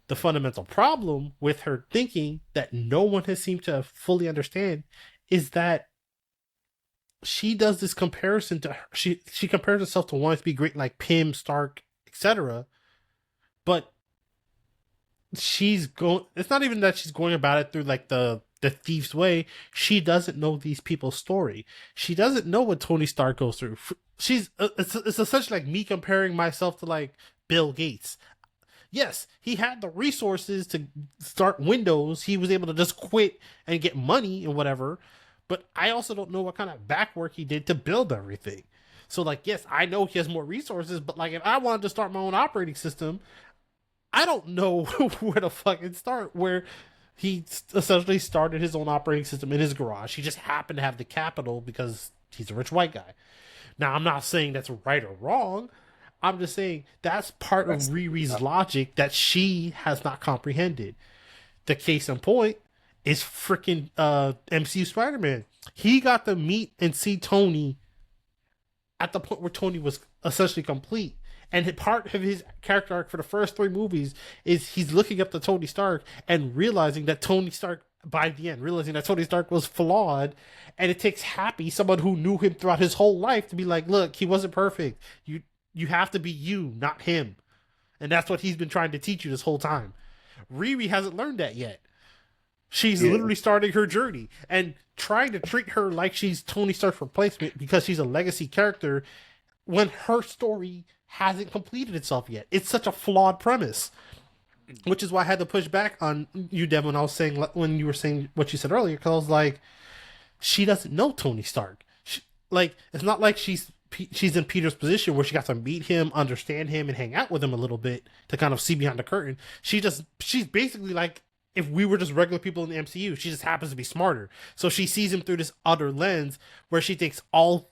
The fundamental problem with her thinking that no one has seemed to fully understand is that she does this comparison to her. She compares herself to wanting to be great like Pym, Stark, etc. But it's not even that she's going about it through like the thief's way. She doesn't know these people's story. She doesn't know what Tony Stark goes through. It's essentially like me comparing myself to like Bill Gates. Yes, he had the resources to start Windows. He was able to just quit and get money and whatever. But I also don't know what kind of back work he did to build everything. So, like, yes, I know he has more resources, but, like, if I wanted to start my own operating system, I don't know where to fucking start. Where he essentially started his own operating system in his garage. He just happened to have the capital because he's a rich white guy. Now, I'm not saying that's right or wrong. I'm just saying that's part of Riri's logic that she has not comprehended. The case in point is freaking MCU Spider-Man. He got to meet and see Tony at the point where Tony was essentially complete. And part of his character arc for the first 3 movies is he's looking up to Tony Stark and realizing that Tony Stark, by the end, realizing that Tony Stark was flawed. And it takes Happy, someone who knew him throughout his whole life, to be like, look, he wasn't perfect. You have to be you, not him. And that's what he's been trying to teach you this whole time. Riri hasn't learned that yet. She's literally starting her journey and trying to treat her like she's Tony Stark's replacement because she's a legacy character when her story hasn't completed itself yet. It's such a flawed premise, which is why I had to push back on you, Devin, when I was saying, when you were saying what you said earlier, because I was like, she doesn't know Tony Stark. It's not like she's in Peter's position where she got to meet him, understand him, and hang out with him a little bit to kind of see behind the curtain. She's basically like, if we were just regular people in the MCU, she just happens to be smarter. So she sees him through this other lens where she thinks all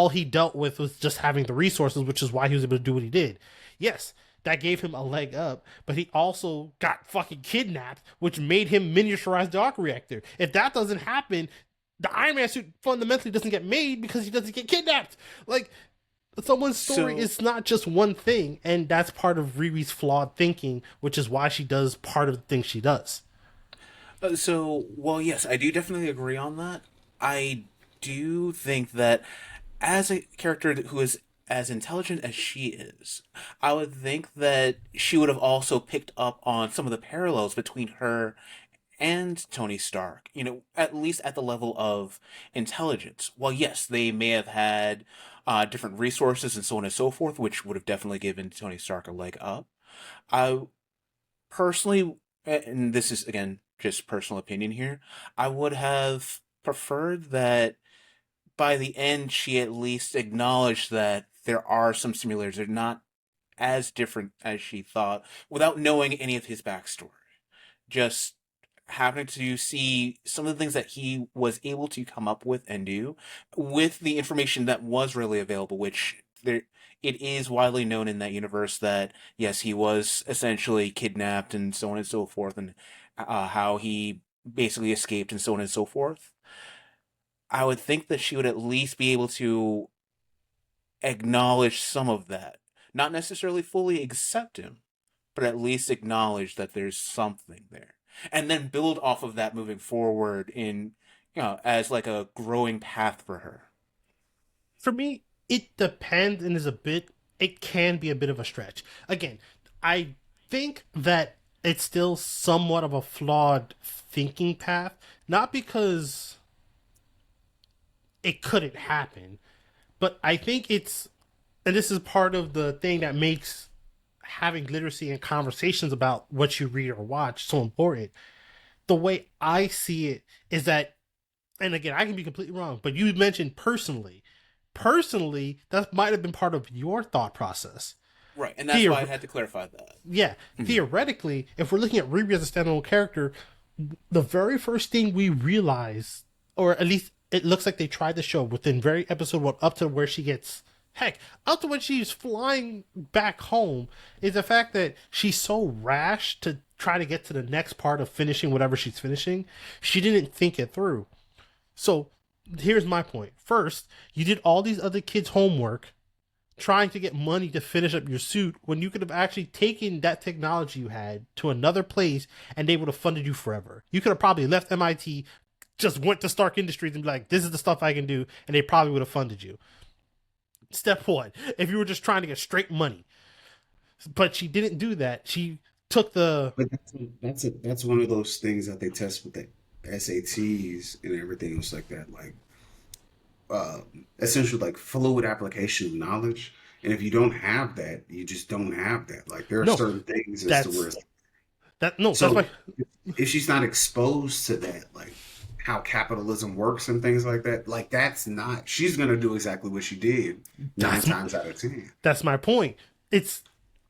he dealt with was just having the resources, which is why he was able to do what he did. Yes, that gave him a leg up, but he also got fucking kidnapped, which made him miniaturize the arc reactor. If that doesn't happen, the Iron Man suit fundamentally doesn't get made because he doesn't get kidnapped. Like, someone's story is not just one thing, and that's part of Riri's flawed thinking, which is why she does part of the things she does. Well, yes, I do definitely agree on that. I do think that as a character who is as intelligent as she is, I would think that she would have also picked up on some of the parallels between her and Tony Stark, at least at the level of intelligence. Well, yes, they may have had different resources and so on and so forth, which would have definitely given Tony Stark a leg up. I personally, and this is, again, just personal opinion here, I would have preferred that by the end she at least acknowledged that there are some similarities. They're not as different as she thought without knowing any of his backstory. Just happening to see some of the things that he was able to come up with and do with the information that was really available, which it is widely known in that universe that, yes, he was essentially kidnapped and so on and so forth, and how he basically escaped and so on and so forth. I would think that she would at least be able to acknowledge some of that. Not necessarily fully accept him, but at least acknowledge that there's something there. And then build off of that moving forward as like a growing path for her. For me, it depends and it can be a bit of a stretch. Again, I think that it's still somewhat of a flawed thinking path, not because it couldn't happen, but I think and this is part of the thing that makes having literacy and conversations about what you read or watch so important. The way I see it is that, and again, I can be completely wrong, but you mentioned personally, that might have been part of your thought process. Right, and that's why I had to clarify that. Yeah, theoretically, if we're looking at Riri as a standalone character, the very first thing we realize, or at least it looks like they tried to show within very episode 1 up to where she gets, up to when she's flying back home, is the fact that she's so rash to try to get to the next part of finishing whatever she's finishing. She didn't think it through. So here's my point. First, you did all these other kids' homework trying to get money to finish up your suit when you could have actually taken that technology you had to another place and they would have funded you forever. You could have probably left MIT, just went to Stark Industries and be like, this is the stuff I can do, and they probably would have funded you. Step 1, if you were just trying to get straight money. But she didn't do that. She took the... But that's one of those things that they test with the SATs and everything else like that. Like, essentially like fluid application of knowledge. And if you don't have that, you just don't have that. Like, there are certain things as to where it's like, if she's not exposed to that, like how capitalism works and things like that, like she's gonna do exactly what she did 9 times out of 10. That's my point.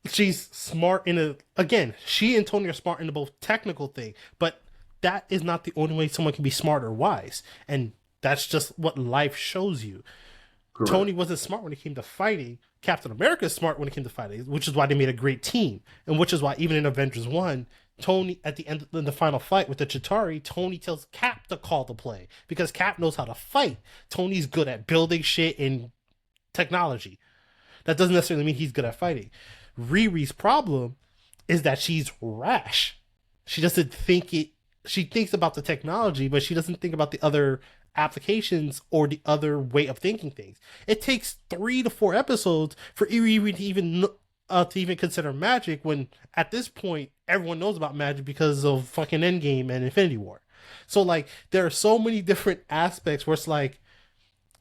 She's smart she and Tony are smart in the both technical thing, but that is not the only way someone can be smart or wise. And that's just what life shows you. Tony Correct. wasn't smart when it came to fighting. Captain America is smart when it came to fighting, which is why they made a great team, and which is why even in Avengers 1, Tony at the end in the final fight with the Chitauri, Tony tells Cap to call the play because Cap knows how to fight. Tony's good at building shit and technology. That doesn't necessarily mean he's good at fighting. Riri's problem is that she's rash. She doesn't think it. She thinks about the technology, but she doesn't think about the other applications or the other way of thinking things. It takes 3 to 4 episodes for Riri to even consider magic. When at this point everyone knows about magic because of fucking Endgame and Infinity War. So like there are so many different aspects where it's like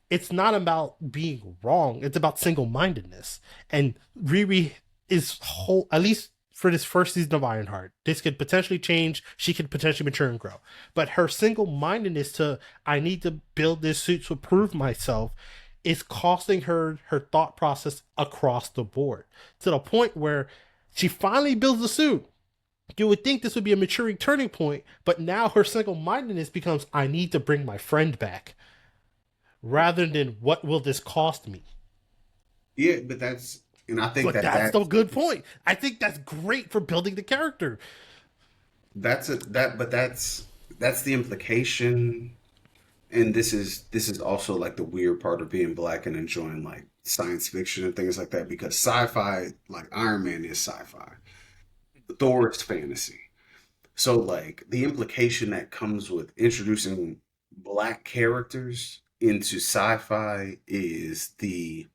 it's not about being wrong. It's about single-mindedness. And Riri is whole, at least for this first season of Ironheart. This could potentially change. She could potentially mature and grow. But her single-mindedness to, I need to build this suit to prove myself, is costing her her thought process across the board. To the point where she finally builds the suit. You would think this would be a maturing turning point, but now her single-mindedness becomes, I need to bring my friend back, rather than what will this cost me. Yeah, but that's, and I think But that that's that a good point. I think that's great for building the character. that's a that but that's the implication. And this is also like the weird part of being black and enjoying like science fiction and things like that, because sci-fi, like Iron Man is sci-fi, Thor is fantasy. So like the implication that comes with introducing black characters into sci-fi is the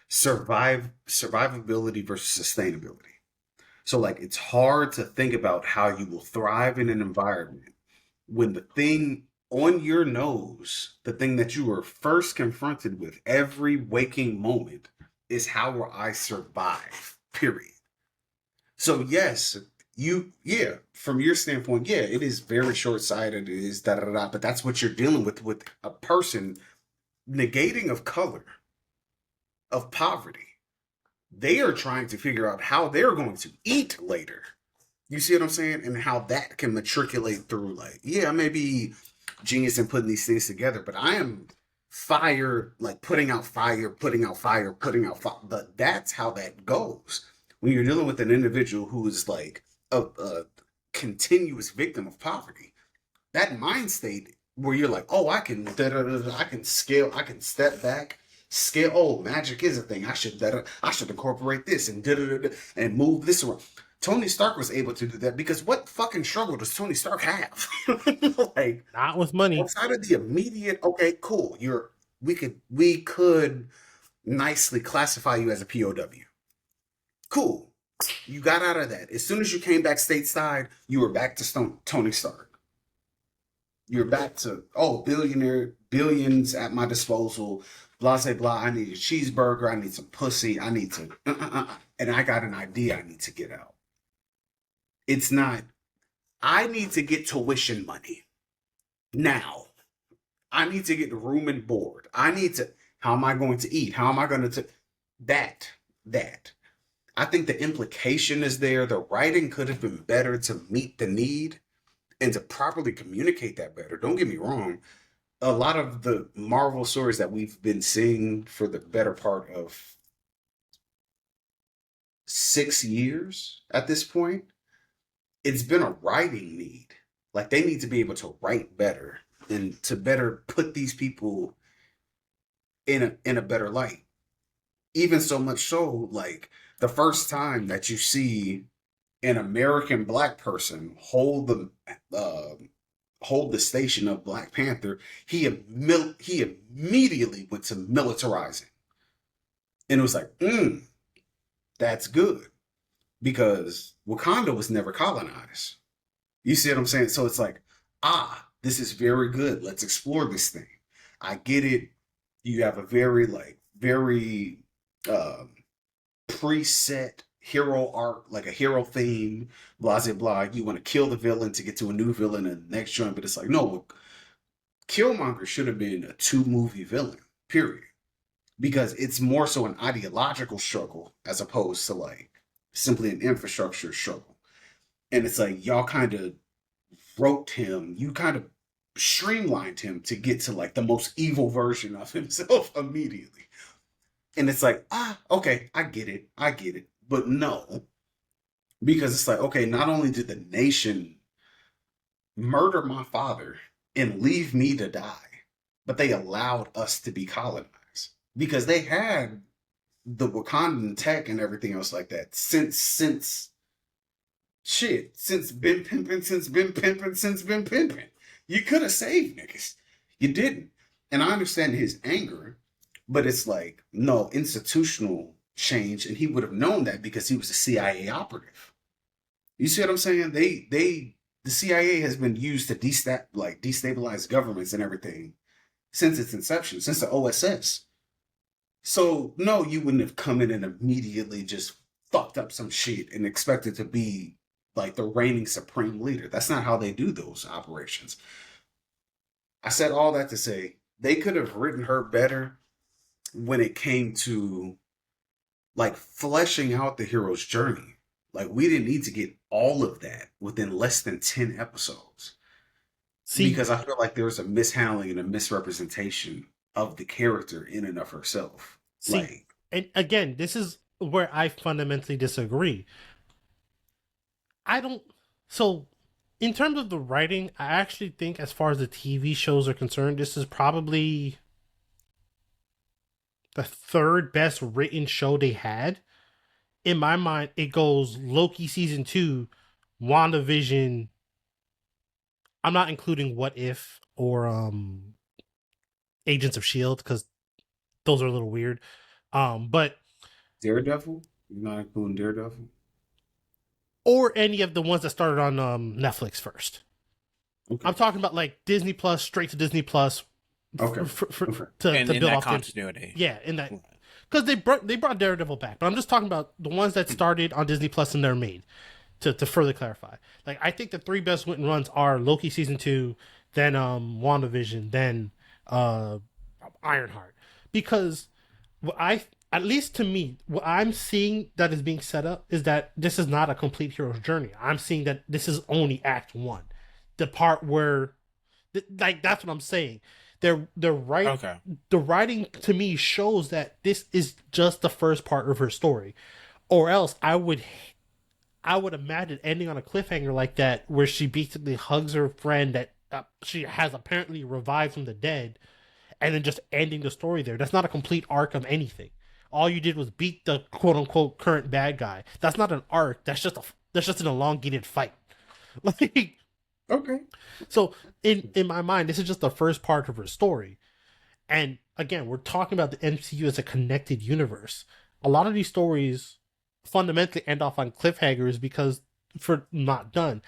survivability versus sustainability. So like it's hard to think about how you will thrive in an environment when the thing on your nose, the thing that you are first confronted with every waking moment, is how will I survive? Period. So yes, yeah, from your standpoint, yeah, it is very short-sighted. It is da da da, da, but that's what you're dealing with a person negating of color, of poverty. They are trying to figure out how they're going to eat later. You see what I'm saying? And how that can matriculate through, like, yeah, I may be genius in putting these things together, but I am fire, like putting out fire, putting out fire, putting out fire. But that's how that goes. When you're dealing with an individual who is like a continuous victim of poverty, that mind state where you're like, oh, I can, da, da, da, da, I can scale, I can step back, scale. Oh, magic is a thing. I should incorporate this and da, da, da, da, and move this around. Tony Stark was able to do that because what fucking struggle does Tony Stark have? Like Not with money. outside of the immediate, okay, cool. We could nicely classify you as a POW. Cool. You got out of that. As soon as you came back stateside, you were back to Tony Stark. You're back to, oh, billionaire, billions at my disposal, blah, blah, blah. I need a cheeseburger. I need some pussy. I need to, and I got an idea I need to get out. It's not, I need to get tuition money now. I need to get room and board. I need to, how am I going to eat? How am I going to, that. I think the implication is there. The writing could have been better to meet the need and to properly communicate that better. Don't get me wrong. A lot of the Marvel stories that we've been seeing for the better part of 6 years at this point, it's been a writing need. Like they need to be able to write better and to better put these people in a better light. Even so much so, like the first time that you see an American black person hold the station of Black Panther, he immediately went to militarizing, and it was like, that's good because Wakanda was never colonized. You see what I'm saying? So it's like, this is very good. Let's explore this thing. I get it. You have a very preset hero arc, like a hero theme, blah, blah, blah. You want to kill the villain to get to a new villain in the next joint, but it's like, no, Killmonger should have been a 2-movie villain, period. Because it's more so an ideological struggle as opposed to like simply an infrastructure struggle. And it's like y'all kind of wrote him, you kind of streamlined him to get to like the most evil version of himself immediately. And it's like, okay, I get it. I get it. But no, because it's like, okay, not only did the nation murder my father and leave me to die, but they allowed us to be colonized because they had the Wakandan tech and everything else like that since been pimping, since been pimping, since been pimping. You could have saved niggas. You didn't. And I understand his anger, but it's like, no, institutional change, and he would have known that because he was a CIA operative. You see what I'm saying? The CIA has been used to destabilize governments and everything since its inception, since the OSS. So no, you wouldn't have come in and immediately just fucked up some shit and expected to be like the reigning supreme leader. That's not how they do those operations. I said all that to say they could have written her better when it came to like fleshing out the hero's journey. Like we didn't need to get all of that within less than 10 episodes. See, Because I feel like there's a mishandling and a misrepresentation of the character in and of herself. see, Like, and again, this is where I fundamentally disagree. I don't. So, in terms of the writing, I actually think, as far as the TV shows are concerned, this is probably the third best written show they had. In my mind, it goes Loki season 2, WandaVision. I'm not including What If or Agents of Shield because those are a little weird. But Daredevil? You're not including Daredevil? or any of the ones that started on Netflix first. Okay. I'm talking about like Disney Plus, straight to Disney Plus. Okay. To in build that off continuity. yeah, in that, because they brought Daredevil back, but I'm just talking about the ones that started on Disney Plus and they're made. To further clarify, like I think the three best written runs are Loki season 2, then WandaVision, then Ironheart, because what I, at least to me, what I'm seeing that is being set up is that this is not a complete hero's journey. I'm seeing that this is only Act 1, the part where, like that's what I'm saying. They're right. Okay. The writing to me shows that this is just the first part of her story, or else I would imagine ending on a cliffhanger like that, where she basically hugs her friend that she has apparently revived from the dead, and then just ending the story there. That's not a complete arc of anything. All you did was beat the quote unquote current bad guy. That's not an arc. That's just an elongated fight. Like, Okay. so in my mind, this is just the first part of her story. And again, we're talking about the MCU as a connected universe. A lot of these stories fundamentally end off on cliffhangers because for not done.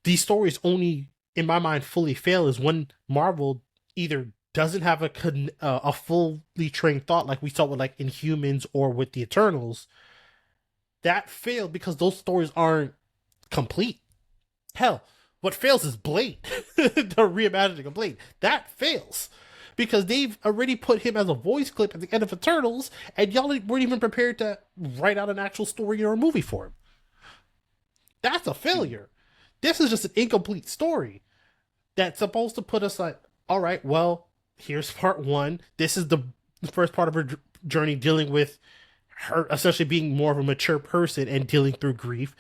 These stories only, in my mind, fully fail is when Marvel either doesn't have a fully trained thought, like we saw with like Inhumans or with the Eternals. That failed because those stories aren't complete. Hell, what fails is Blade, the reimagining of Blade. That fails because they've already put him as a voice clip at the end of Eternals, and y'all weren't even prepared to write out an actual story or a movie for him. That's a failure. This is just an incomplete story that's supposed to put us like, all right, well, here's part 1. This is the first part of her journey, dealing with her essentially being more of a mature person and dealing through grief.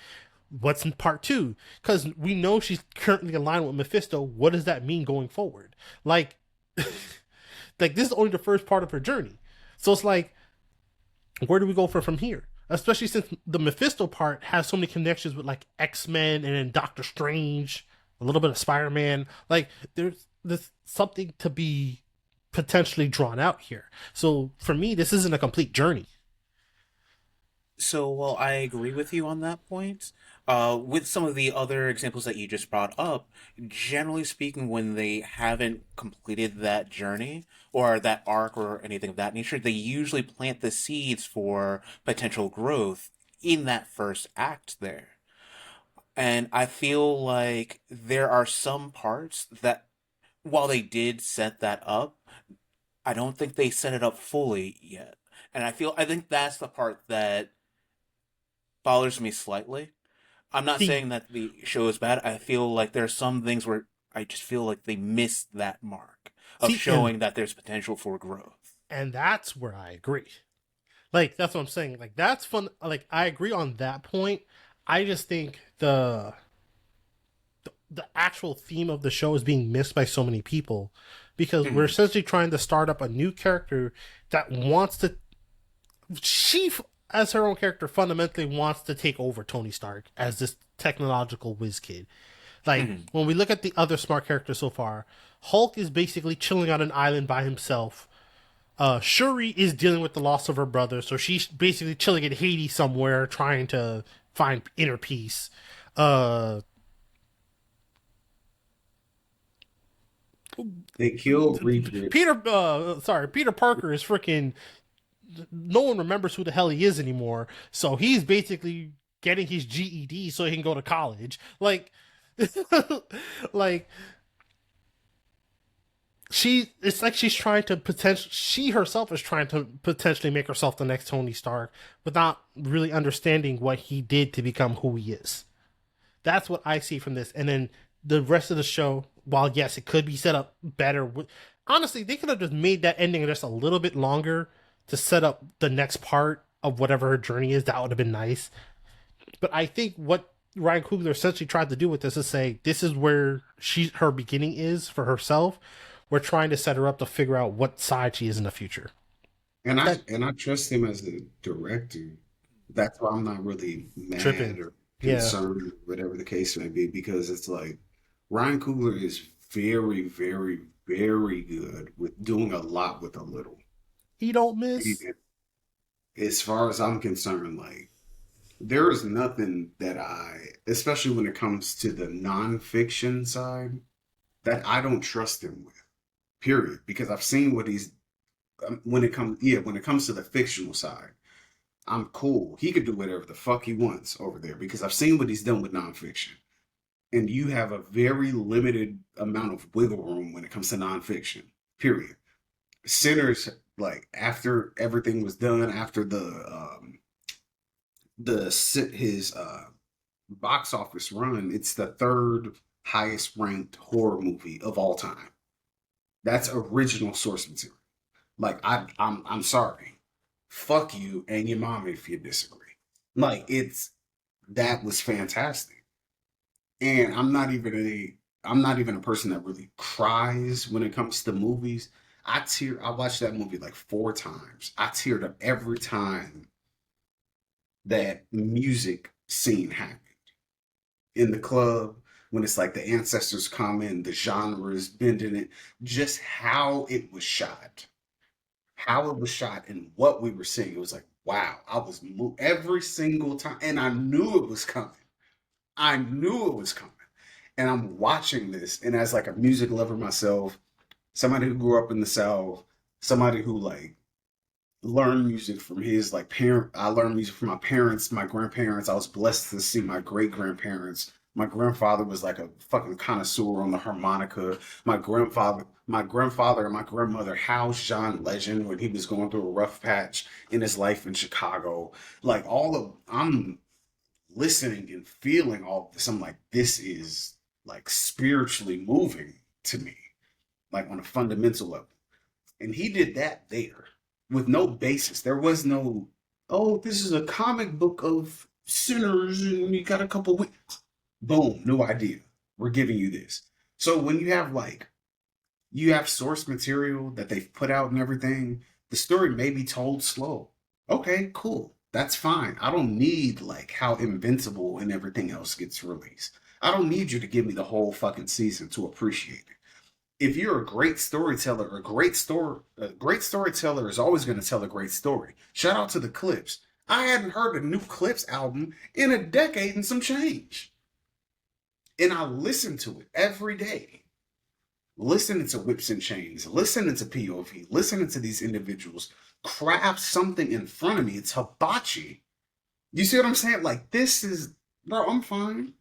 What's in part 2? Because we know she's currently aligned with Mephisto. What does that mean going forward? Like, like this is only the first part of her journey. So it's like, where do we go from here? Especially since the Mephisto part has so many connections with like X-Men and then Doctor Strange, a little bit of Spider-Man. Like there's something to be potentially drawn out here. So for me, this isn't a complete journey. So, well, I agree with you on that point. With some of the other examples that you just brought up, generally speaking, when they haven't completed that journey or that arc or anything of that nature, they usually plant the seeds for potential growth in that first act there. And I feel like there are some parts that, while they did set that up, I don't think they set it up fully yet. And I think that's the part that bothers me slightly. I'm not See, saying that the show is bad. I feel like there are some things where I just feel like they missed that mark of See, showing that there's potential for growth. and that's where I agree. Like that's what I'm saying. Like that's fun. Like I agree on that point. I just think the actual theme of the show is being missed by so many people because we're essentially trying to start up a new character that wants to. She, as her own character, fundamentally wants to take over Tony Stark as this technological whiz kid. Like when we look at the other smart characters so far, Hulk is basically chilling on an island by himself. Shuri is dealing with the loss of her brother, so she's basically chilling in Haiti somewhere, trying to find inner peace. Uh, They killed Reed Peter Parker is freaking. No one remembers who the hell he is anymore, so he's basically getting his GED so he can go to college. Like, like it's like she's trying to she herself is trying to potentially make herself the next Tony Stark without really understanding what he did to become who he is. That's what I see from this. And then the rest of the show, while yes, it could be set up better, honestly, they could have just made that ending just a little bit longer to set up the next part of whatever her journey is. That would have been nice. But I think what Ryan Coogler essentially tried to do with this is say this is where her beginning is for herself. We're trying to set her up to figure out what side she is in the future. And I trust him as a director. That's why I'm not really mad Tripping. or Yeah. concerned, or whatever the case may be, because it's like Ryan Coogler is very, very, very good with doing a lot with a little. He don't He- miss. As far as I'm concerned, like there is nothing that especially when it comes to the nonfiction side, that I don't trust him with. Period. Because I've seen what he's when it comes to the fictional side, I'm cool. He could do whatever the fuck he wants over there because I've seen what he's done with nonfiction. And you have a very limited amount of wiggle room when it comes to nonfiction. Period. Sinners, like after everything was done, after his box office run, it's the third highest ranked horror movie of all time. That's original source material. Like I'm sorry. Fuck you and your mom if you disagree. Like that was fantastic. And I'm not even a person that really cries when it comes to movies. I watched that movie like 4 times. I teared up every time that music scene happened. In the club, when it's like the ancestors come in, the genre is bending it, just how it was shot. How it was shot and what we were seeing. It was like, wow, I was moved every single time. And I knew it was coming. I knew it was coming. And I'm watching this, and as like a music lover myself, somebody who grew up in the South, somebody who like learned music from his like parent. I learned music from my parents, my grandparents. I was blessed to see my great grandparents. My grandfather was like a fucking connoisseur on the harmonica. My grandfather and my grandmother housed John Legend when he was going through a rough patch in his life in Chicago. Like I'm listening and feeling all of this. I'm like, this is like spiritually moving to me, like on a fundamental level. And he did that there with no basis. There was no, oh, this is a comic book of sinners and you got a couple weeks. Boom, new idea. We're giving you this. So when you have source material that they've put out and everything, the story may be told slow. Okay, cool. That's fine. I don't need like how Invincible and everything else gets released. I don't need you to give me the whole fucking season to appreciate it. If you're a great storyteller, a great storyteller is always going to tell a great story. Shout out to the Clips. I hadn't heard a new Clips album in a decade and some change. And I listen to it every day. Listening to Whips and Chains, listening to POV, listening to these individuals craft something in front of me. It's hibachi. You see what I'm saying? Like, this is, bro, I'm fine.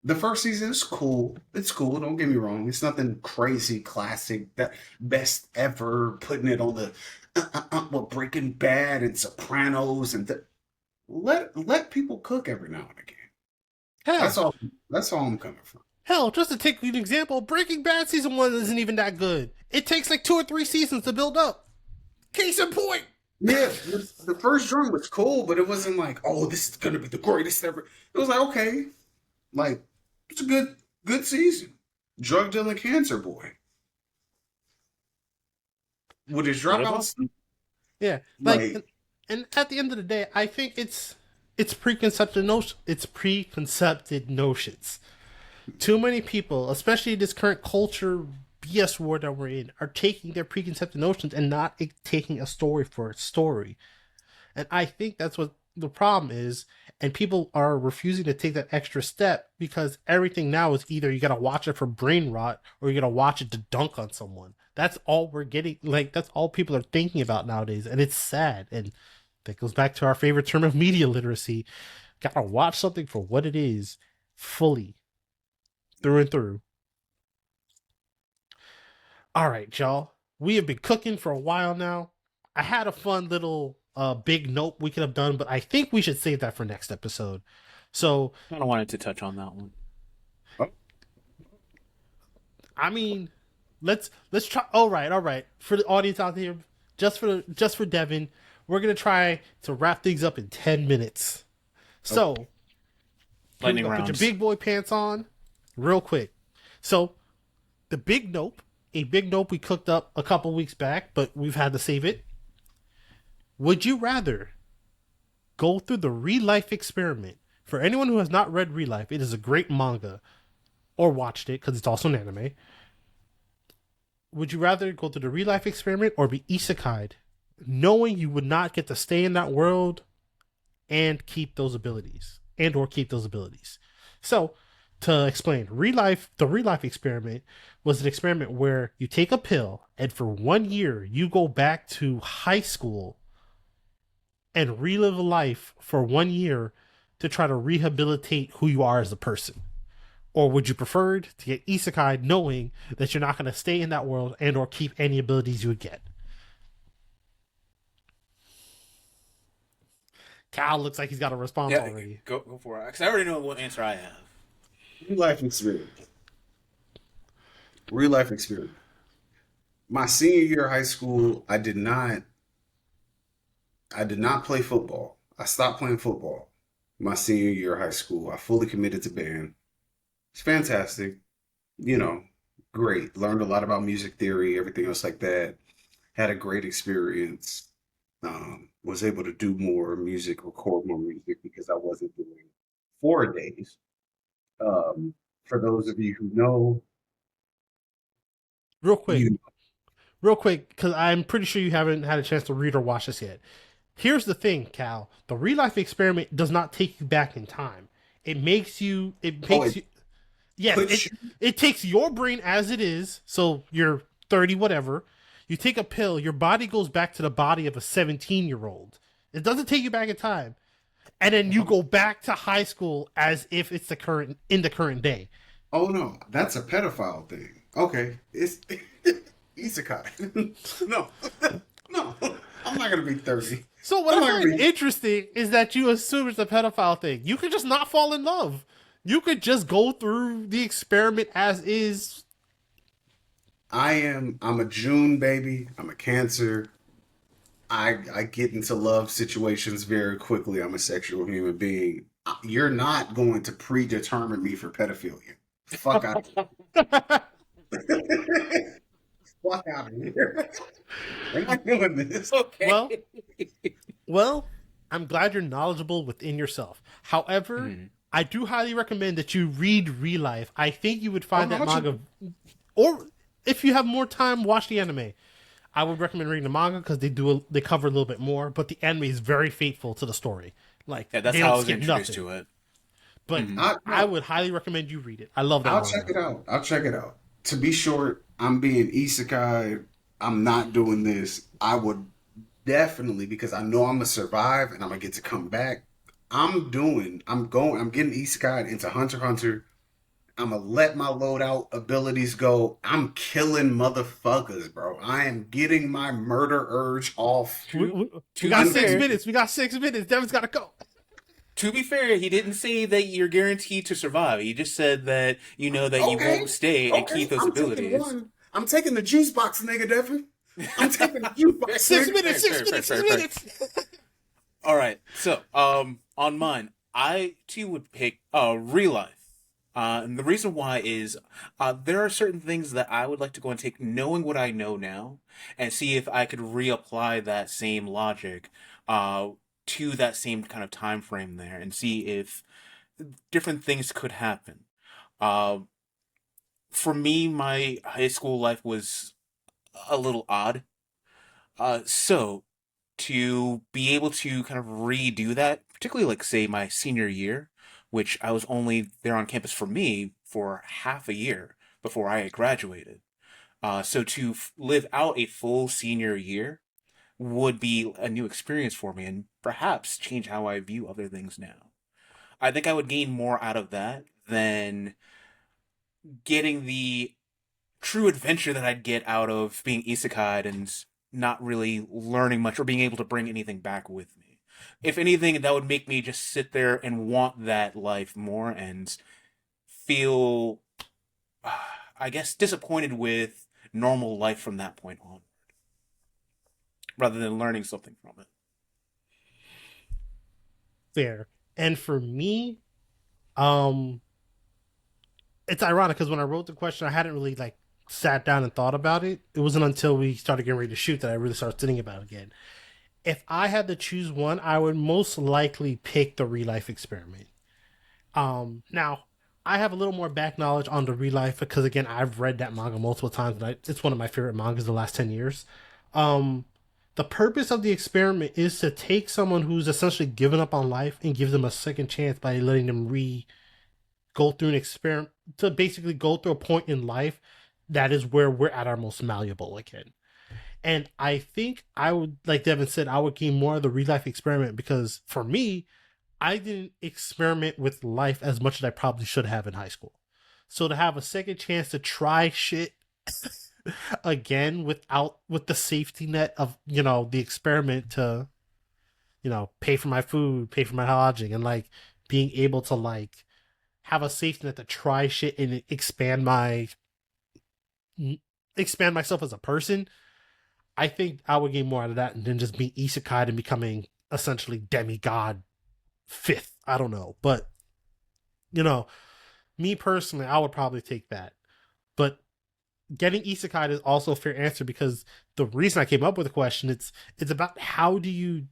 The first season is cool. It's cool. Don't get me wrong. It's nothing crazy, classic, that best ever. Putting it on the well, Breaking Bad and Sopranos and let people cook every now and again. Hell, That's all. That's all I'm coming from. Hell, just to take an example, Breaking Bad season 1 isn't even that good. It takes like 2 or 3 seasons to build up. Case in point. Yeah, the first drum was cool, but it wasn't like, oh, this is gonna be the greatest ever. It was like, okay, like it's a good season. Drug dealing cancer boy. With his dropouts, Yeah, like and at the end of the day, I think it's preconceived notions. It's preconceived notions. Too many people, especially this current culture BS war that we're in, are taking their preconceived notions and not taking a story for a story. And I think that's what the problem is. And people are refusing to take that extra step because everything now is either you gotta watch it for brain rot or you gotta watch it to dunk on someone. That's all we're getting. Like, that's all people are thinking about nowadays. And it's sad. And that goes back to our favorite term of media literacy. Gotta watch something for what it is fully, through and through. All right, y'all. We have been cooking for a while now. I had a fun little big note we could have done, but I think we should save that for next episode. So I don't wanted to touch on that one. I mean, let's try. All right. For the audience out there, just for Devin, we're gonna try to wrap things up in 10 minutes. So, Lightning put rounds. your big boy pants on, real quick. So, the big nope, a big nope we cooked up a couple weeks back, but we've had to save it. Would you rather go through the Real Life Experiment? For anyone who has not read Real Life, it is a great manga, or watched it because it's also an anime. Would you rather go through the Real Life Experiment or be isekai'd, knowing you would not get to stay in that world and keep those abilities, So, to explain, the Real Life Experiment was an experiment where you take a pill and for 1 year you go back to high school and relive a life for 1 year to try to rehabilitate who you are as a person. Or would you prefer to get isekai knowing that you're not going to stay in that world and or keep any abilities you would get? Cal looks like he's got a response already. Go for it. Because I already know what answer I have. real life experience. Real life experience. My senior year of high school, I did not play football. I stopped playing football my senior year of high school. I fully committed to band. It's fantastic. You know, great. Learned a lot about music theory, everything else like that. Had a great experience. Was able to do more music, record more music because I wasn't doing 4 days. For those of you who know, Real quick, because I'm pretty sure you haven't had a chance to read or watch this yet. Here's the thing, Cal. The Real Life Experiment does not take you back in time. It makes you. Yes, it takes your brain as it is. So you're 30, whatever. You take a pill. Your body goes back to the body of a 17-year-old. It doesn't take you back in time, and then you go back to high school as if it's the current day. Oh no, that's a pedophile thing. Okay, it's isekai. No, I'm not gonna be 30. So what I find interesting is that you assume it's a pedophile thing. You could just not fall in love. You could just go through the experiment as is. I'm a June baby. I'm a Cancer. I get into love situations very quickly. I'm a sexual human being. You're not going to predetermine me for pedophilia. Fuck out of here. Fuck out of here. I'm not doing this. Okay. Well, I'm glad you're knowledgeable within yourself. However, I do highly recommend that you read Real Life. I think you would find that manga, or if you have more time, watch the anime. I would recommend reading the manga because they cover a little bit more, but the anime is very faithful to the story. Like, that's how I was introduced to it. But I would highly recommend you read it. I love that. I'll check it out. To be short, I'm being isekai. I'm not doing this. I would definitely, because I know I'm gonna survive and I'm gonna get to come back. I'm getting isekai into Hunter x Hunter. I'm gonna let my loadout abilities go. I'm killing motherfuckers, bro. I am getting my murder urge off. We got 6 minutes. Devin's gotta go. To be fair, he didn't say that you're guaranteed to survive. He just said that you know that you Okay, won't stay and keep okay. those I'm taking abilities. one. I'm taking the juice box, nigga, Devin. I'm taking the juice box, Six nigga. minutes, Fair, six fair, fair, minutes, six fair, fair. minutes. All right. So, on mine, I too would pick real life. And the reason why is there are certain things that I would like to go and take, knowing what I know now, and see if I could reapply that same logic uh, to that same kind of time frame there, and see if different things could happen. Uh, for me, my high school life was a little odd. So to be able to kind of redo that, particularly like say my senior year, which I was only there on campus for me for half a year before I had graduated. So to live out a full senior year would be a new experience for me and perhaps change how I view other things now. I think I would gain more out of that than getting the true adventure that I'd get out of being isekai'd and not really learning much or being able to bring anything back with me. If anything, that would make me just sit there and want that life more and feel, I guess, disappointed with normal life from that point on, rather than learning something from it. Fair. And for me, um, it's ironic because when I wrote the question, I hadn't really like sat down and thought about it. It wasn't until we started getting ready to shoot that I really started thinking about it again. If I had to choose one, I would most likely pick the real life experiment. Now I have a little more back knowledge on the real life because again, I've read that manga multiple times, and it's one of my favorite mangas the last 10 years. Um, the purpose of the experiment is to take someone who's essentially given up on life and give them a second chance by letting them go through an experiment to basically go through a point in life that is where we're at our most malleable again. And I think I would, like Devin said, I would gain more of the real life experiment because for me, I didn't experiment with life as much as I probably should have in high school. So to have a second chance to try shit again with the safety net of, the experiment to, pay for my food, pay for my lodging, and like being able to like have a safety net to try shit and expand myself as a person. I think I would gain more out of that than just being isekai and becoming essentially demigod fifth. I don't know, but you know, me personally, I would probably take that. But getting isekai is also a fair answer because the reason I came up with the question, it's about how do you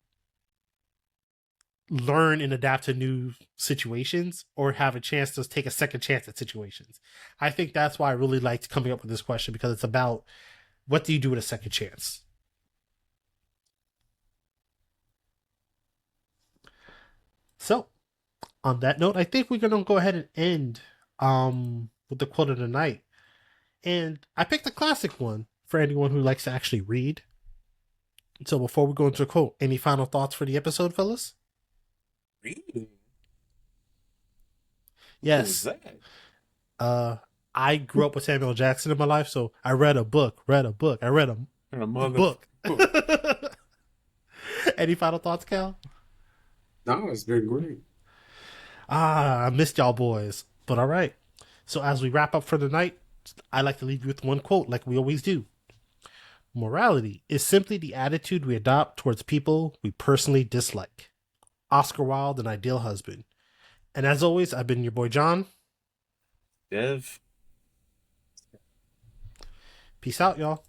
learn and adapt to new situations or have a chance to take a second chance at situations. I think that's why I really liked coming up with this question because it's about what do you do with a second chance. So, on that note, I think we're gonna go ahead and end with the quote of the night. And I picked a classic one for anyone who likes to actually read. So before we go into a quote, any final thoughts for the episode, fellas? Reading? What was Yes. I grew up with Samuel Jackson in my life, so I read a book. I read a book. Any final thoughts, Cal? No, it's been great. I missed y'all boys. But all right. So as we wrap up for the night, I like to leave you with one quote like we always do. Morality is simply the attitude we adopt towards people we personally dislike. Oscar Wilde, An Ideal Husband. And as always, I've been your boy John. Dev. Peace out, y'all.